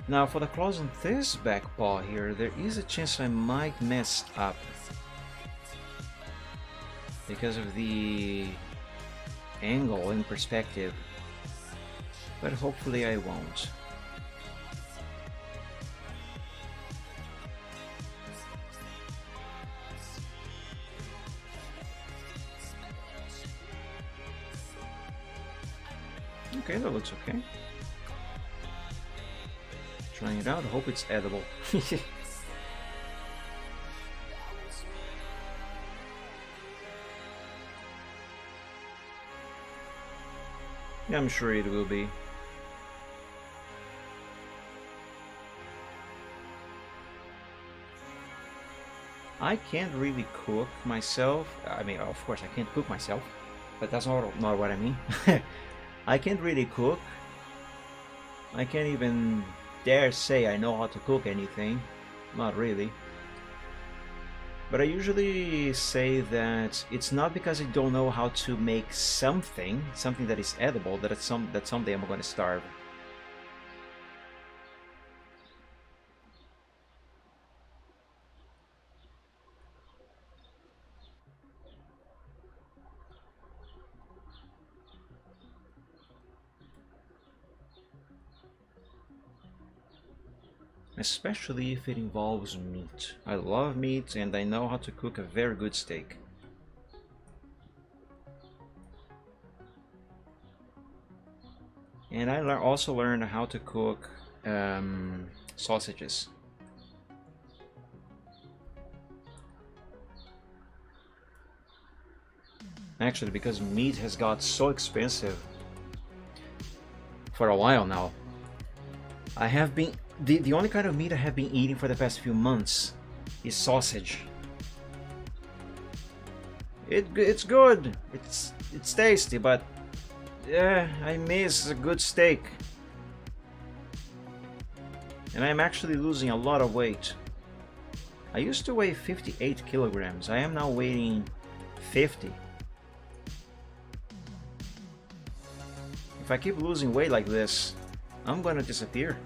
Now for the claws on this back paw here, there is a chance I might mess up because of the angle and perspective, but hopefully I won't. Okay, that looks okay. Trying it out, I hope it's edible. Yeah, I'm sure it will be. I can't really cook myself. I mean, of course I can't cook myself, but that's not what I mean. I can't really cook I can't even dare say I know how to cook anything. Not really. But I usually say that it's not because I don't know how to make something that is edible, that someday I'm going to starve. Especially if it involves meat. I love meat and I know how to cook a very good steak. And I also learned how to cook sausages. Actually, because meat has got so expensive for a while now, I have been the only kind of meat I have been eating for the past few months is sausage. It's good. It's tasty, but yeah, I miss a good steak. And I'm actually losing a lot of weight. I used to weigh 58 kilograms. I am now weighing 50. If I keep losing weight like this, I'm gonna disappear.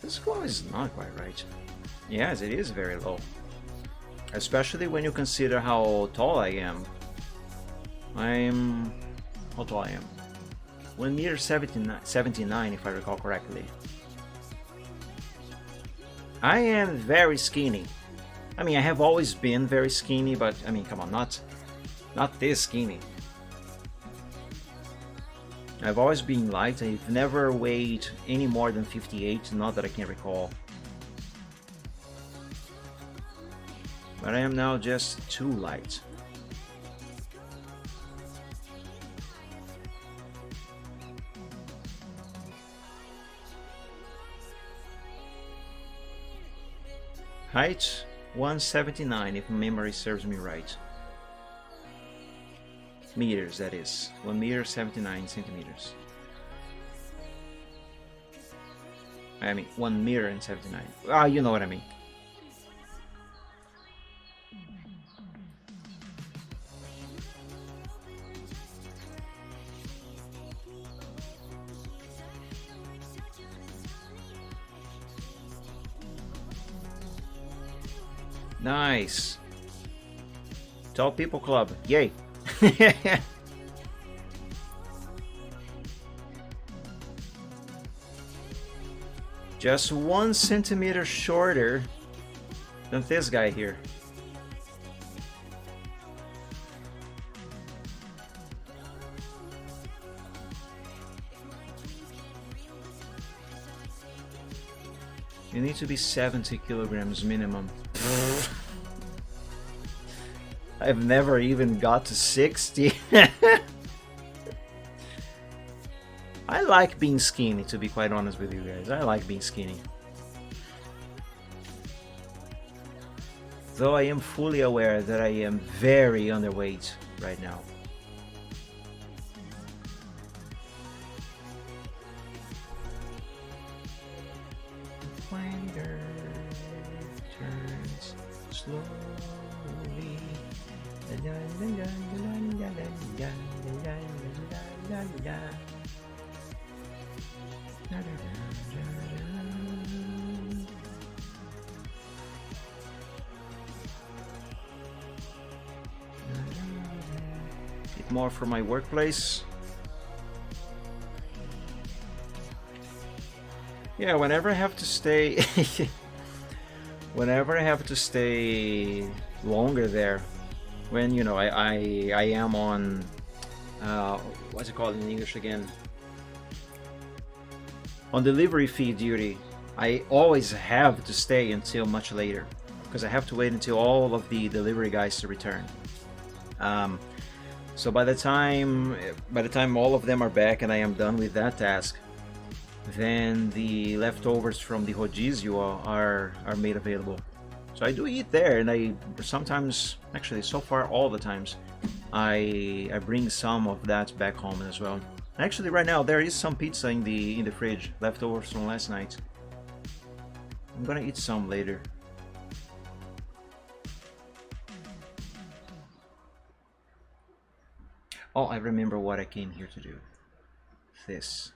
This flow is not quite right. Yes, it is very low. Especially when you consider how tall I am. How tall I am? 1 meter 79 if I recall correctly. I am very skinny. I mean, I have always been very skinny, but I mean, come on, not this skinny. I've always been light. I've never weighed any more than 58, not that I can recall. But I am now just too light. Height 179 if memory serves me right. Meters, that is. 1 meter 79 centimeters. I mean 1 meter and 79. Ah, you know what I mean. Nice. Tall People Club. Yay. Just 1 centimeter shorter than this guy here. You need to be 70 kilograms minimum. I've never even got to 60. I like being skinny, to be quite honest with you guys. I like being skinny. Though I am fully aware that I am very underweight right now. Winder turns slowly. Bit more for my workplace. Yeah, whenever I have to stay whenever I have to stay longer there, when you know I am on what's it called in English again? On delivery fee duty, I always have to stay until much later because I have to wait until all of the delivery guys to return. So by the time all of them are back and I am done with that task, then the leftovers from the rodizio are made available. So I do eat there, and I sometimes, actually so far all the times, I bring some of that back home as well. Actually right now there is some pizza in the fridge, leftovers from last night. I'm gonna eat some later. Oh, I remember what I came here to do. This.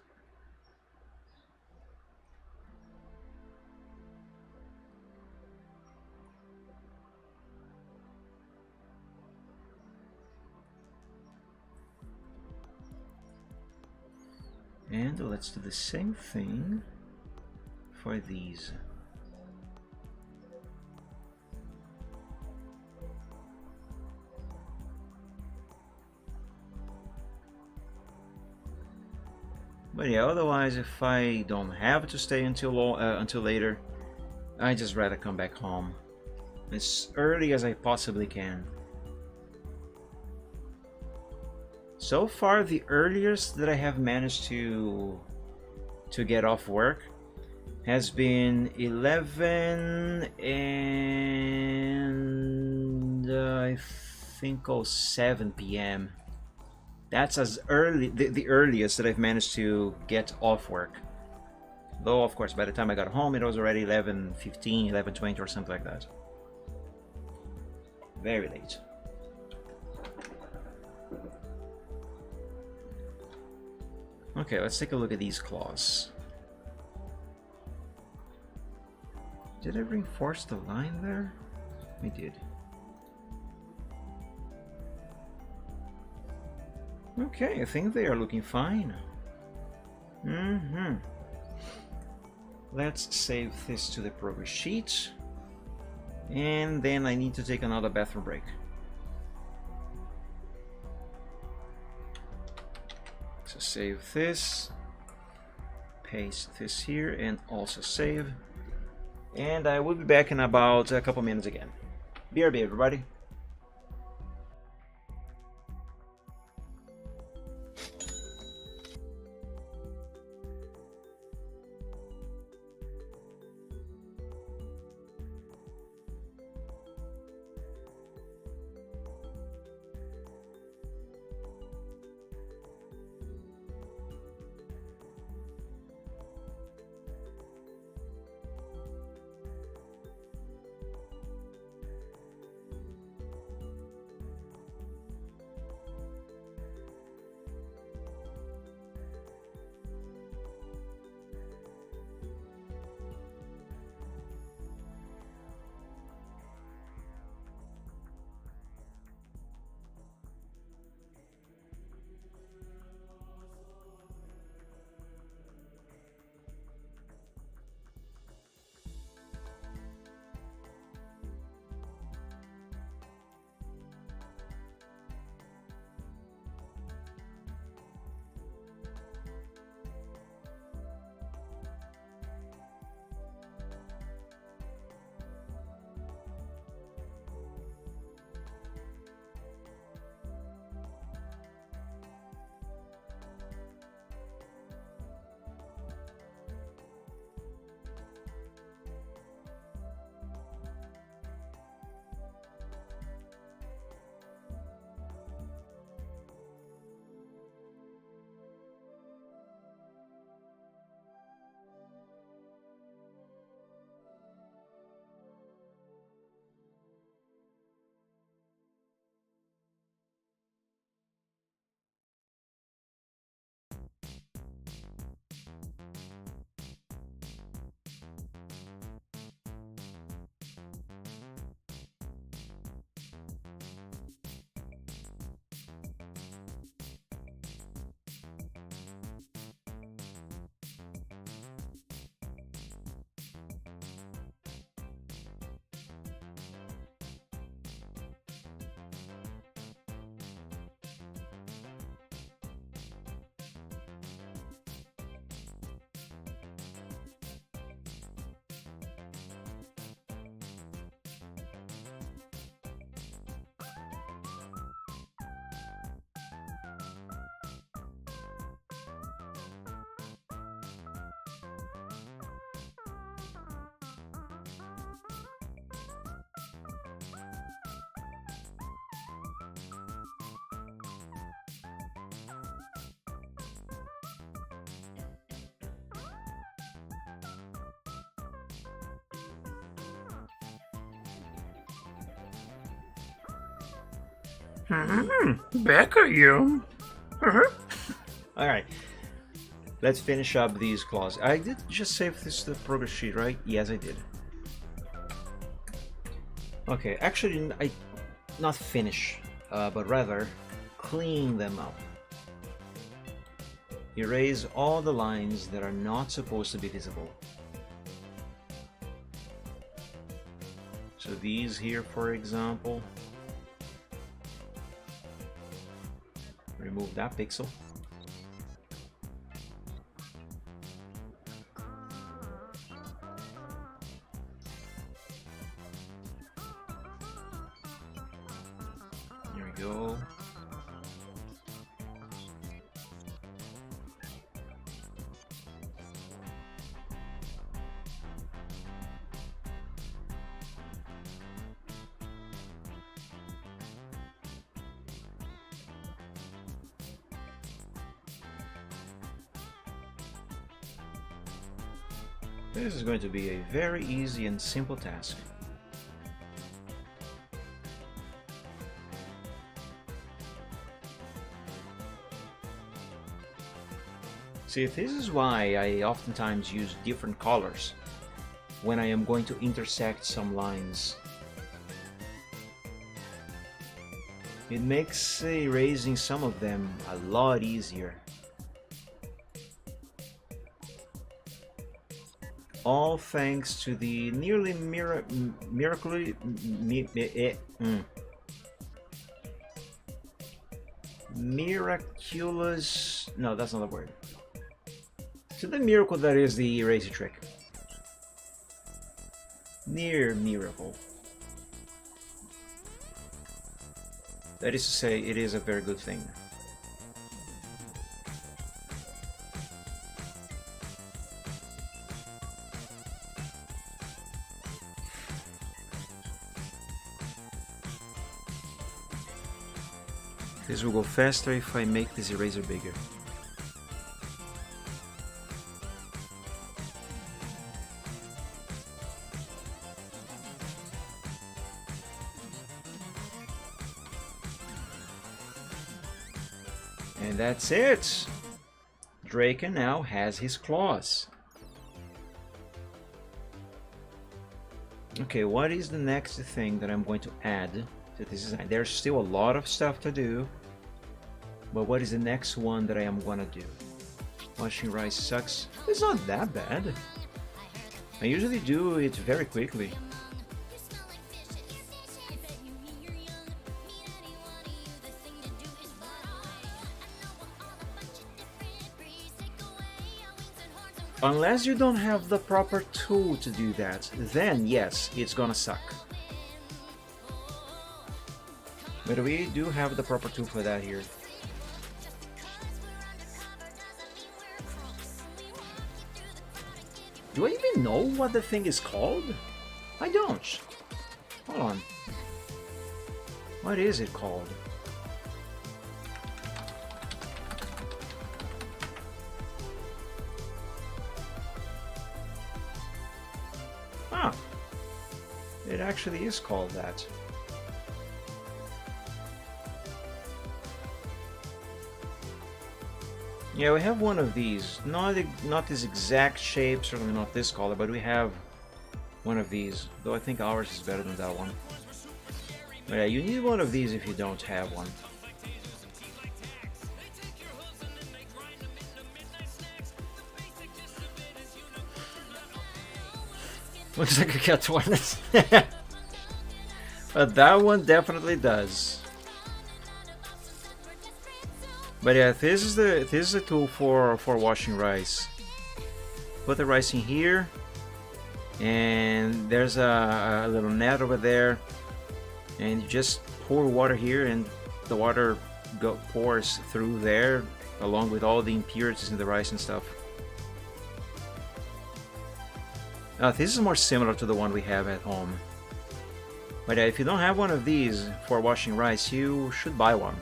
And let's do the same thing for these. But yeah, otherwise, if I don't have to stay until later, I just rather come back home as early as I possibly can. So far, the earliest that I have managed to get off work has been 11 and I think 07 p.m. That's as early, the earliest that I've managed to get off work. Though, of course, by the time I got home, it was already 11:15, 11:20 or something like that. Very late. Okay, let's take a look at these claws. Did I reinforce the line there? I did. Okay, I think they are looking fine. Let's save this to the progress sheet. And then I need to take another bathroom break. So save this, paste this here, and also save. And I will be back in about a couple minutes again. BRB, everybody. Back at you. Alright. Let's finish up these claws. I did just save this to the progress sheet, right? Yes, I did. Okay, actually, I not finish, but rather clean them up. Erase all the lines that are not supposed to be visible. So these here, for example, remove that pixel. There we go. This is going to be a very easy and simple task. See, this is why I oftentimes use different colors when I am going to intersect some lines. It makes erasing some of them a lot easier. All thanks to the nearly miraculous no, that's not the word. To the miracle that is the eraser trick. Near miracle. That is to say, it is a very good thing. This will go faster if I make this eraser bigger. And that's it! Draken now has his claws. Okay, what is the next thing that I'm going to add to this design? There's still a lot of stuff to do, but what is the next one that I am gonna do? Washing rice sucks. It's not that bad. I usually do it very quickly. Unless you don't have the proper tool to do that, then yes, it's gonna suck. But we do have the proper tool for that here. Do I even know what the thing is called? I don't. Hold on. What is it called? Ah, it actually is called that. Yeah, we have one of these. Not this exact shape, certainly not this color, but we have one of these. Though I think ours is better than that one. But yeah, you need one of these if you don't have one. Looks like a cat toilet. But that one definitely does. But yeah, this is the tool for washing rice. Put the rice in here, and there's a little net over there, and you just pour water here, and the water pours through there, along with all the impurities in the rice and stuff. This is more similar to the one we have at home. But if you don't have one of these for washing rice, you should buy one.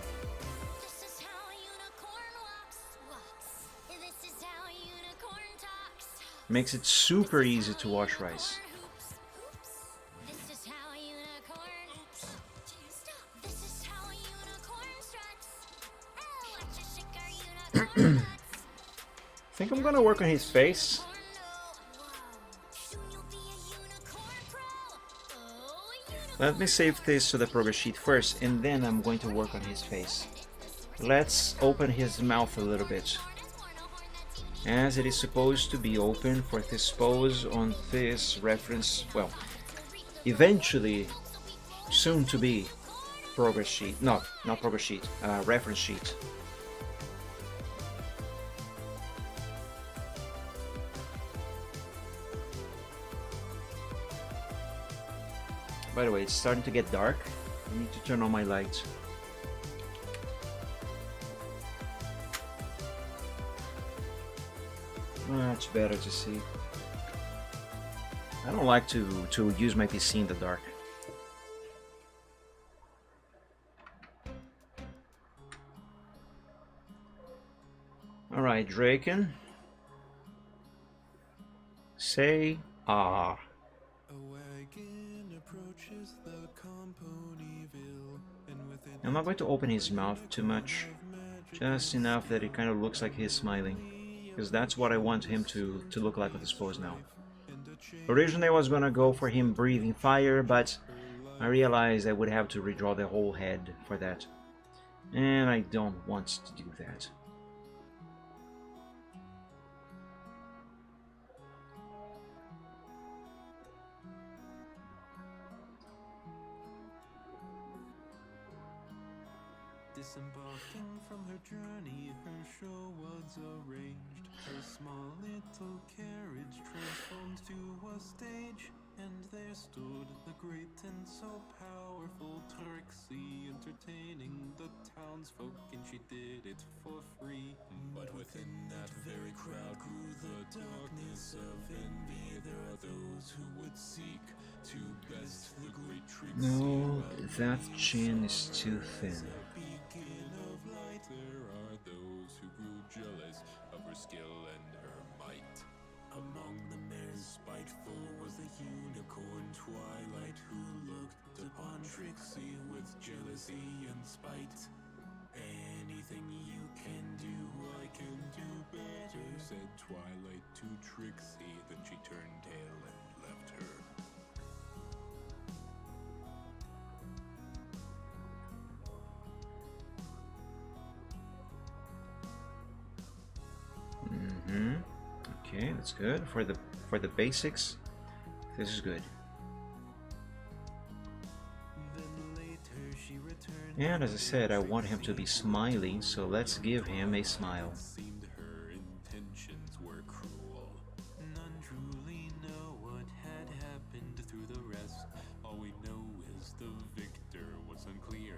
Makes it super easy to wash rice. think I'm gonna work on his face. Let me save this to the progress sheet first, and then I'm going to work on his face. Let's open his mouth a little bit, as it is supposed to be open for this pose on this reference, well, eventually, soon to be progress sheet. No, not progress sheet, reference sheet. By the way, it's starting to get dark. I need to turn on my lights. Much better to see. I don't like to use my PC in the dark. Alright, Draken. Say ah. I'm not going to open his mouth too much, just enough that it kind of looks like he's smiling, because that's what I want him to look like with his pose now. Originally I was gonna go for him breathing fire, but I realized I would have to redraw the whole head for that, and I don't want to do that. Disembarking from her journey, her show was arranged. Her small little carriage transformed to a stage, and there stood the great and so powerful Trixie, entertaining the townsfolk, and she did it for free. But within that very crowd grew the darkness of envy. There are those who would seek to best the great Trixie. No, that chin is too thin. There are those who grew jealous of her skill and her might. Among the mares spiteful was the unicorn Twilight, who looked upon Trixie with jealousy and spite. Anything you can do, I can do better, said Twilight to Trixie. Then she turned tail and left her. Okay, that's good for the basics. This is good. And as I said, I want him to be smiling, so let's give him a smile. Seemed her intentions were cruel. None truly know what had happened through the rest. All we know is the victor was unclear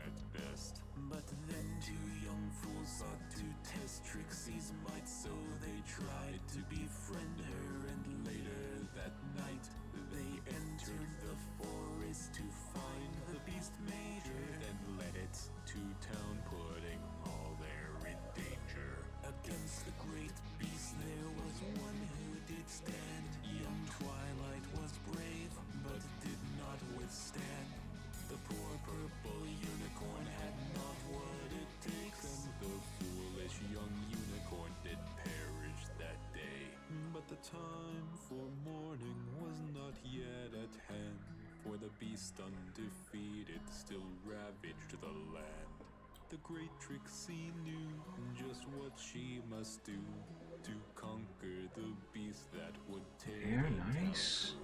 at best. But then two young fools sought to test Trixie's might, so they tried to befriend her, and later that night they entered the forest to find the beast major, then led it to town, putting all there in danger. Against the great beast there was one who did stand. Young Twilight was brave, but did not withstand. The poor purple unicorn had not what it takes, and the foolish young unicorn did perish that day. But the time for mourning was not yet at hand, for the beast undefeated still ravaged the land. The great Trixie knew just what she must do to conquer the beast that would tear Very the town nice. through.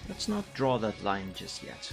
Let's not draw that line just yet.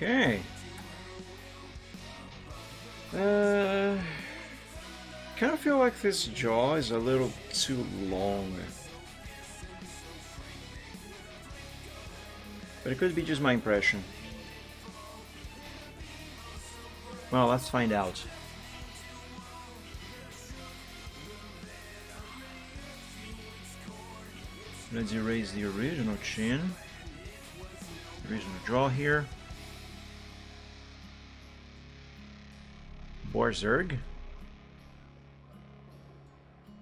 Okay. Kind of feel like this jaw is a little too long. But it could be just my impression. Well, let's find out. Let's erase the original chin. Original jaw here. Borzerg.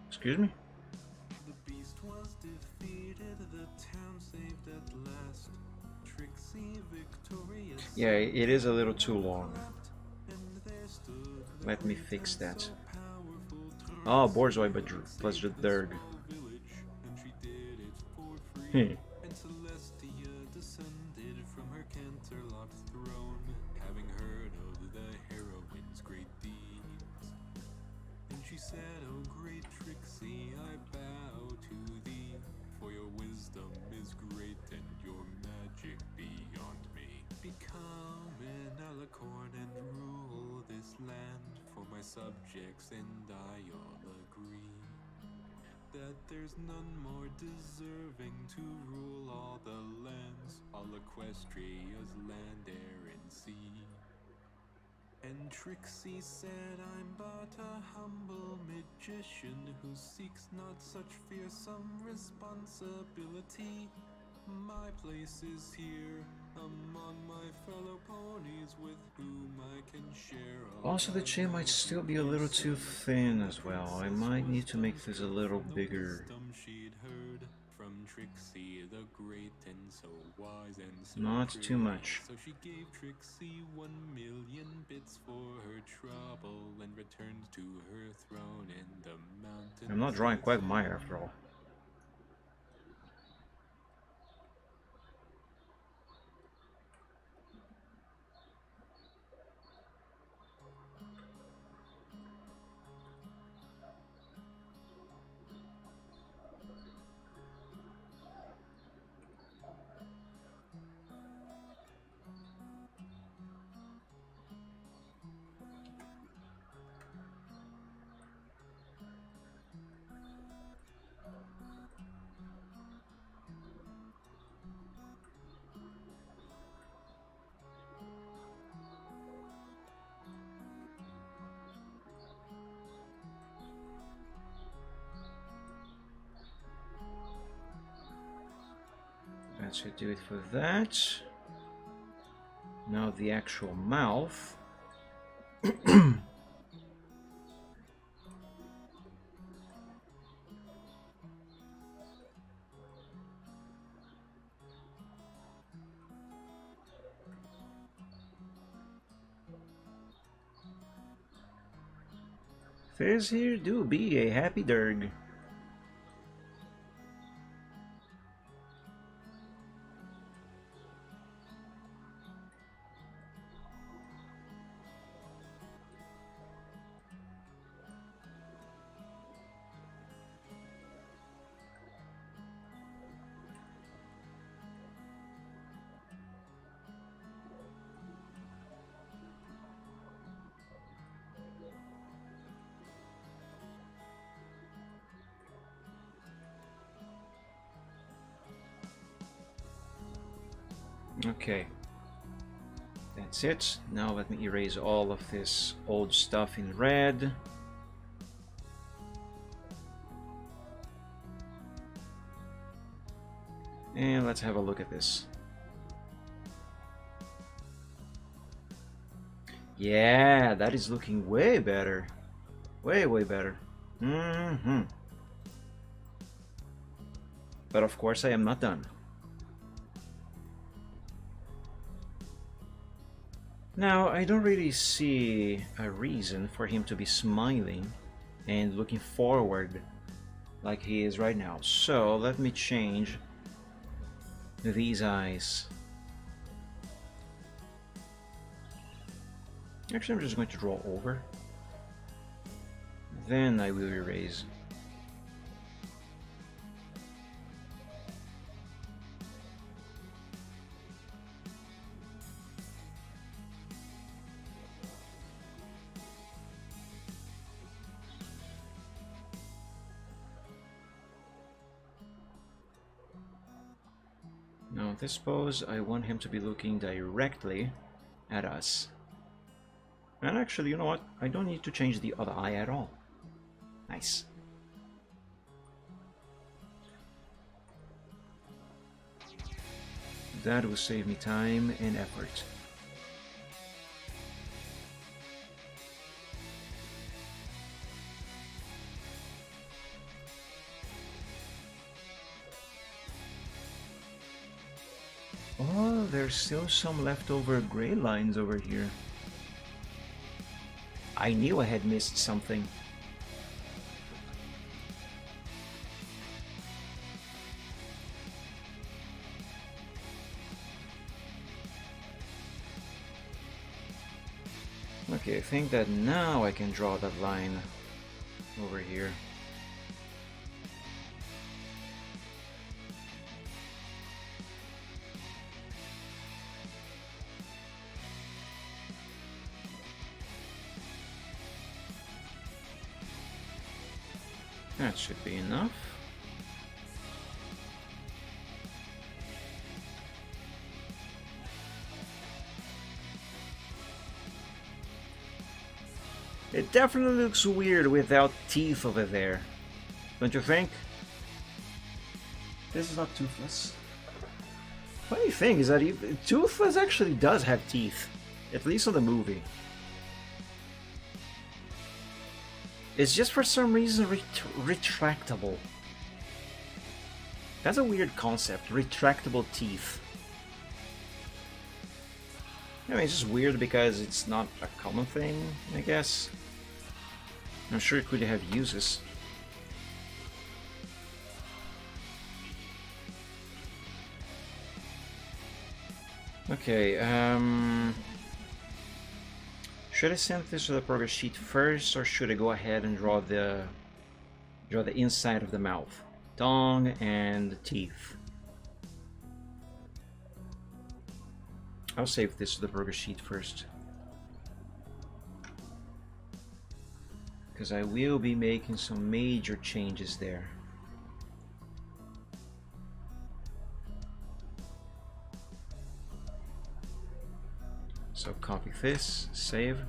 Excuse me? The beast was defeated, the town saved at last. Trixie victorious. Yeah, it is a little too long. And there stood Let me fix that. powerful Oh, Borzoi but plus the Derg. village, and she did it for free. Hmm. And Celestia descended from her Canterlot throne, having heard of the heroine's great deeds. And she said, "Oh great Trixie, I bow to thee, for your wisdom is great and your magic beyond me. Become an alicorn and rule this land, for my subjects and I all agree that there's none more deserving to rule all the lands, all Equestria's land, air, and sea." And Trixie said, "I'm but a humble magician who seeks not such fearsome responsibility. My place is here among my fellow ponies with whom I can share all Also, the chin might still be a little too thin as well. I might need to make this a little bigger. wisdom she'd heard from Trixie the Great, and so wise and so Not too pretty. much. So she gave Trixie 1,000,000 bits for her trouble and returned to her throne in the mountains. I'm not drawing Quagmire after all. That should do it for that. Now the actual mouth. This here do be a happy Derg. Okay, that's it. Now let me erase all of this old stuff in red. And let's have a look at this. Yeah, that is looking way better. Way better. But of course I am not done. Now, I don't really see a reason for him to be smiling and looking forward like he is right now. So let me change these eyes. Actually, I'm just going to draw over. Then I will erase. this pose, I want him to be looking directly at us. And actually, you know what? I don't need to change the other eye at all. Nice. That will save me time and effort. Oh, there's still some leftover gray lines over here. I knew I had missed something. Okay, I think that now I can draw that line over here. That should be enough. It definitely looks weird without teeth over there, don't you think? This is not toothless. Funny thing is that Toothless actually does have teeth, at least in the movie. It's just for some reason retractable. That's a weird concept, retractable teeth. I mean, it's just weird because it's not a common thing, I guess. I'm sure it could have uses. Okay, should I send this to the progress sheet first, or should I go ahead and draw the inside of the mouth, tongue, and the teeth? I'll save this to the progress sheet first, because I will be making some major changes there. So copy this, save.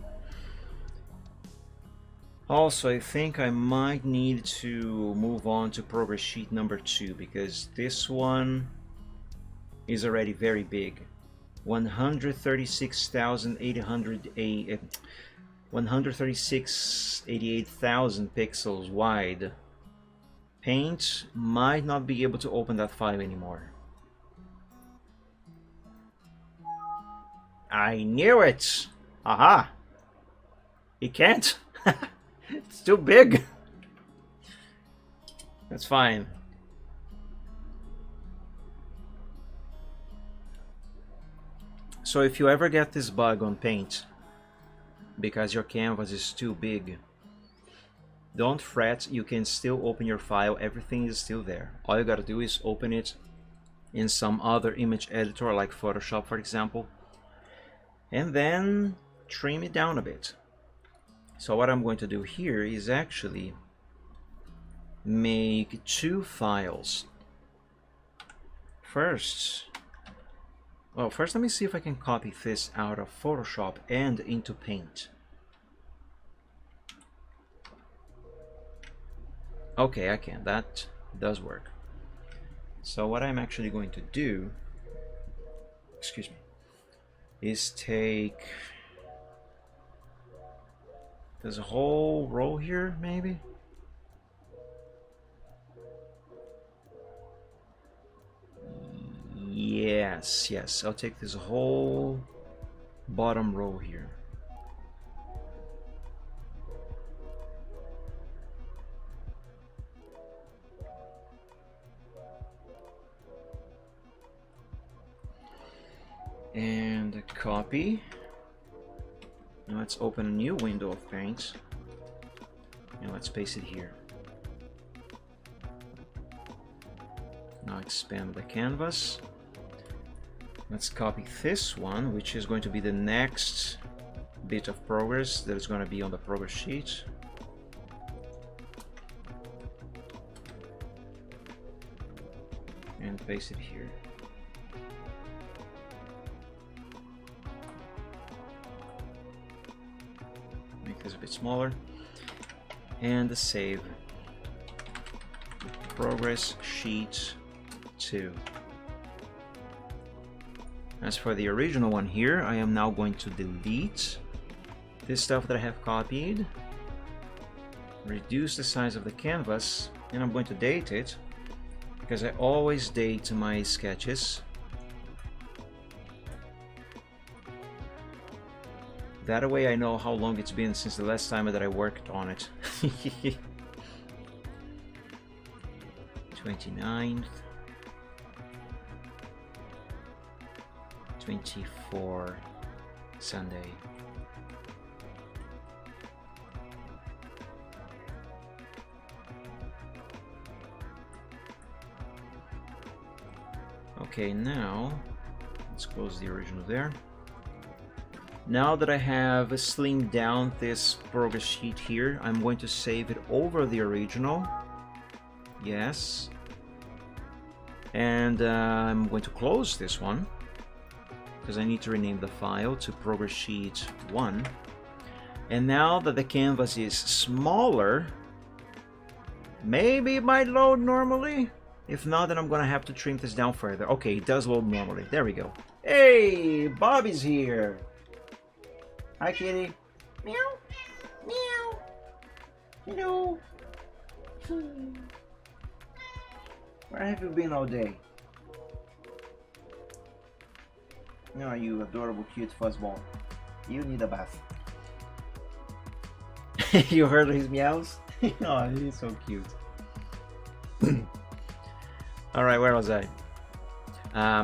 Also, I think I might need to move on to progress sheet number 2, because this one is already very big. 136,88,000 pixels wide. Paint might not be able to open that file anymore. I knew it! Aha! It can't! It's too big! That's fine. So if you ever get this bug on Paint, because your canvas is too big, don't fret, you can still open your file, everything is still there. All you gotta do is open it in some other image editor like Photoshop, for example, and then trim it down a bit. So what I'm going to do here is actually make 2 files. First let me see if I can copy this out of Photoshop and into Paint. Okay, I can. That does work. So what I'm actually going to do, excuse me, is take this whole row here, maybe. Yes, I'll take this whole bottom row here. And copy. Now let's open a new window of Paint, and let's paste it here. Now expand the canvas. Let's copy this one, which is going to be the next bit of progress that is going to be on the progress sheet. And paste it here. bit smaller. And the save. Progress sheet 2. As for the original one here, I am now going to delete this stuff that I have copied, reduce the size of the canvas, and I'm going to date it, because I always date my sketches. That way I know how long it's been since the last time that I worked on it. 29th, 24 Sunday. Okay, now let's close the original there. Now that I have slimmed down this progress sheet here, I'm going to save it over the original. Yes. And I'm going to close this one, because I need to rename the file to progress sheet 1. And now that the canvas is smaller, maybe it might load normally. If not, then I'm gonna have to trim this down further. Okay, it does load normally. There we go. Hey, Bobby's here. Hi, kitty. Meow. Meow. Hello. Where have you been all day? No, you adorable, cute fuzzball. You need a bath. You heard his meows? Oh, he's so cute. Alright, where was I?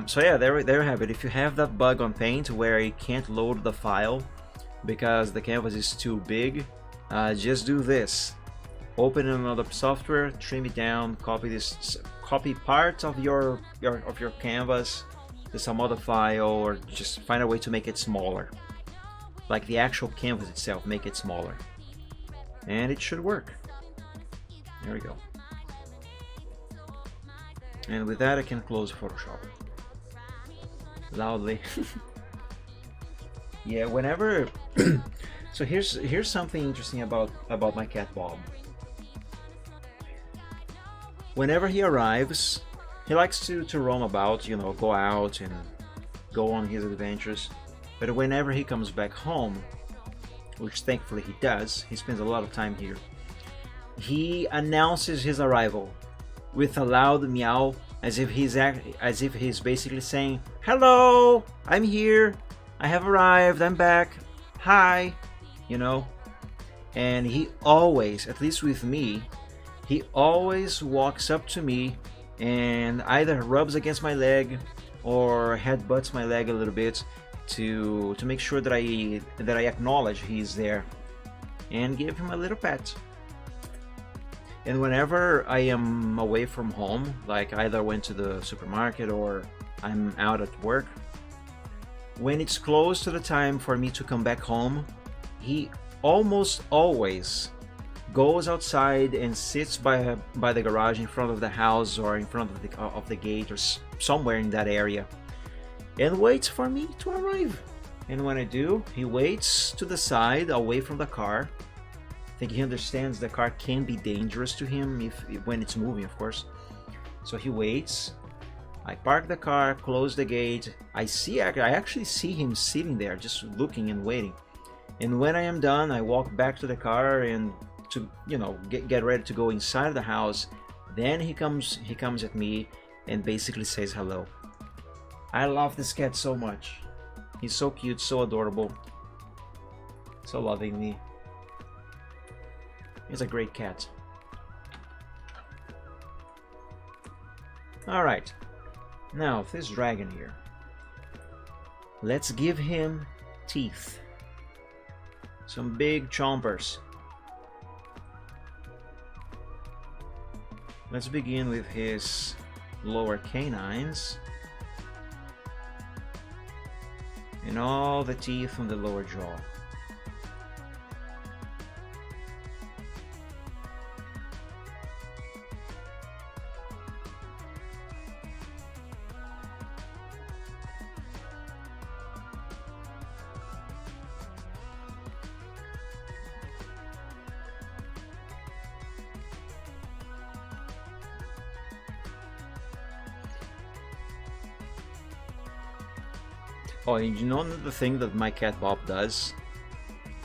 So yeah, there you have it. If you have that bug on Paint where it can't load the file because the canvas is too big, just do this. Open another software, trim it down, copy parts of your canvas to some other file, or just find a way to make it smaller. Like the actual canvas itself, make it smaller. And it should work. There we go. And with that I can close Photoshop. Loudly. Yeah, whenever so here's something interesting about my cat Bob. Whenever he arrives, he likes to roam about, you know, go out and go on his adventures. But whenever he comes back home, which thankfully he does, he spends a lot of time here, he announces his arrival with a loud meow, as if he's basically saying, "Hello, I'm here. I have arrived. I'm back. Hi," you know. And he always, at least with me, he always walks up to me and either rubs against my leg or headbutts my leg a little bit to make sure that I acknowledge he's there and give him a little pet. And whenever I am away from home, like either went to the supermarket or I'm out at work, when it's close to the time for me to come back home, he almost always goes outside and sits by the garage in front of the house or in front of the gate or somewhere in that area and waits for me to arrive. And when I do, he waits to the side away from the car. I think he understands the car can be dangerous to him when it's moving, of course. So he waits. I park the car, close the gate. I actually see him sitting there just looking and waiting. And when I am done, I walk back to the car and to, you know, get ready to go inside the house. Then he comes at me and basically says hello. I love this cat so much. He's so cute, so adorable, so loving me. He's a great cat. Alright, now this dragon here, let's give him teeth. Some big chompers. Let's begin with his lower canines and all the teeth on the lower jaw. Oh, and you know the thing that my cat Bob does?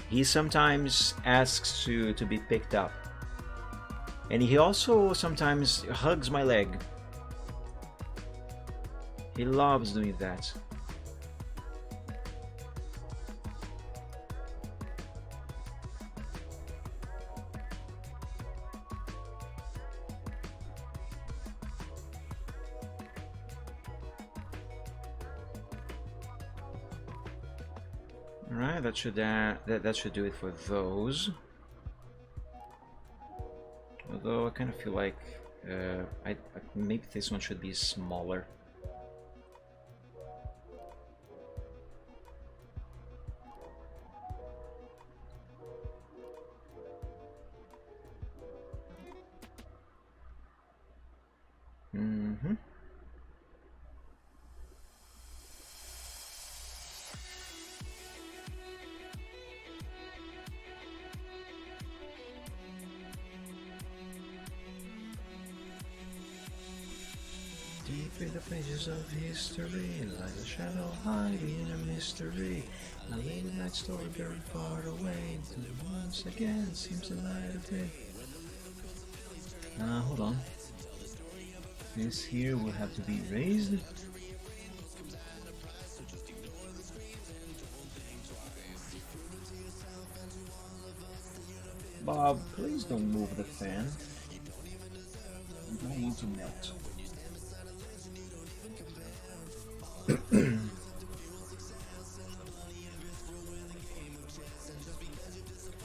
He sometimes asks to be picked up. And he also sometimes hugs my leg. He loves doing that. Alright, that should do it for those. Although I kind of feel like maybe this one should be smaller. Mm-hmm. Deep in the pages of history lies a shadow hiding a mystery. A late night story very far away until once again seems the light of day. Hold on. This here will have to be raised. Bob, please don't move the fan. I don't want to melt.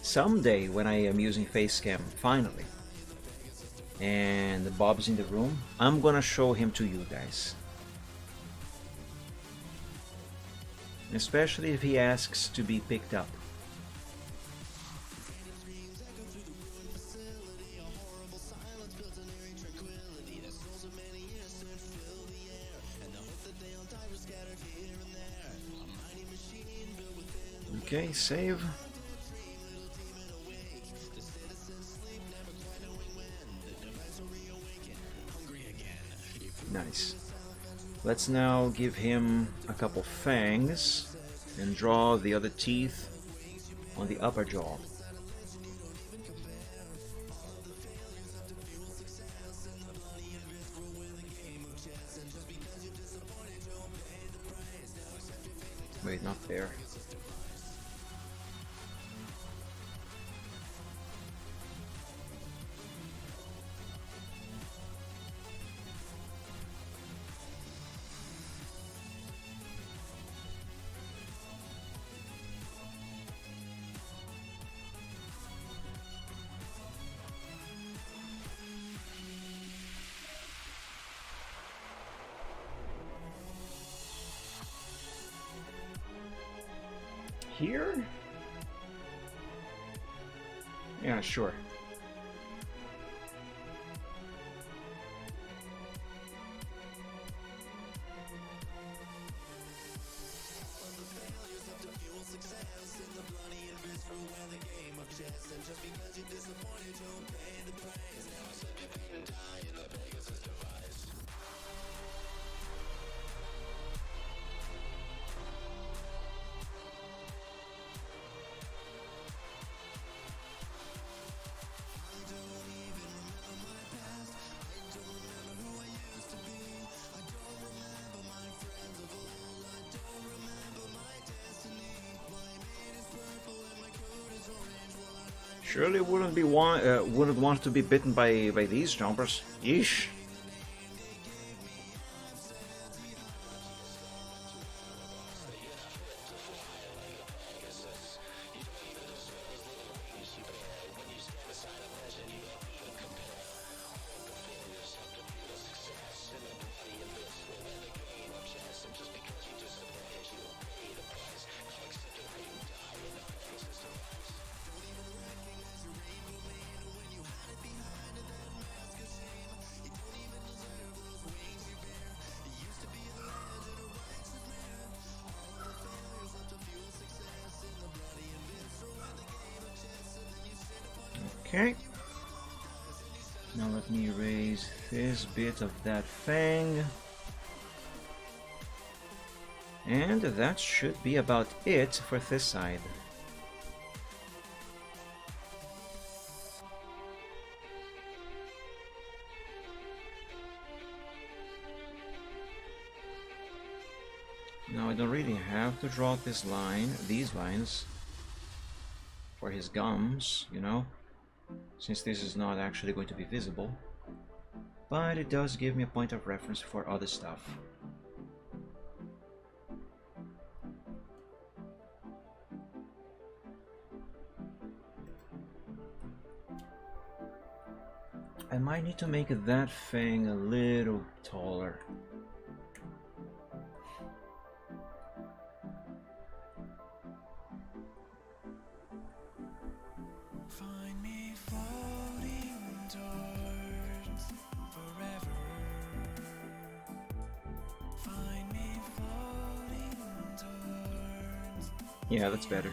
Someday when I am using Facecam, finally, and Bob's in the room, I'm gonna show him to you guys. Especially if he asks to be picked up. Okay, save. Nice. Let's now give him a couple fangs and draw the other teeth on the upper jaw. Wait, not there. Here? Yeah, sure. Surely wouldn't want to be bitten by these jumpers. Yeesh. Okay. Now let me erase this bit of that fang. And that should be about it for this side. Now I don't really have to draw this line, these lines, for his gums, you know, since this is not actually going to be visible. But it does give me a point of reference for other stuff. I might need to make that thing a little taller. Find me floating towards forever. Find me floating towards. Yeah, that's better.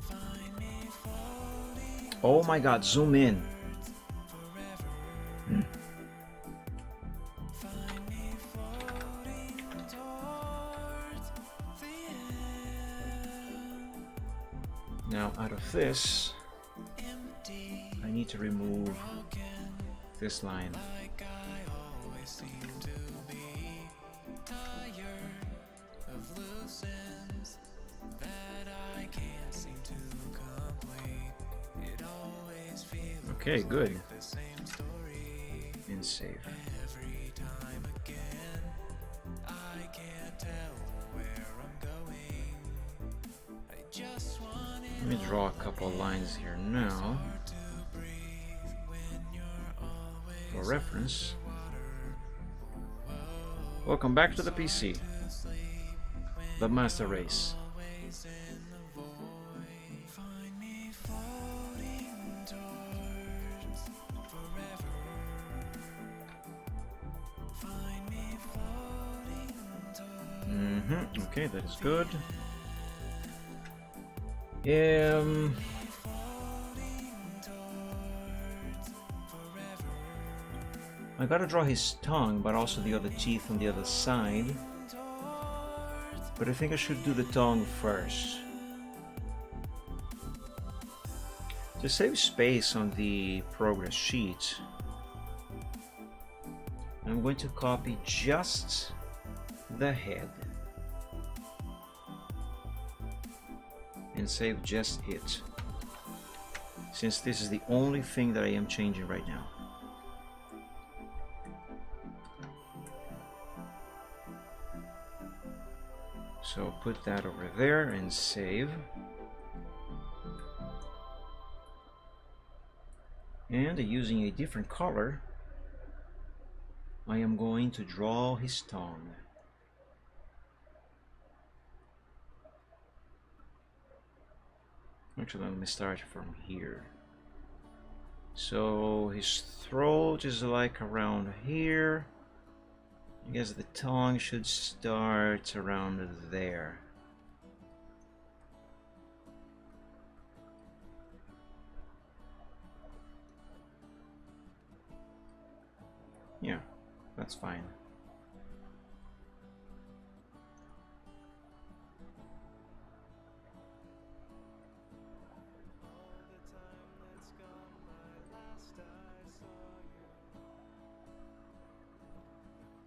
Find me floating Oh my god, zoom in. forever. Find me floating towards the end. Now out of this, Empty I need to remove this line. like I always seem to be. Tired of loose ends that I can't seem to complete. It always feels Okay, good. the same story And save. every time again. I can't tell where I'm going. I just want it Let me draw a couple lines here now to breathe when you're always for reference. Welcome back to the PC, the Master Race. in the void. Find me floating towards forever. Find me floating towards Okay, that is good. I gotta draw his tongue, but also the other teeth on the other side. But I think I should do the tongue first. To save space on the progress sheet, I'm going to copy just the head and save just it, since this is the only thing that I am changing right now. So put that over there and save. And using a different color, I am going to draw his tongue. Actually, let me start from here. So his throat is like around here. I guess the tongue should start around there. Yeah, that's fine.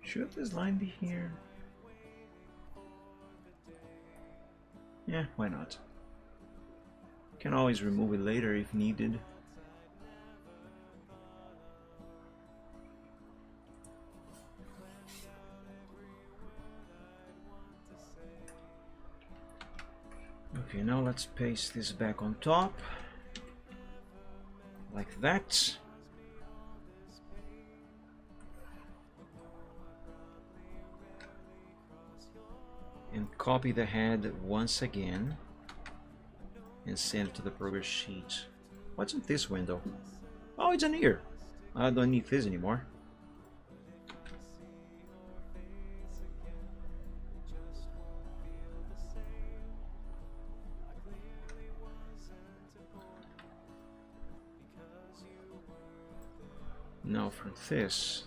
Should this line be here? Yeah, why not? Can always remove it later if needed. Okay, now let's paste this back on top. Like that. And copy the head once again and send it to the progress sheet. What's in this window? Oh, it's an ear. I don't need this anymore. Now from this,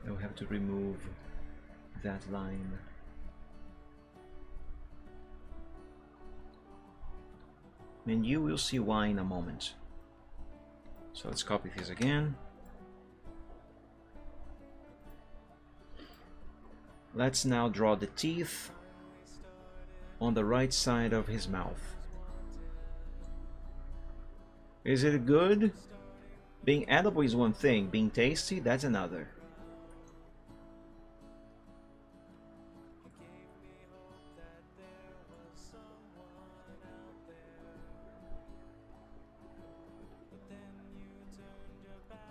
I will have to remove that line. And you will see why in a moment. So let's copy this again. Let's now draw the teeth on the right side of his mouth. Is it good? Being edible is one thing, being tasty, that's another.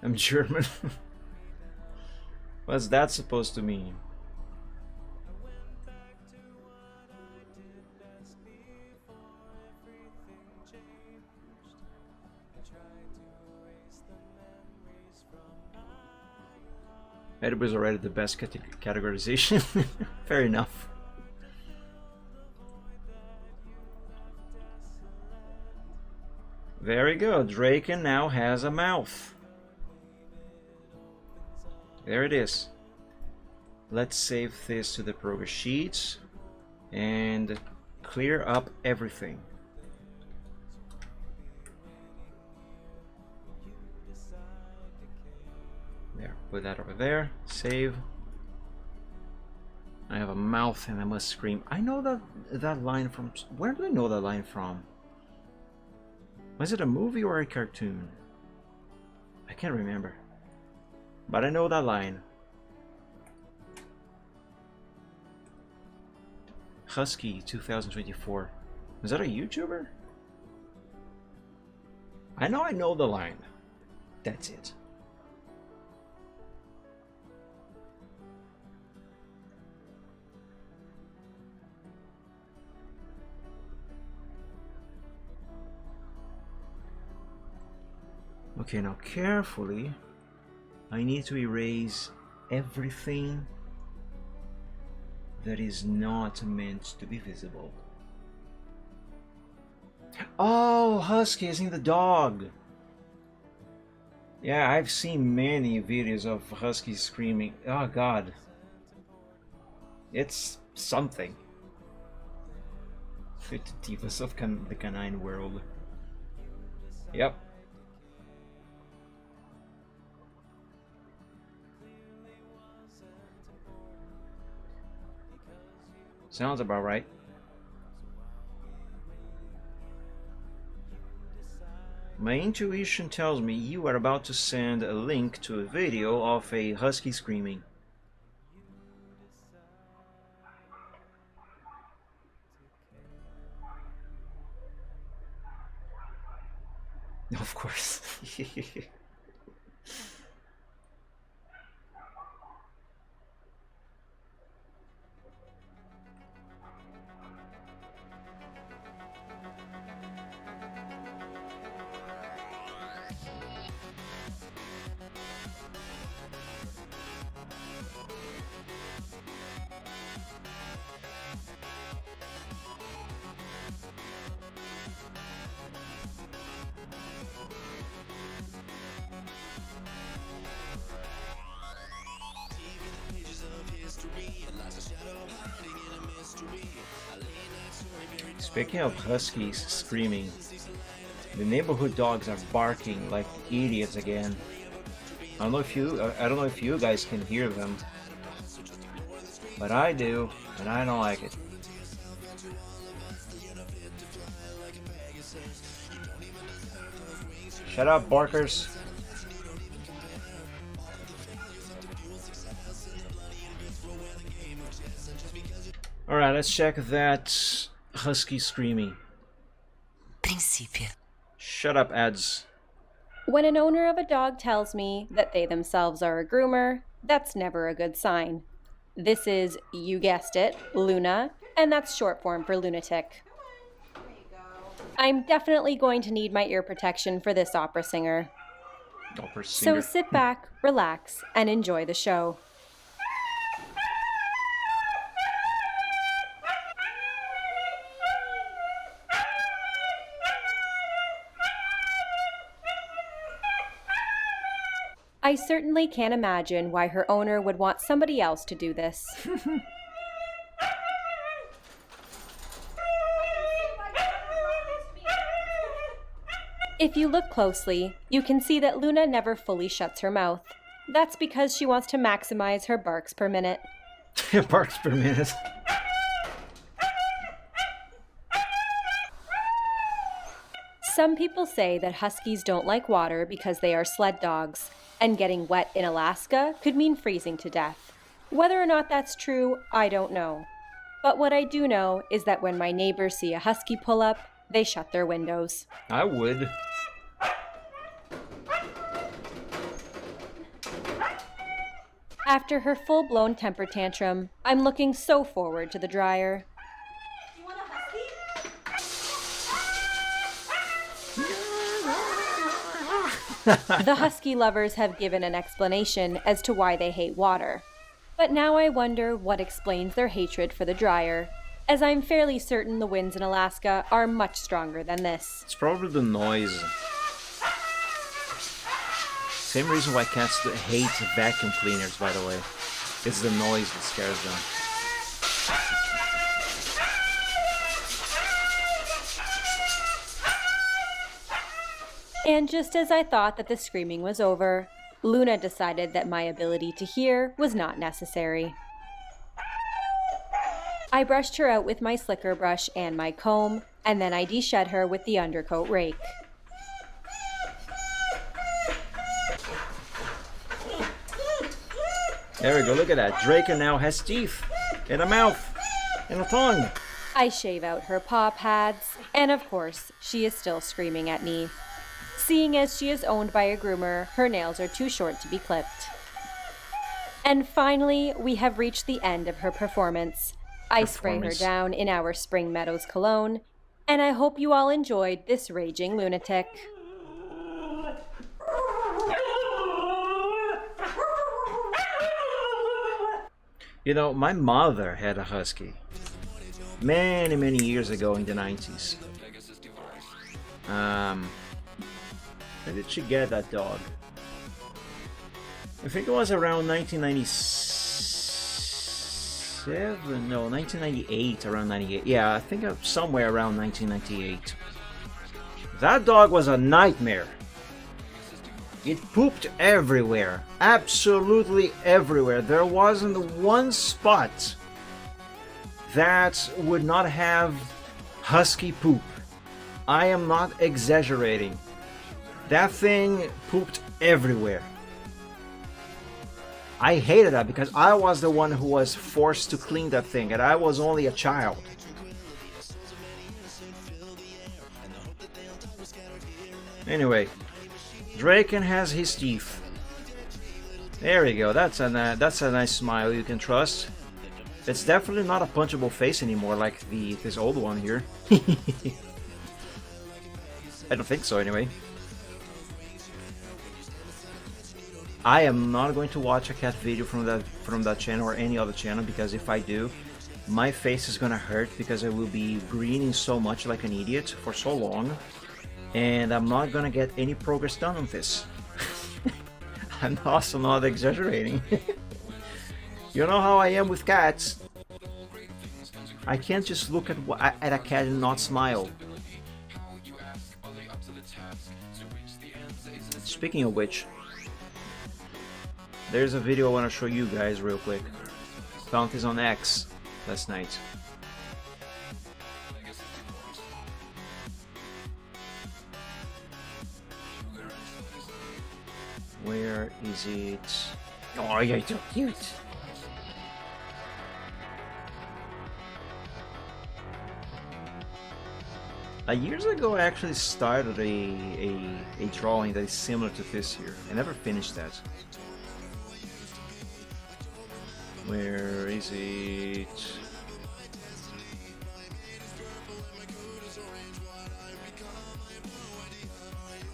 I'm German. What's that supposed to mean? Edible is already the best categorization. Fair enough. Very good. Draken now has a mouth. There it is. Let's save this to the progress sheets and clear up everything. There, put that over there. Save. I have a mouth and I must scream. I know that line from... Where do I know that line from? Was it a movie or a cartoon? I can't remember. But I know that line. Husky 2024. Is that a YouTuber? I know the line. That's it. Okay, now carefully, I need to erase everything that is not meant to be visible. Oh, Husky is in the dog. Yeah, I've seen many videos of Husky screaming. Oh God. It's something. The divas of the canine world. Yep. Sounds about right. My intuition tells me you are about to send a link to a video of a husky screaming. Of course. Speaking of huskies screaming, the neighborhood dogs are barking like idiots again. I don't know if you guys can hear them, but I do, and I don't like it. Shut up, barkers. Alright, let's check that husky screaming. Princípio. Shut up, ads. When an owner of a dog tells me that they themselves are a groomer, that's never a good sign. This is, you guessed it, Luna, and that's short form for lunatic. I'm definitely going to need my ear protection for this opera singer. Opera So singer. sit back, relax, and enjoy the show. I certainly can't imagine why her owner would want somebody else to do this. If you look closely, you can see that Luna never fully shuts her mouth. That's because she wants to maximize her barks per minute. Barks per minute. Some people say that huskies don't like water because they are sled dogs, and getting wet in Alaska could mean freezing to death. Whether or not that's true, I don't know. But what I do know is that when my neighbors see a husky pull up, they shut their windows. I would. After her full-blown temper tantrum, I'm looking so forward to the dryer. You want a husky? The husky lovers have given an explanation as to why they hate water. But now I wonder what explains their hatred for the dryer, as I'm fairly certain the winds in Alaska are much stronger than this. It's probably the noise. Same reason why cats hate vacuum cleaners, by the way. It's the noise that scares them. And just as I thought that the screaming was over, Luna decided that my ability to hear was not necessary. I brushed her out with my slicker brush and my comb, and then I de-shed her with the undercoat rake. There we go, look at that. Draken now has teeth, and a mouth, and a tongue. I shave out her paw pads, and of course, she is still screaming at me. Seeing as she is owned by a groomer, her nails are too short to be clipped. And finally, we have reached the end of her performance. I spray her down in our Spring Meadows cologne, and I hope you all enjoyed this raging lunatic. You know, my mother had a husky. Many, many years ago in the 90s. When did she get that dog? I think it was around 1997? No, 1998, around 98. Yeah, I think somewhere around 1998. That dog was a nightmare. It pooped everywhere. Absolutely everywhere. There wasn't one spot that would not have husky poop. I am not exaggerating. That thing pooped everywhere. I hated that because I was the one who was forced to clean that thing, and I was only a child. Anyway, Draken has his teeth. There we go. That's a nice smile you can trust. It's definitely not a punchable face anymore like this old one here. I don't think so anyway. I am not going to watch a cat video from that channel or any other channel, because if I do, my face is gonna hurt because I will be grinning so much like an idiot for so long, and I'm not gonna get any progress done on this. I'm also not exaggerating. You know how I am with cats. I can't just look at a cat and not smile. Speaking of which, there's a video I want to show you guys real quick. Found this on X last night. Where is it? Oh, you're so cute. Years ago, I actually started a drawing that is similar to this here. I never finished that. Where is it?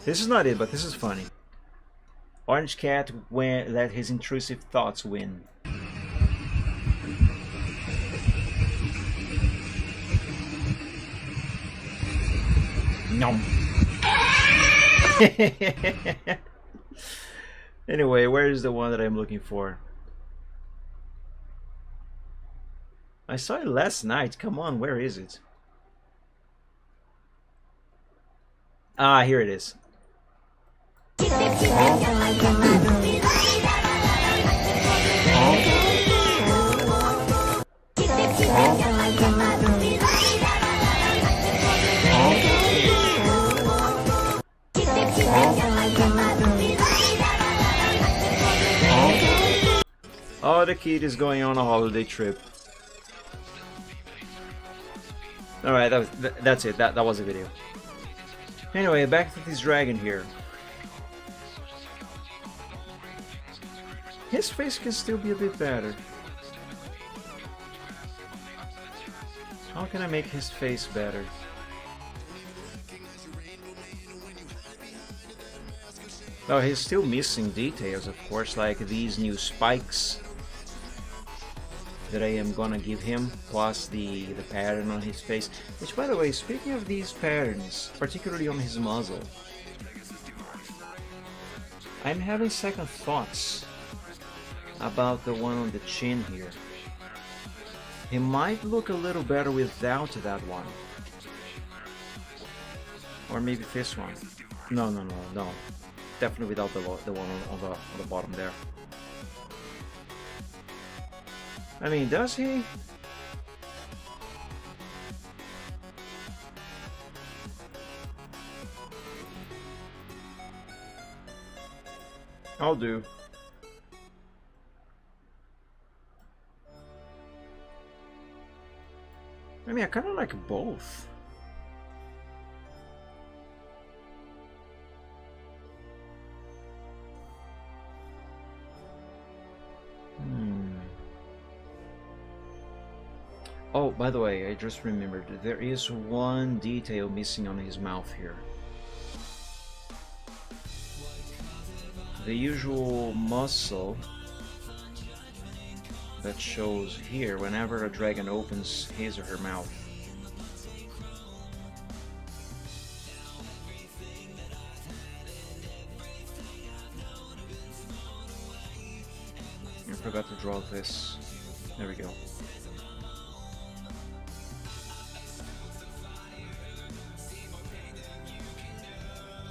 This is not it, but this is funny. Orange cat let his intrusive thoughts win. Nom. Anyway, where is the one that I'm looking for? I saw it last night. Come on, where is it? Ah, here it is. Oh, the kid is going on a holiday trip. Alright, that's it. That was the video. Anyway, back to this dragon here. His face can still be a bit better. How can I make his face better? Oh, he's still missing details, of course, like these new spikes that I am gonna give him, plus the pattern on his face. Which, by the way, speaking of these patterns, particularly on his muzzle, I'm having second thoughts about the one on the chin here. He might look a little better without that one. Or maybe this one. No. Definitely without the one on the bottom there. I mean, does he? I'll do. I mean, I kind of like both. Oh, by the way, I just remembered, there is one detail missing on his mouth here. The usual muscle that shows here whenever a dragon opens his or her mouth. I forgot to draw this. There we go.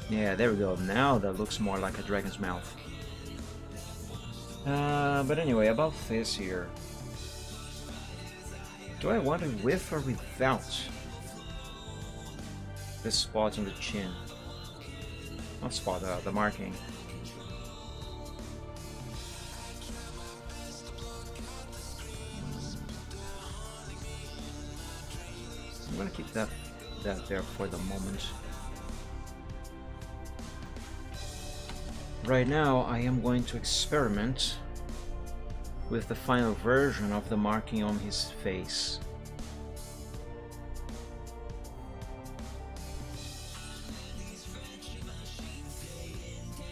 Yeah, there we go. Now that looks more like a dragon's mouth. But anyway, about this here. Do I want it with or without this spot on the chin? Not spot, the marking. I'm gonna keep that there for the moment. Right now, I am going to experiment with the final version of the marking on his face.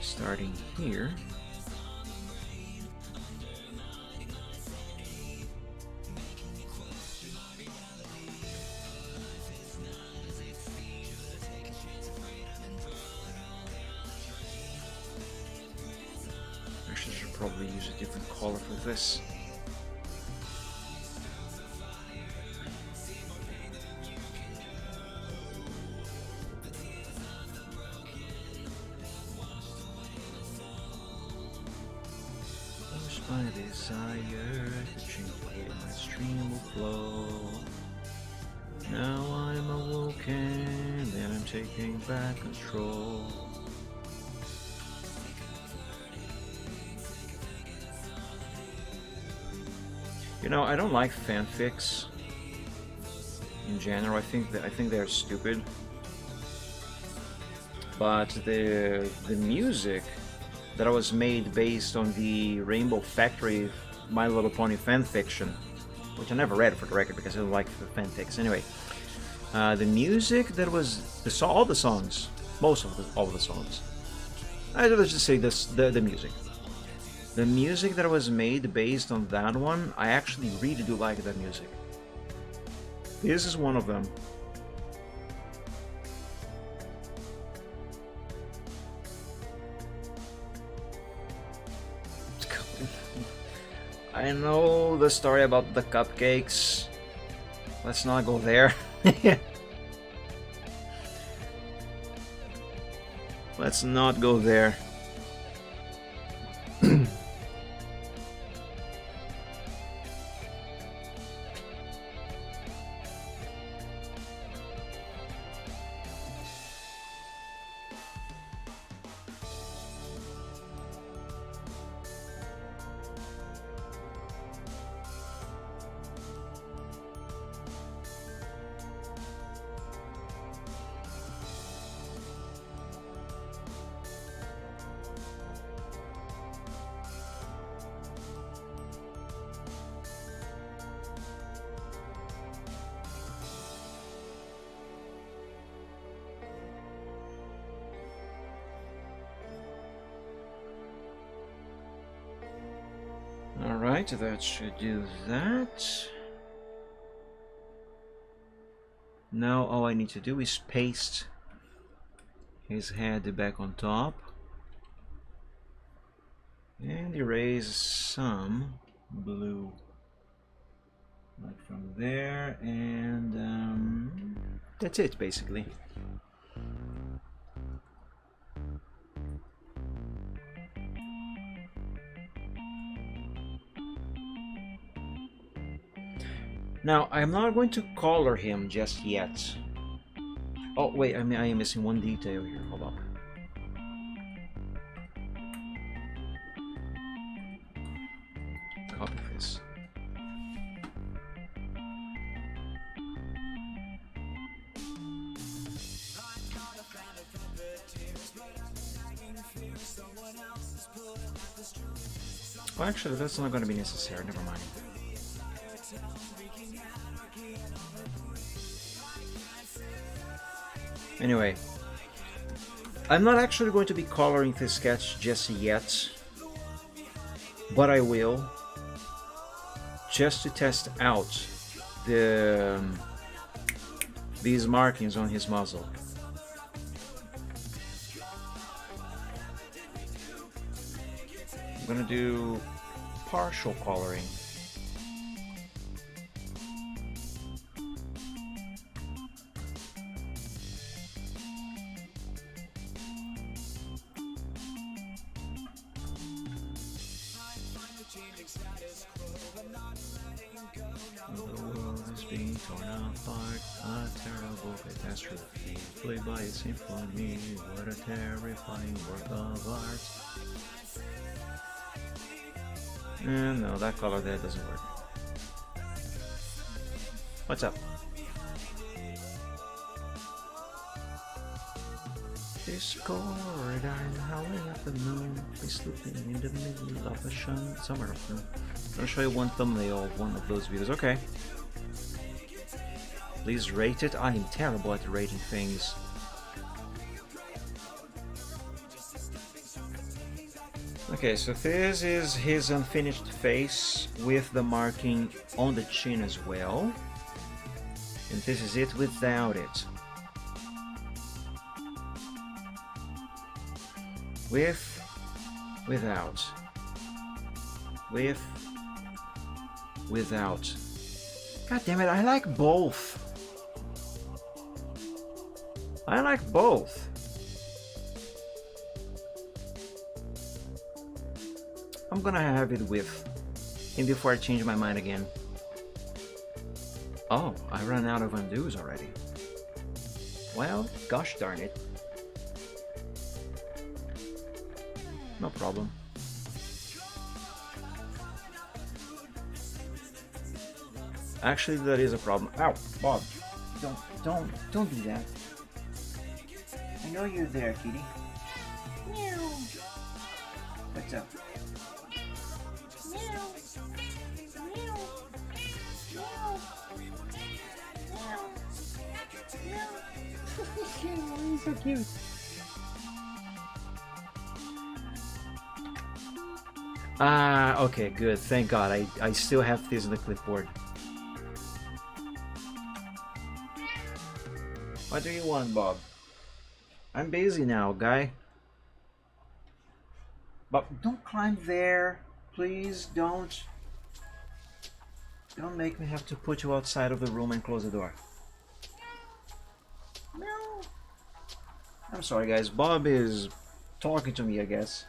Starting here. Actually, I should probably use a different color for this. My desire to drink where my stream will flow. Now I'm awoken and I'm taking back control. You know, I don't like fanfics in general. I think they're stupid. But the music that was made based on the Rainbow Factory My Little Pony fanfiction, which I never read for the record because I don't like the fanfics. Anyway, the music that was all the songs, most of all the songs. Let's just say this: the music. The music that was made based on that one, I actually really do like that music. This is one of them. I know the story about the cupcakes. Let's not go there. Let's not go there. Alright, that should do that. Now all I need to do is paste his head back on top and erase some blue. Like from there, and that's it basically. Now, I'm not going to color him just yet. Oh, wait, I am missing one detail here. Hold up. Copy this. Well, actually, that's not going to be necessary. Never mind. Anyway, I'm not actually going to be coloring this sketch just yet, but I will, just to test out these markings on his muzzle. I'm gonna do partial coloring. Played by a symphony, what a terrifying work of art. And no, that color there doesn't work. What's up? Discord, I'm howling at the moon, be sleeping in the middle of a summer afternoon. I'm gonna show you one thumbnail of one of those videos. Okay. Please rate it. I am terrible at rating things. Okay, so this is his unfinished face with the marking on the chin as well. And this is it without it. With, without. With, without. God damn it, I like both. I like both. I'm gonna have it with, and before I change my mind again. Oh, I ran out of undos already. Well, gosh darn it. No problem. Actually, that is a problem. Ow, Bob! Don't do that. I know you're there, kitty. Meow. What's up? Meow. Meow. Meow. Meow. He's so cute. Ah, okay, good. Thank God. I still have this in the clipboard. What do you want, Bob? I'm busy now, guy. But don't climb there. Please don't. Don't make me have to put you outside of the room and close the door. No. I'm sorry, guys. Bob is talking to me, I guess.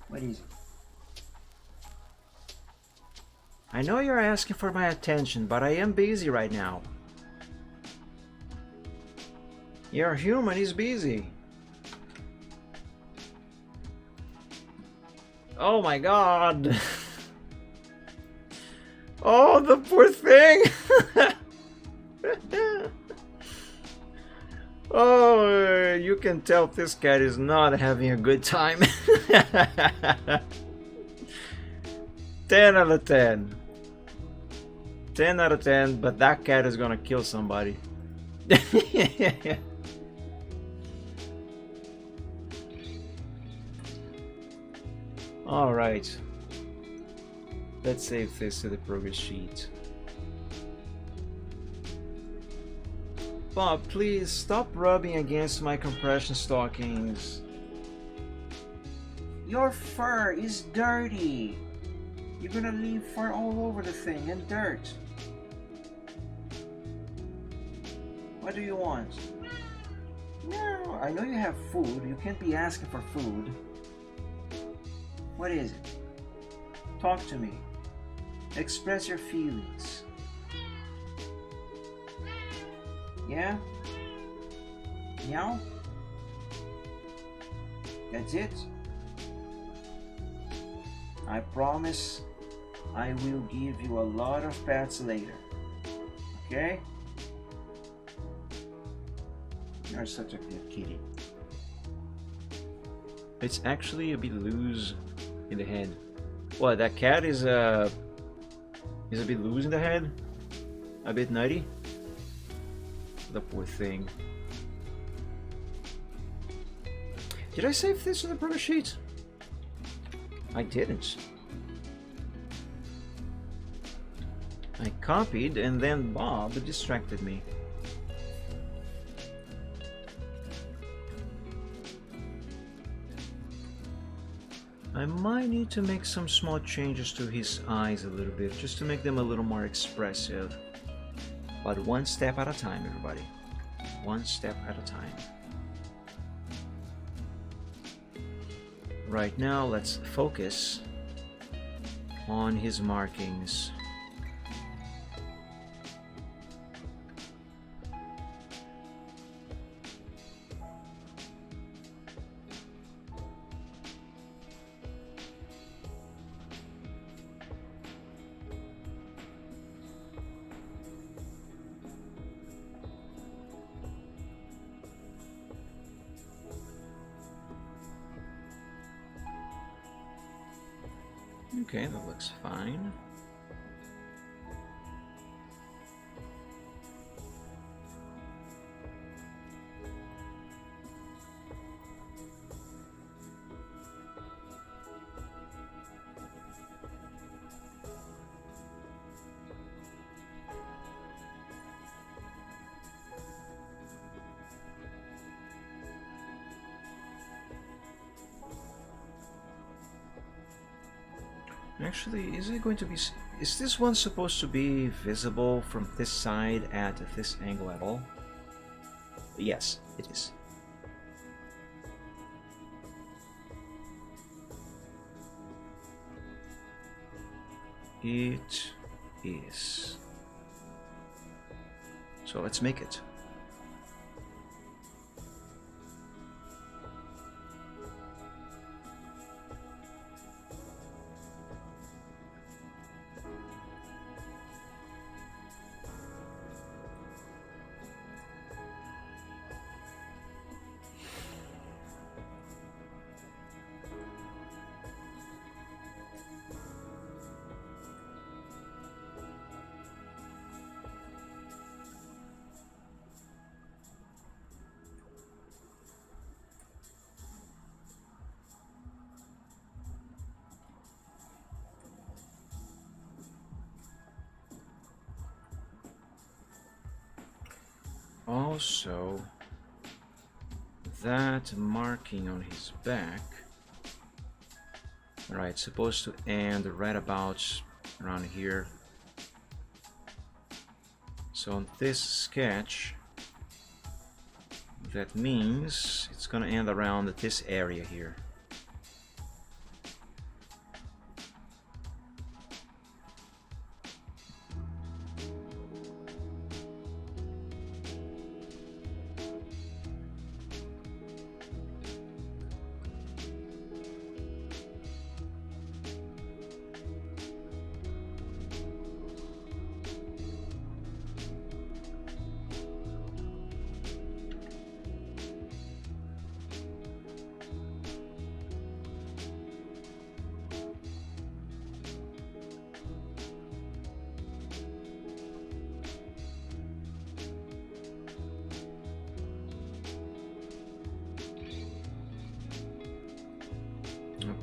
What is it? I know you're asking for my attention, but I am busy right now. You're human, he's busy. Oh my god. Oh, the poor thing. Oh, you can tell this cat is not having a good time. 10 out of 10. 10 out of 10, but that cat is gonna kill somebody. Alright. Let's save this to the progress sheet. Bob, please stop rubbing against my compression stockings. Your fur is dirty. You're gonna leave fur all over the thing and dirt. What do you want? No, I know you have food. You can't be asking for food. What is it? Talk to me. Express your feelings. Yeah? Meow? That's it? I promise I will give you a lot of pets later. Okay? You're such a good kitty. It's actually a bit loose in the head. What, that cat is a bit loose in the head? A bit nutty? The poor thing. Did I save this in the progress sheet? I didn't. I copied and then Bob distracted me. I might need to make some small changes to his eyes a little bit, just to make them a little more expressive. But one step at a time, everybody. One step at a time. Right now, let's focus on his markings. Okay, that looks fine. Actually, is it going to be... Is this one supposed to be visible from this side at this angle at all? Yes, it is. It is. So let's make it. Also, that marking on his back Alright, supposed to end right about around here. So on this sketch, that means it's gonna end around this area here.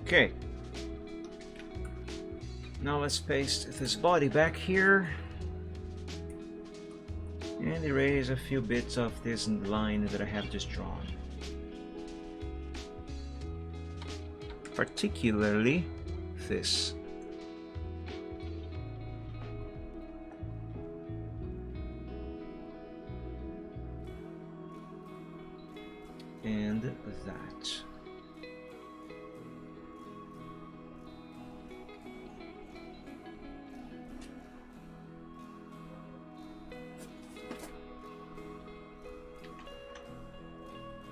Okay. Now let's paste this body back here and erase a few bits of this line that I have just drawn. Particularly this. And that.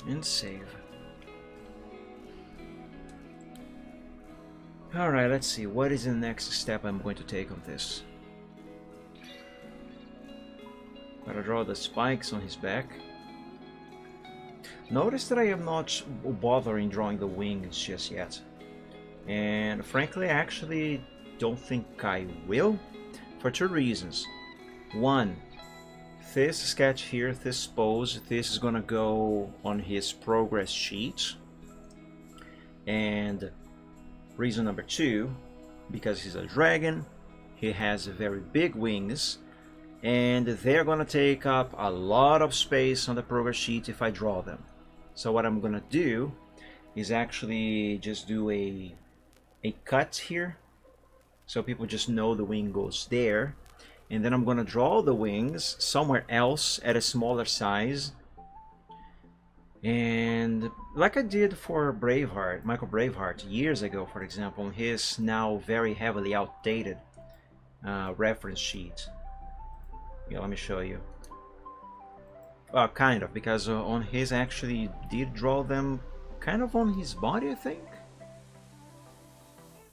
And save. Alright, let's see. What is the next step I'm going to take on this? Gotta draw the spikes on his back. Notice that I am not bothering drawing the wings just yet. And frankly, I actually don't think I will, for two reasons. One, this sketch here, this pose, this is gonna go on his progress sheet. And reason number two, because he's a dragon, he has very big wings, and they're gonna take up a lot of space on the progress sheet if I draw them. So what I'm gonna do is actually just do a cut here, so people just know the wing goes there. And then I'm gonna draw the wings somewhere else at a smaller size. And like I did for Braveheart, Michael Braveheart years ago, for example, his now very heavily outdated reference sheet. Yeah, let me show you. Well, kind of, because on his actually did draw them kind of on his body, I think.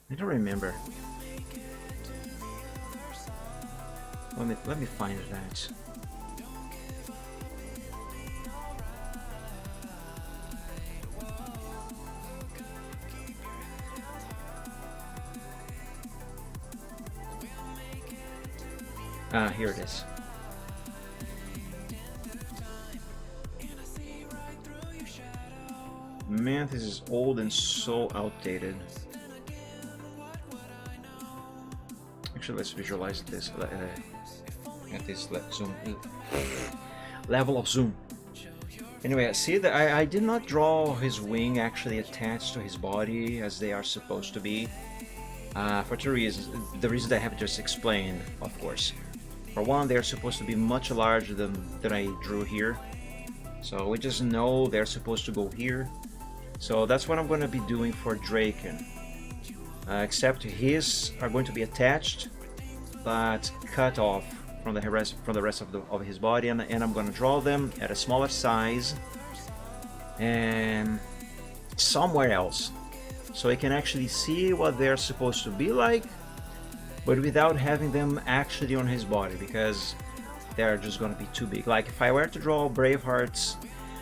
I don't remember. Let me find that. Ah, here it is. Man, this is old and so outdated. Actually, let's visualize this at this zoom level of zoom. Anyway, see that I did not draw his wing actually attached to his body as they are supposed to be, for two reasons. The reasons I have just explained, of course. For one, they're supposed to be much larger than I drew here, so we just know they're supposed to go here. So that's what I'm going to be doing for Draken, except his are going to be attached but cut off from the rest of his body, and I'm going to draw them at a smaller size and somewhere else, so I can actually see what they're supposed to be like, but without having them actually on his body, because they're just going to be too big. Like if I were to draw Braveheart's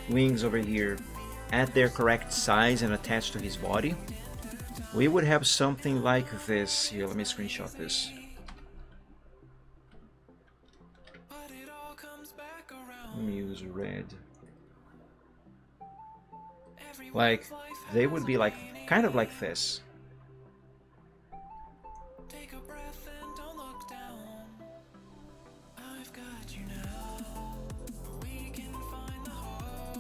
wings over here at their correct size and attached to his body, we would have something like this. Here, let me screenshot this. Let me use red. Like, they would be like, kind of like this.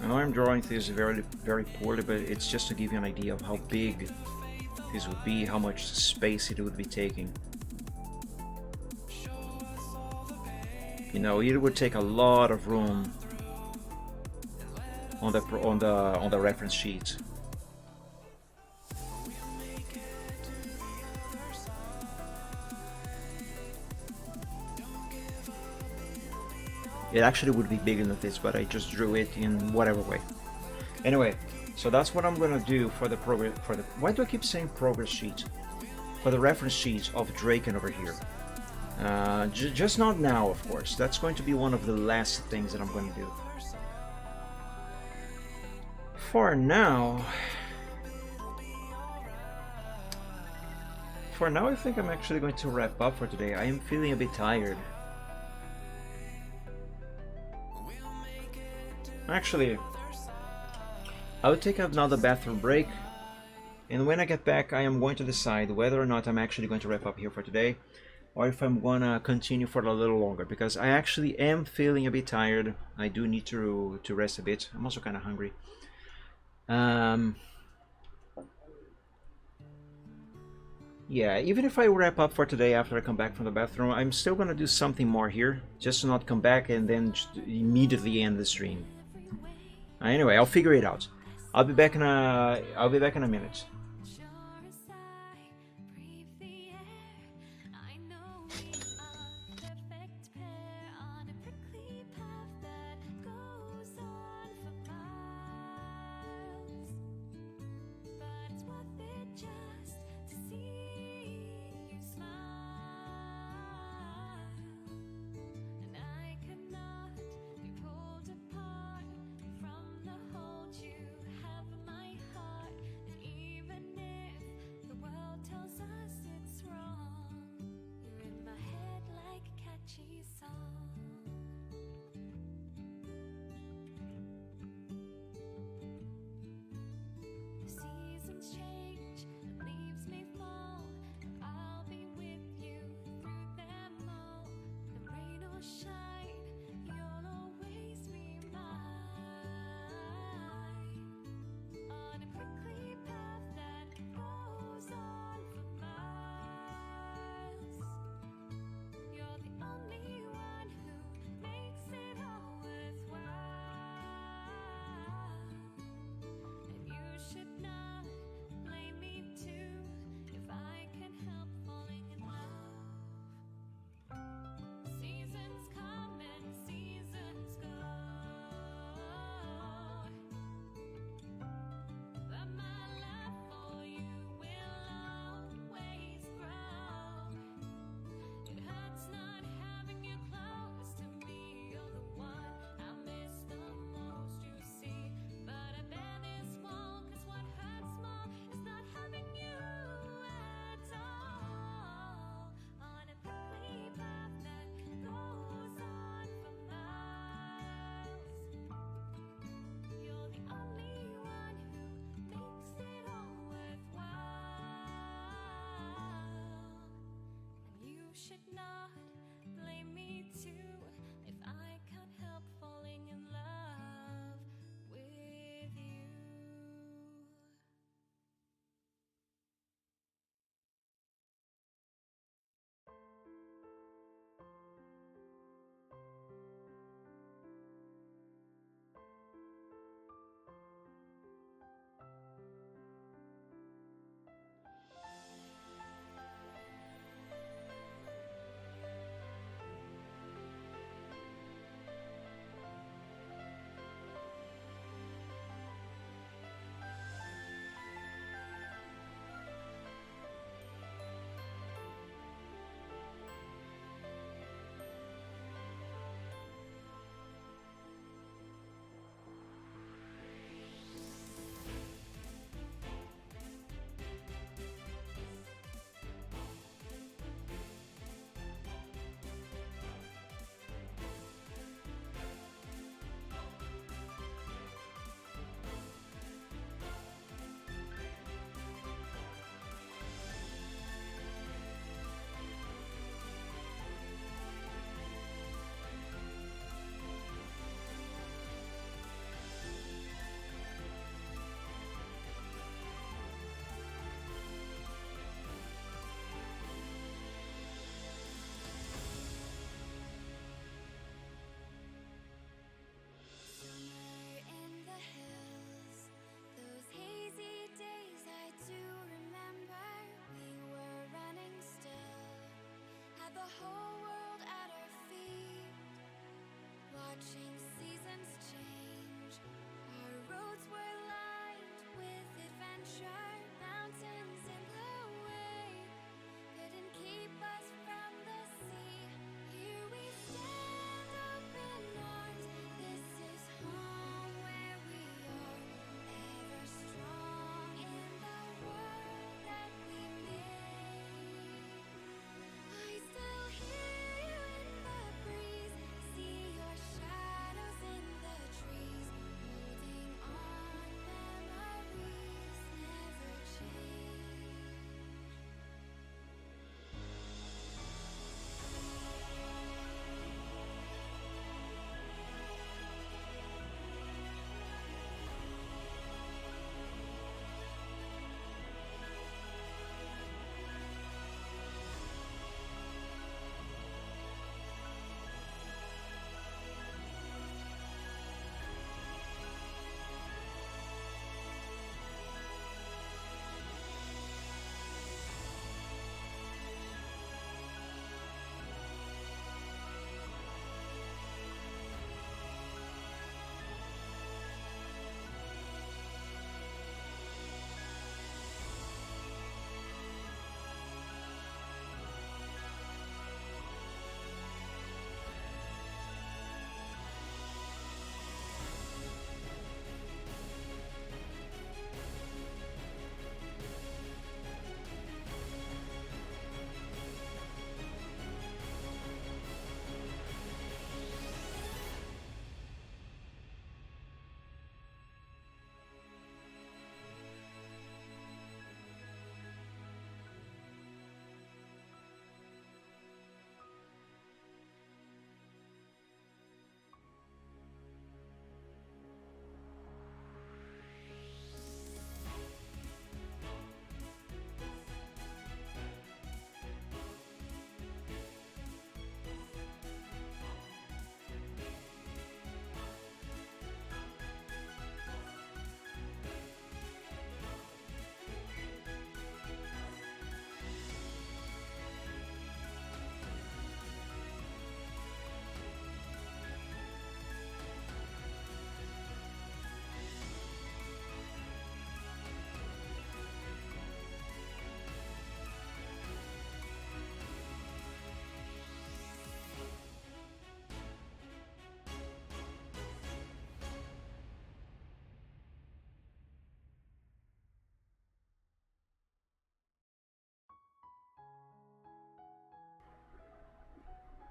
I know I'm drawing this very poorly, but it's just to give you an idea of how big this would be, how much space it would be taking. You know, it would take a lot of room on the reference sheet. It actually would be bigger than this, but I just drew it in whatever way. Anyway, so that's what I'm gonna do for the progress. Why do I keep saying progress sheet? For the reference sheet of Draken over here. Just not now, of course. That's going to be one of the last things that I'm going to do. For now, I think I'm actually going to wrap up for today. I am feeling a bit tired. Actually, I'll take another bathroom break, and when I get back, I am going to decide whether or not I'm actually going to wrap up here for today, or if I'm gonna continue for a little longer, because I actually am feeling a bit tired. I do need to rest a bit. I'm also kind of hungry. Yeah, even if I wrap up for today after I come back from the bathroom, I'm still gonna do something more here, just to not come back and then just immediately end the stream. Anyway, I'll figure it out. I'll be back in a minute. You have my heart, and even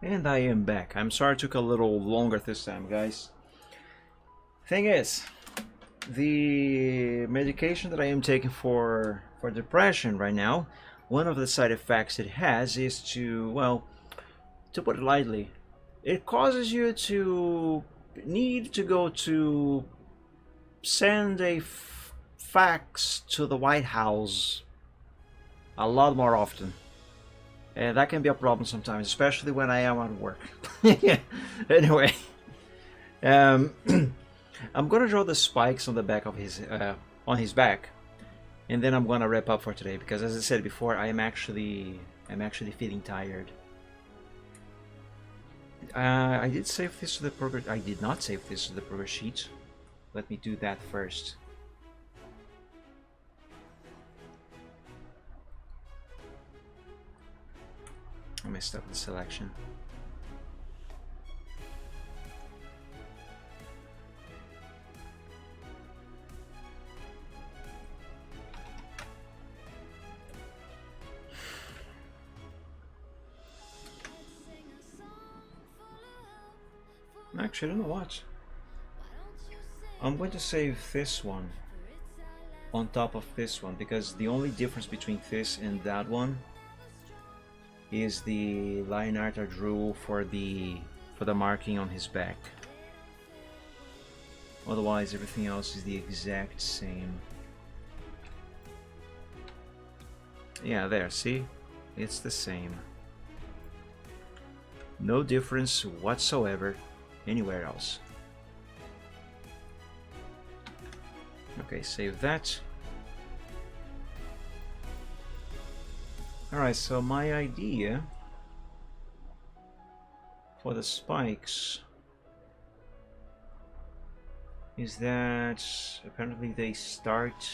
And I am back. I'm sorry it took a little longer this time, guys. Thing is, the medication that I am taking for depression right now, one of the side effects it has is to, well, to put it lightly, it causes you to need to go to send a fax to the White House a lot more often. And that can be a problem sometimes, especially when I am at work. Anyway, I'm gonna draw the spikes on the back of his back, and then I'm gonna wrap up for today because, as I said before, I'm actually feeling tired. I did save this to the progress. I did not save this to the progress sheet. Let me do that first. I messed up the selection. Actually, I don't know what. I'm going to save this one on top of this one because the only difference between this and that one is the line art I drew for the marking on his back. Otherwise, everything else is the exact same. Yeah, there, see? It's the same. No difference whatsoever anywhere else. Okay, save that. Alright, so my idea for the spikes is that apparently they start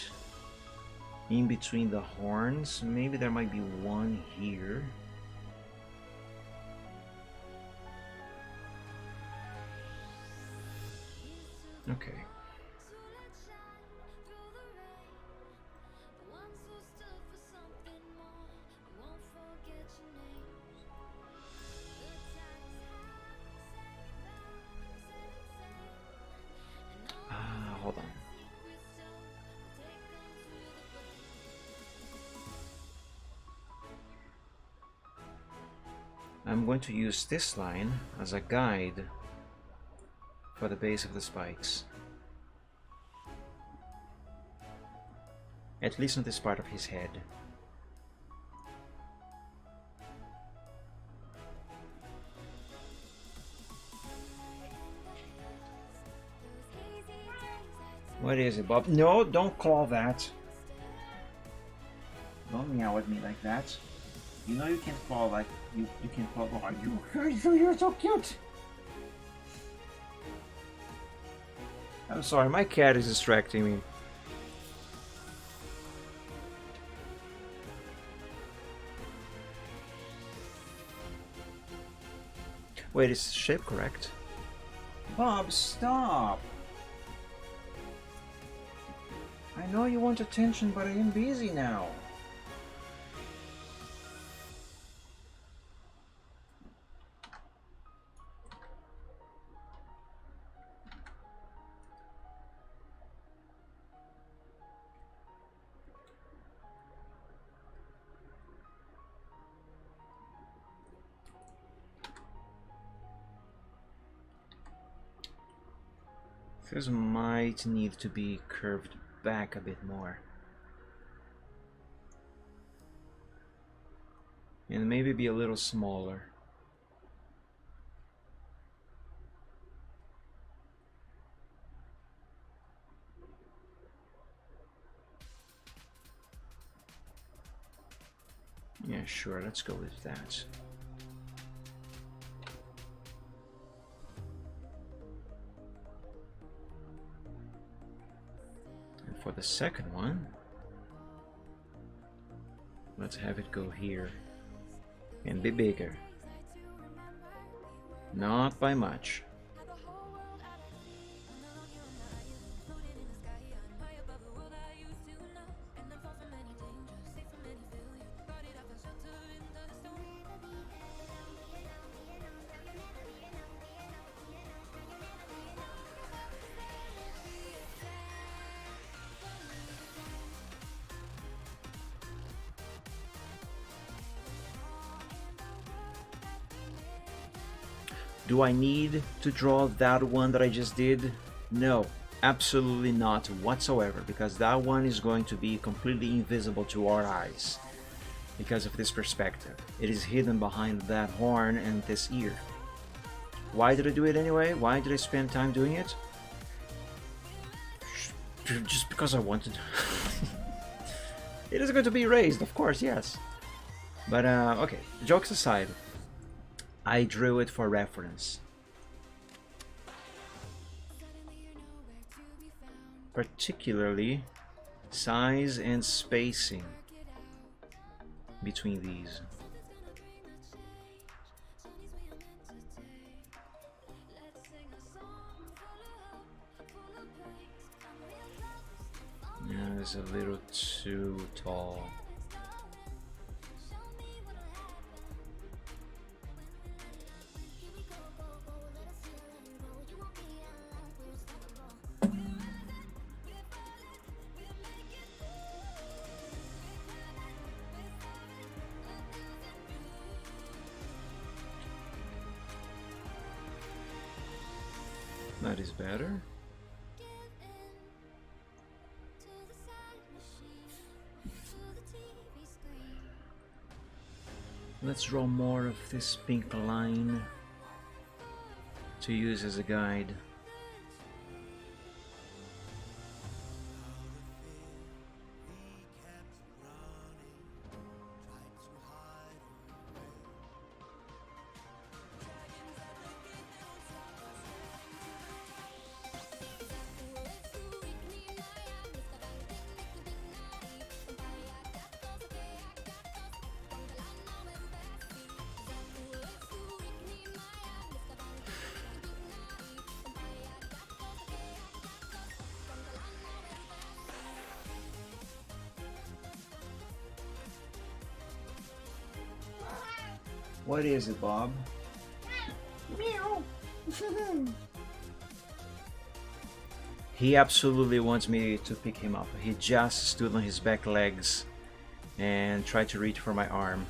in between the horns. Maybe there might be one here. Okay. Hold on. I'm going to use this line as a guide for the base of the spikes. At least on this part of his head. What is it, Bob? No, don't call that. Don't meow at me like that. You know you can't call like you can't call. Oh, you're so cute. I'm sorry, my cat is distracting me. Wait, is the shape correct? Bob, stop! I know you want attention, but I am busy now. This might need to be curved back a bit more. And maybe be a little smaller. Yeah, sure, let's go with that. And for the second one, let's have it go here and be bigger. Not by much. Do I need to draw that one that I just did? No, absolutely not whatsoever, because that one is going to be completely invisible to our eyes because of this perspective. It is hidden behind that horn and this ear. Why did I do it anyway? Why did I spend time doing it? Just because I wanted. It is going to be erased, of course, yes. But okay, jokes aside, I drew it for reference. Particularly size and spacing between these. Yeah, it's a little too tall. That is better. Let's draw more of this pink line to use as a guide. What is it, Bob? Meow. He absolutely wants me to pick him up. He just stood on his back legs and tried to reach for my arm.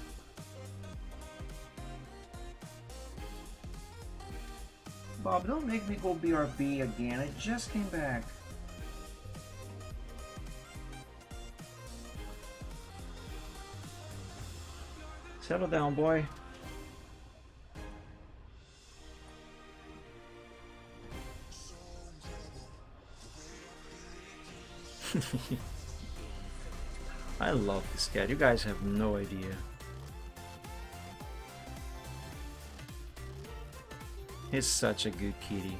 Bob, don't make me go BRB again. I just came back. Settle down, boy. I love this cat. You guys have no idea. He's such a good kitty.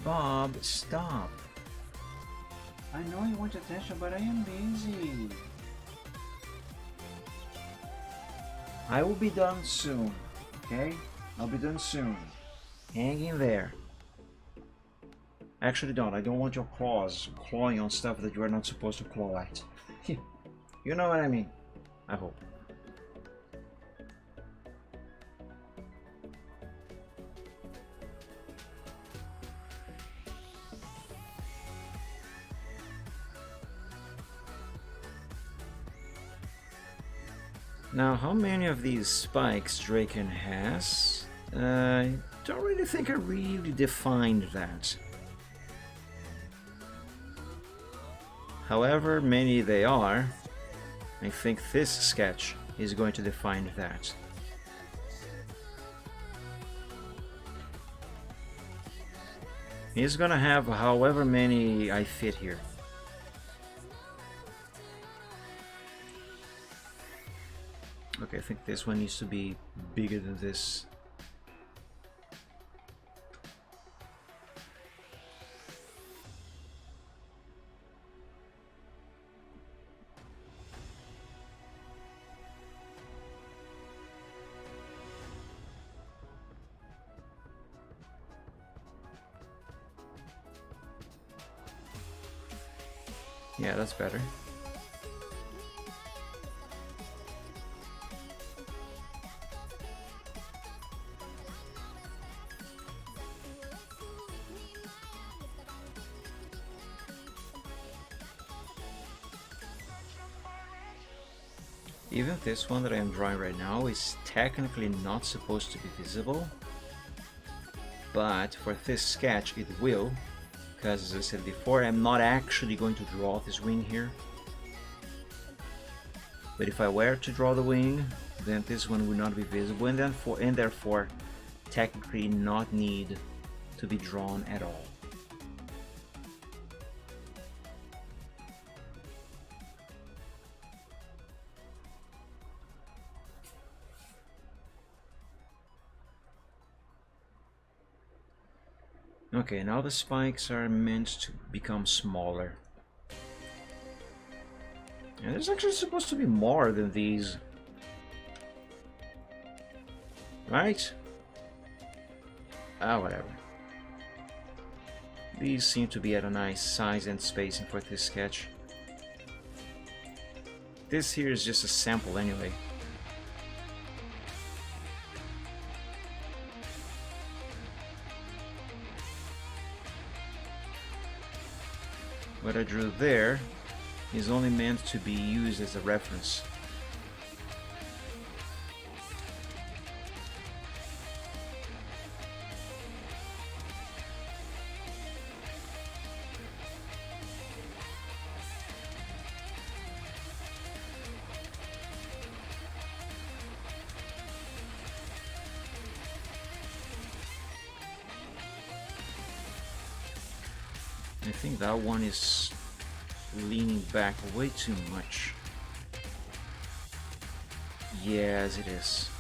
Bob, stop. I know you want attention, but I am busy. I will be done soon, okay? I'll be done soon. Hang in there. Actually, don't. I don't want your claws clawing on stuff that you are not supposed to claw at. You know what I mean? I hope. Now, how many of these spikes Draken has? I don't really think I really defined that. However many they are, I think this sketch is going to define that. He's gonna have however many I fit here. Okay, I think this one needs to be bigger than this. Yeah, that's better. Even this one that I am drawing right now is technically not supposed to be visible, but for this sketch it will, because as I said before, I'm not actually going to draw this wing here. But if I were to draw the wing, then this one would not be visible, and therefore technically not need to be drawn at all. Okay, now the spikes are meant to become smaller. And there's actually supposed to be more than these. Right? Ah, whatever. These seem to be at a nice size and spacing for this sketch. This here is just a sample anyway. What I drew there is only meant to be used as a reference. I think that one is leaning back way too much. Yes, it is.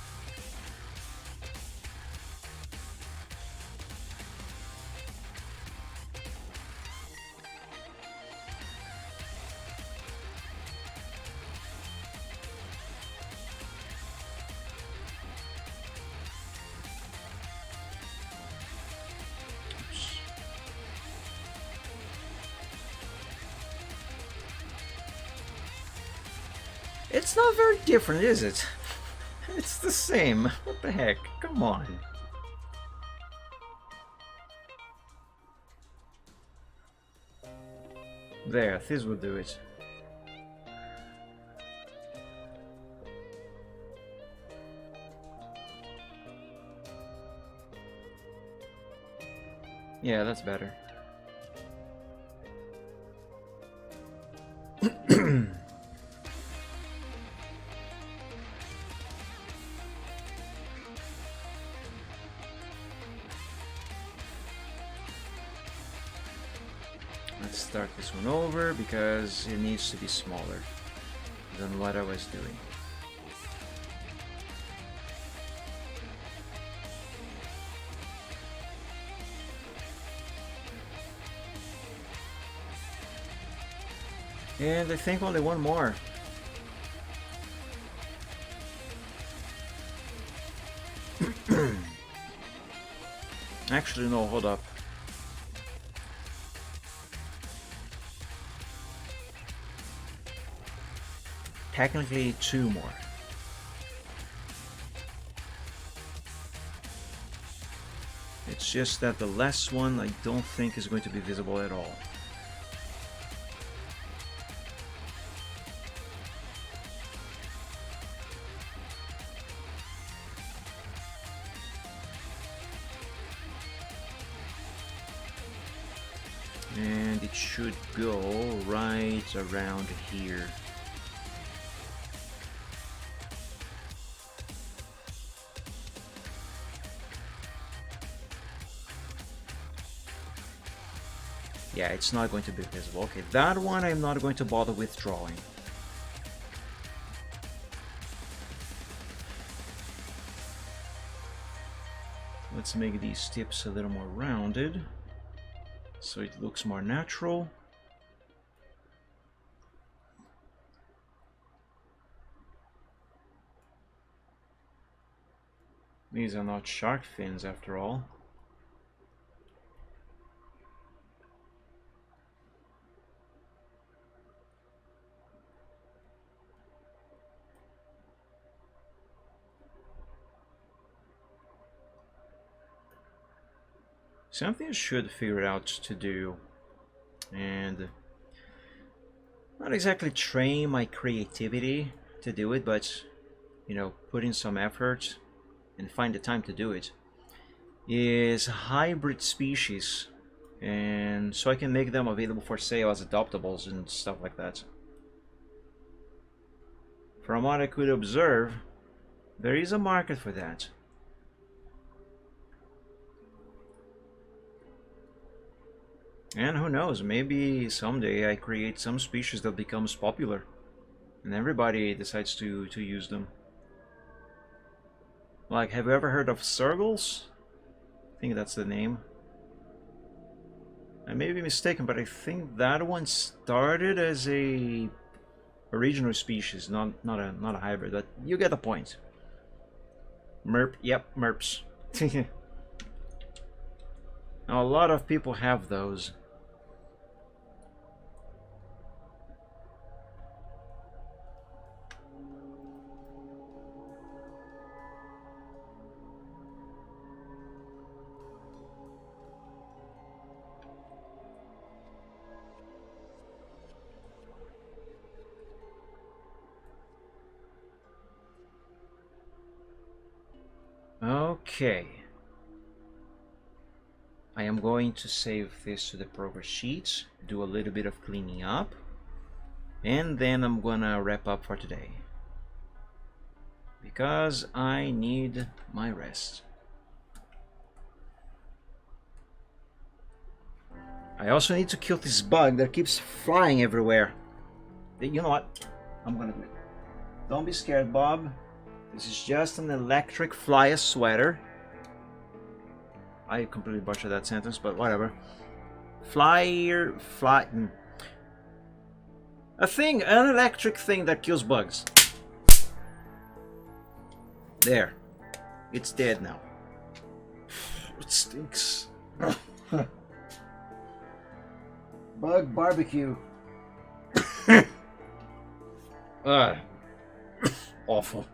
It's not very different, is it? It's the same. What the heck? Come on. There, this will do it. Yeah, that's better. Let's start this one over because it needs to be smaller than what I was doing. And I think only one more. Actually, no, hold up. Technically, two more. It's just that the last one I don't think is going to be visible at all. And it should go right around here. Yeah, it's not going to be visible. Okay, that one I'm not going to bother with drawing. Let's make these tips a little more rounded so it looks more natural. These are not shark fins after all. Something I should figure out to do, and not exactly train my creativity, to do it, but you know, put in some effort and find the time to do it, is hybrid species, and so I can make them available for sale as adoptables and stuff like that. From what I could observe, there is a market for that. And who knows, maybe someday I create some species that becomes popular and everybody decides to use them. Like, have you ever heard of Sergals? I think that's the name. I may be mistaken, but I think that one started as a original species, not a hybrid, but you get the point. Merp, yep, merps. Now, a lot of people have those. Okay. I am going to save this to the progress sheet, do a little bit of cleaning up, and then I'm gonna wrap up for today. Because I need my rest. I also need to kill this bug that keeps flying everywhere. You know what? I'm gonna do it. Don't be scared, Bob. This is just an electric fly sweater. I completely butchered that sentence, but whatever. An electric thing that kills bugs. There. It's dead now. It stinks. Bug barbecue. Awful.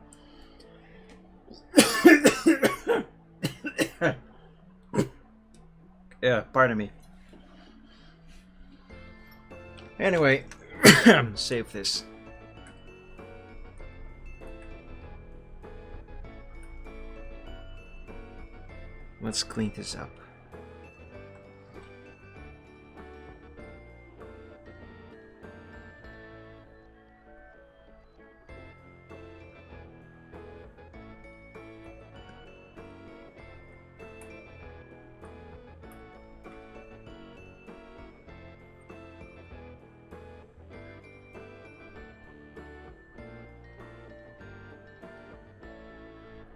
Yeah, pardon me. Anyway, save this. Let's clean this up.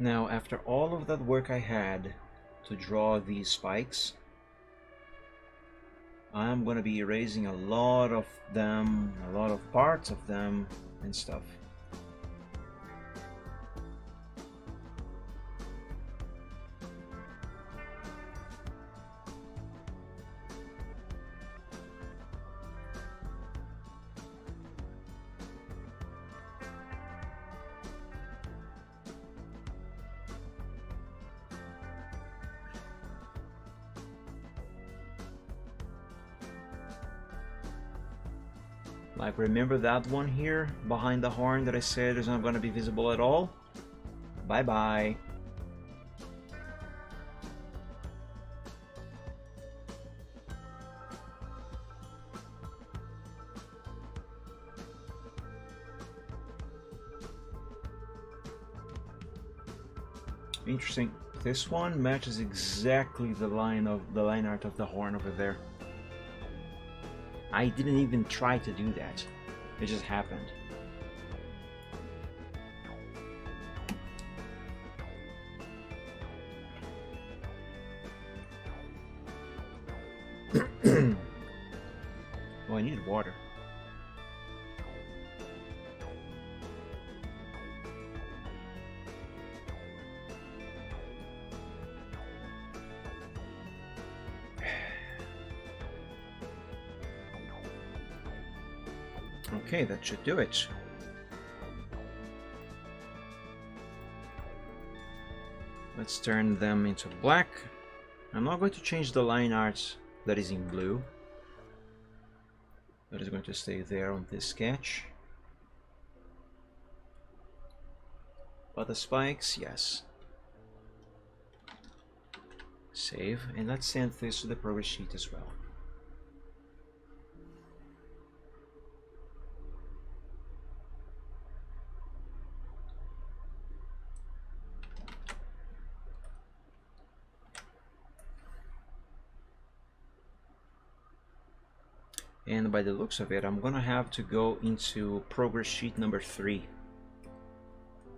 Now, after all of that work I had to draw these spikes, I'm gonna be erasing a lot of them, a lot of parts of them and stuff. Like, remember that one here behind the horn that I said is not going to be visible at all? Bye bye. Interesting. This one matches exactly the line art of the horn over there. I didn't even try to do that. It just happened. Oh, I needed water. Okay, that should do it. Let's turn them into black. I'm not going to change the line art that is in blue. That is going to stay there on this sketch. But the spikes, yes. Save, and let's send this to the progress sheet as well. And by the looks of it, I'm gonna have to go into progress sheet number 3.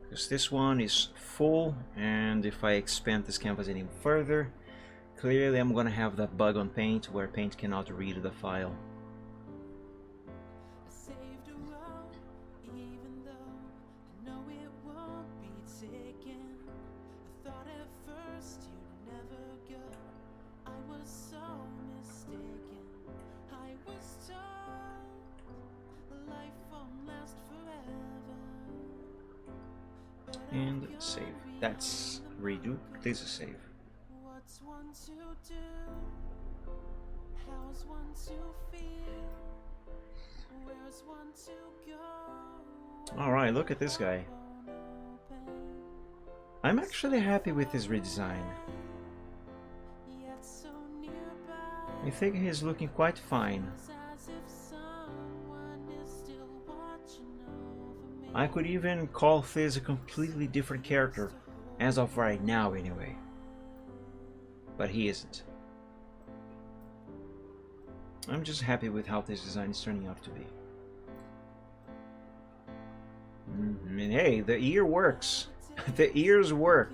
Because this one is full, and if I expand this canvas any further, clearly I'm gonna have that bug on Paint where Paint cannot read the file. And save. That's redo. This is save. Alright, look at this guy. I'm actually happy with his redesign. I think he's looking quite fine. I could even call Fizz a completely different character, as of right now anyway. But he isn't. I'm just happy with how this design is turning out to be. And hey, the ear works. The ears work.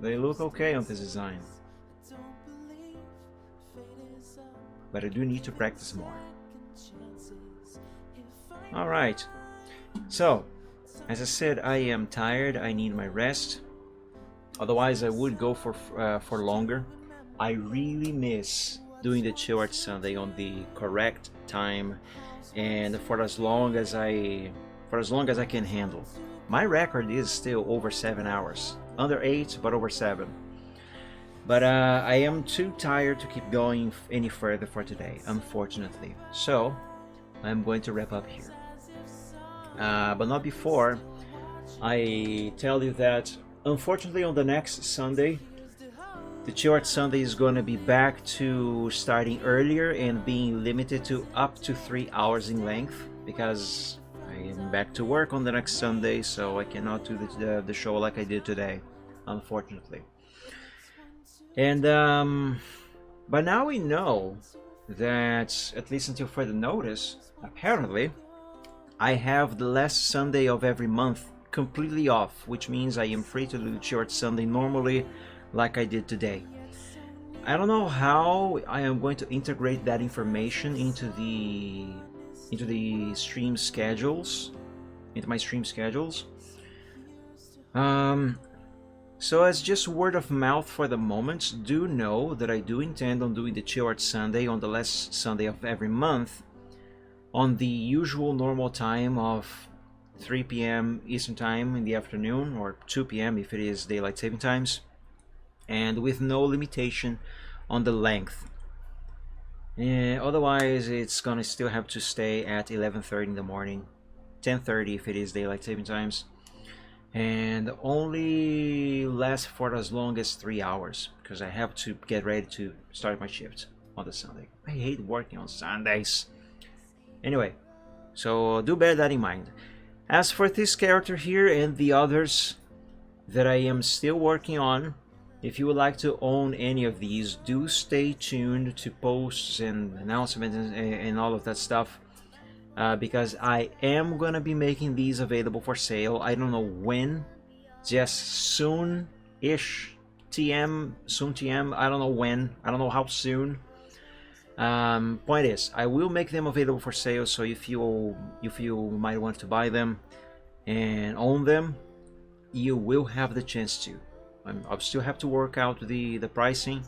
They look okay on this design. But I do need to practice more. Alright, so as I said, I am tired, I need my rest. Otherwise I would go for longer. I really miss doing the Chill Art Sunday on the correct time and for as long as I can handle. My record is still over 7 hours. Under 8, but over 7. But I am too tired to keep going any further for today, unfortunately. So I'm going to wrap up here. But not before I tell you that unfortunately on the next Sunday, the Chill Art Sunday is going to be back to starting earlier and being limited to up to 3 hours in length, because I am back to work on the next Sunday, so I cannot do the show like I did today, unfortunately. And but now we know that, at least until further notice, apparently I have the last Sunday of every month completely off, which means I am free to do Chill Art Sunday normally like I did today. I don't know how I am going to integrate that information into the stream schedules, into my stream schedules. So as just word of mouth for the moment, do know that I do intend on doing the Chill Art Sunday on the last Sunday of every month on the usual normal time of 3 p.m. Eastern Time in the afternoon, or 2 p.m. if it is daylight saving times, and with no limitation on the length. Otherwise it's gonna still have to stay at 11:30 in the morning, 10:30 if it is daylight saving times, and only last for as long as 3 hours, because I have to get ready to start my shift on the Sunday. I hate working on Sundays. Anyway, so do bear that in mind. As for this character here and the others that I am still working on, if you would like to own any of these, do stay tuned to posts and announcements and all of that stuff, because I am gonna be making these available for sale. I don't know when, just soon-ish, soon TM, I don't know when, I don't know how soon. Point is, I will make them available for sale, so if you might want to buy them and own them, you will have the chance to. I'll still have to work out the pricing,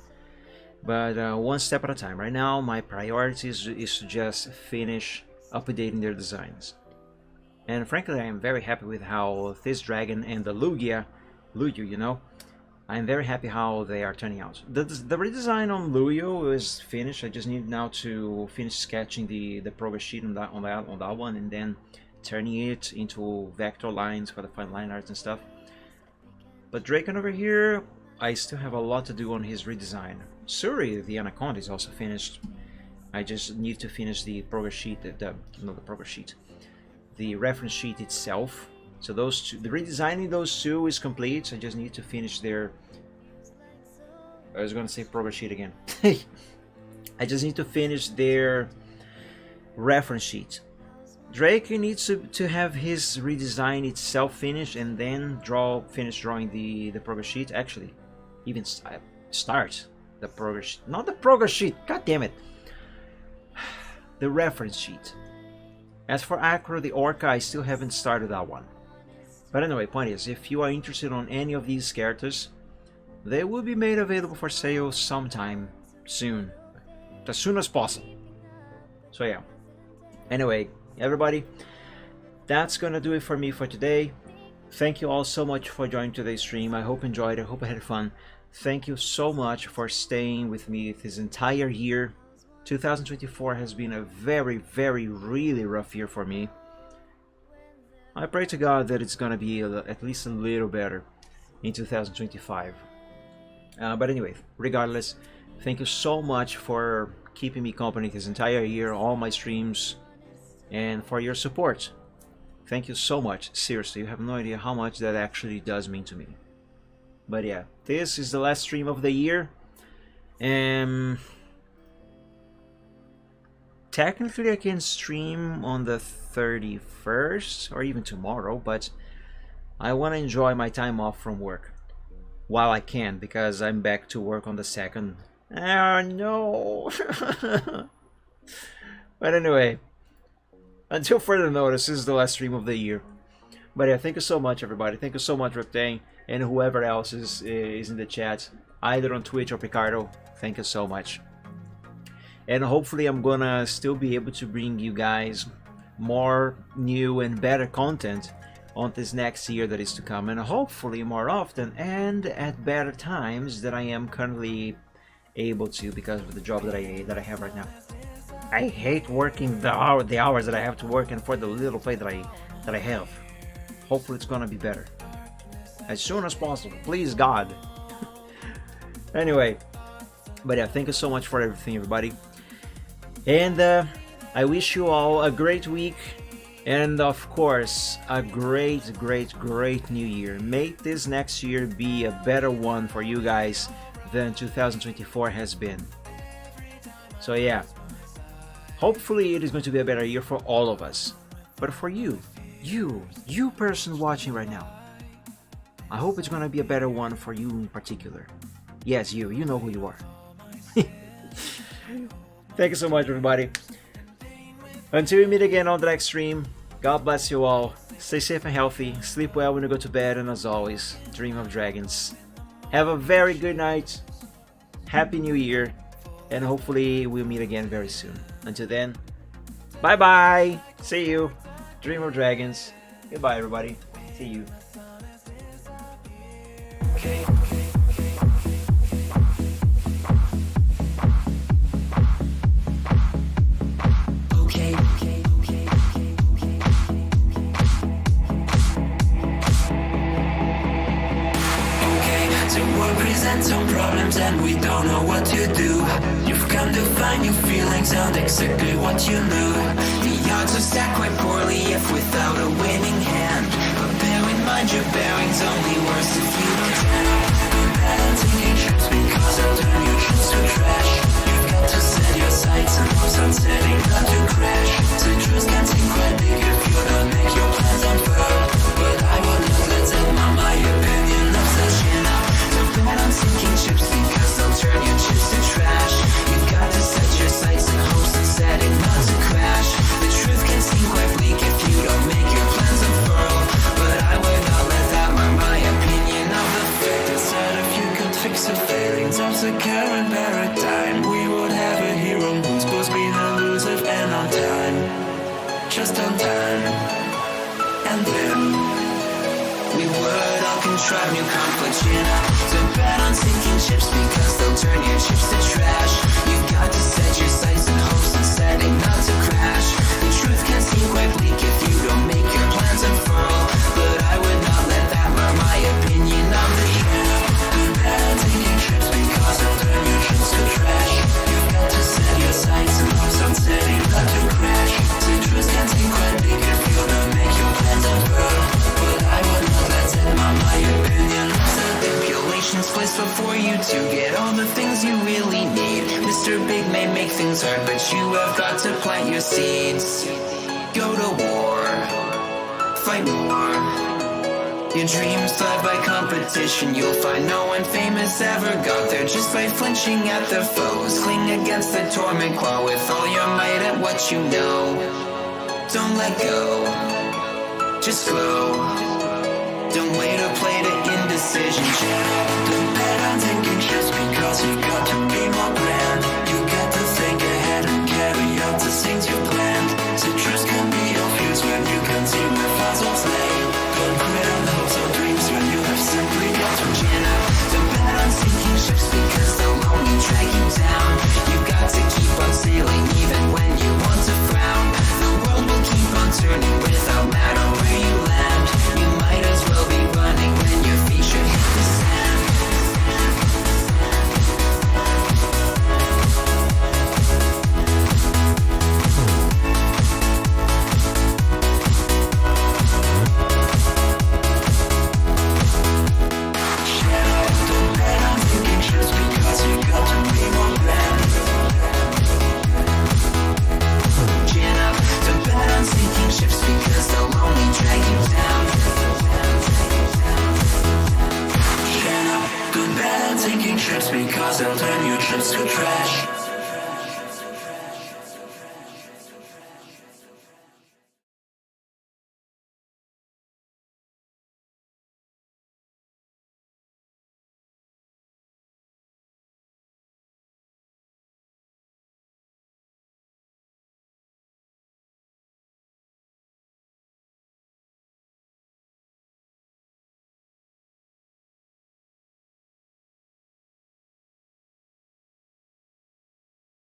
but one step at a time. Right now my priority is to just finish updating their designs, and frankly I am very happy with how this dragon and the Lugia, you know, I'm very happy how they are turning out. The redesign on Luyo is finished. I just need now to finish sketching the progress sheet on that one, and then turning it into vector lines for the fine line art and stuff. But Draken over here, I still have a lot to do on his redesign. Suri, the Anaconda, is also finished. I just need to finish the progress sheet, the reference sheet itself. So those two, the redesigning those two is complete. I just need to finish their, I was going to say progress sheet again. I just need to finish their reference sheet. Drake needs to have his redesign itself finished and then finish drawing the progress sheet. Actually, even start the progress, not the progress sheet. God damn it. The reference sheet. As for Acro the Orca, I still haven't started that one. But anyway, point is, if you are interested on any of these characters, they will be made available for sale sometime soon. As soon as possible. So yeah. Anyway, everybody, that's gonna do it for me for today. Thank you all so much for joining today's stream. I hope you enjoyed it. I hope I had fun. Thank you so much for staying with me this entire year. 2024 has been a very, really rough year for me. I pray to God that it's gonna be at least a little better in 2025. But anyway, regardless, thank you so much for keeping me company this entire year, all my streams, and for your support. Thank you so much. Seriously, you have no idea how much that actually does mean to me. But yeah, this is the last stream of the year. Technically I can stream on the 31st or even tomorrow, but I want to enjoy my time off from work while I can, because I'm back to work on the 2nd. Oh no. But anyway, until further notice, this is the last stream of the year. But yeah, thank you so much, everybody. Thank you so much, Reptang, and whoever else is in the chat, either on Twitch or Picardo. Thank you so much. And hopefully I'm gonna still be able to bring you guys more new and better content on this next year that is to come, and hopefully more often and at better times than I am currently able to, because of the job that I have right now. I hate working the hours that I have to work, and for the little pay that I have. Hopefully it's gonna be better as soon as possible, please God. Anyway, but yeah, thank you so much for everything, everybody, and I wish you all a great week, and of course a great new year. May this next year be a better one for you guys than 2024 has been. So yeah, hopefully it is going to be a better year for all of us. But for you person watching right now, I hope it's going to be a better one for you in particular. Yes, you know who you are. Thank you so much, everybody. Until we meet again on the next stream, God bless you all. Stay safe and healthy. Sleep well when you go to bed, and as always, dream of dragons. Have a very good night. Happy New Year. And hopefully we'll meet again very soon. Until then, bye bye. See you. Dream of dragons. Goodbye, everybody. See you. Some problems and we don't know what to do. You've come to find new feelings and exactly what you knew. The odds are stacked quite poorly if without a winning hand. But bear in mind your bearing's only worse if you don't balance taking trips because they'll turn your chips to trash. You've got to set your sights and hopes on setting not to crash. The truth can seem quite big if you don't make your plans unfurl. But I will not let them on my opinion of such enough. I'm sinking chips because they'll turn your chips to trash. You've got to set your sights and hopes and setting not to crash. The truth can seem quite bleak if you don't make your plans unfurl. But I would not let that mark my opinion of the fate. Instead, if you could fix the failings of the current paradigm, we would have a hero who's supposed to be elusive and on time. Just on time. And then we would all contrive new conflicts, you know. So bet on sinking chips because they'll turn your chips to trash. You've got to set your sights and hopes and setting not to crash. The truth can seem quite bleak if you don't make to get all the things you really need. Mr. Big may make things hard, but you have got to plant your seeds. Go to war, fight more. Your dreams thrive by competition. You'll find no one famous ever got there just by flinching at their foes. Cling against the torment claw with all your might at what you know. Don't let go, just grow. Don't wait or play to indecision. Don't bet on taking just because you've got to be more grand. You got to think ahead and carry out the things you planned. Citrus can be your fuse when you can see where fossils lay. Don't quit on hopes or dreams when you have simply got to chin up. Don't bet on sinking ships because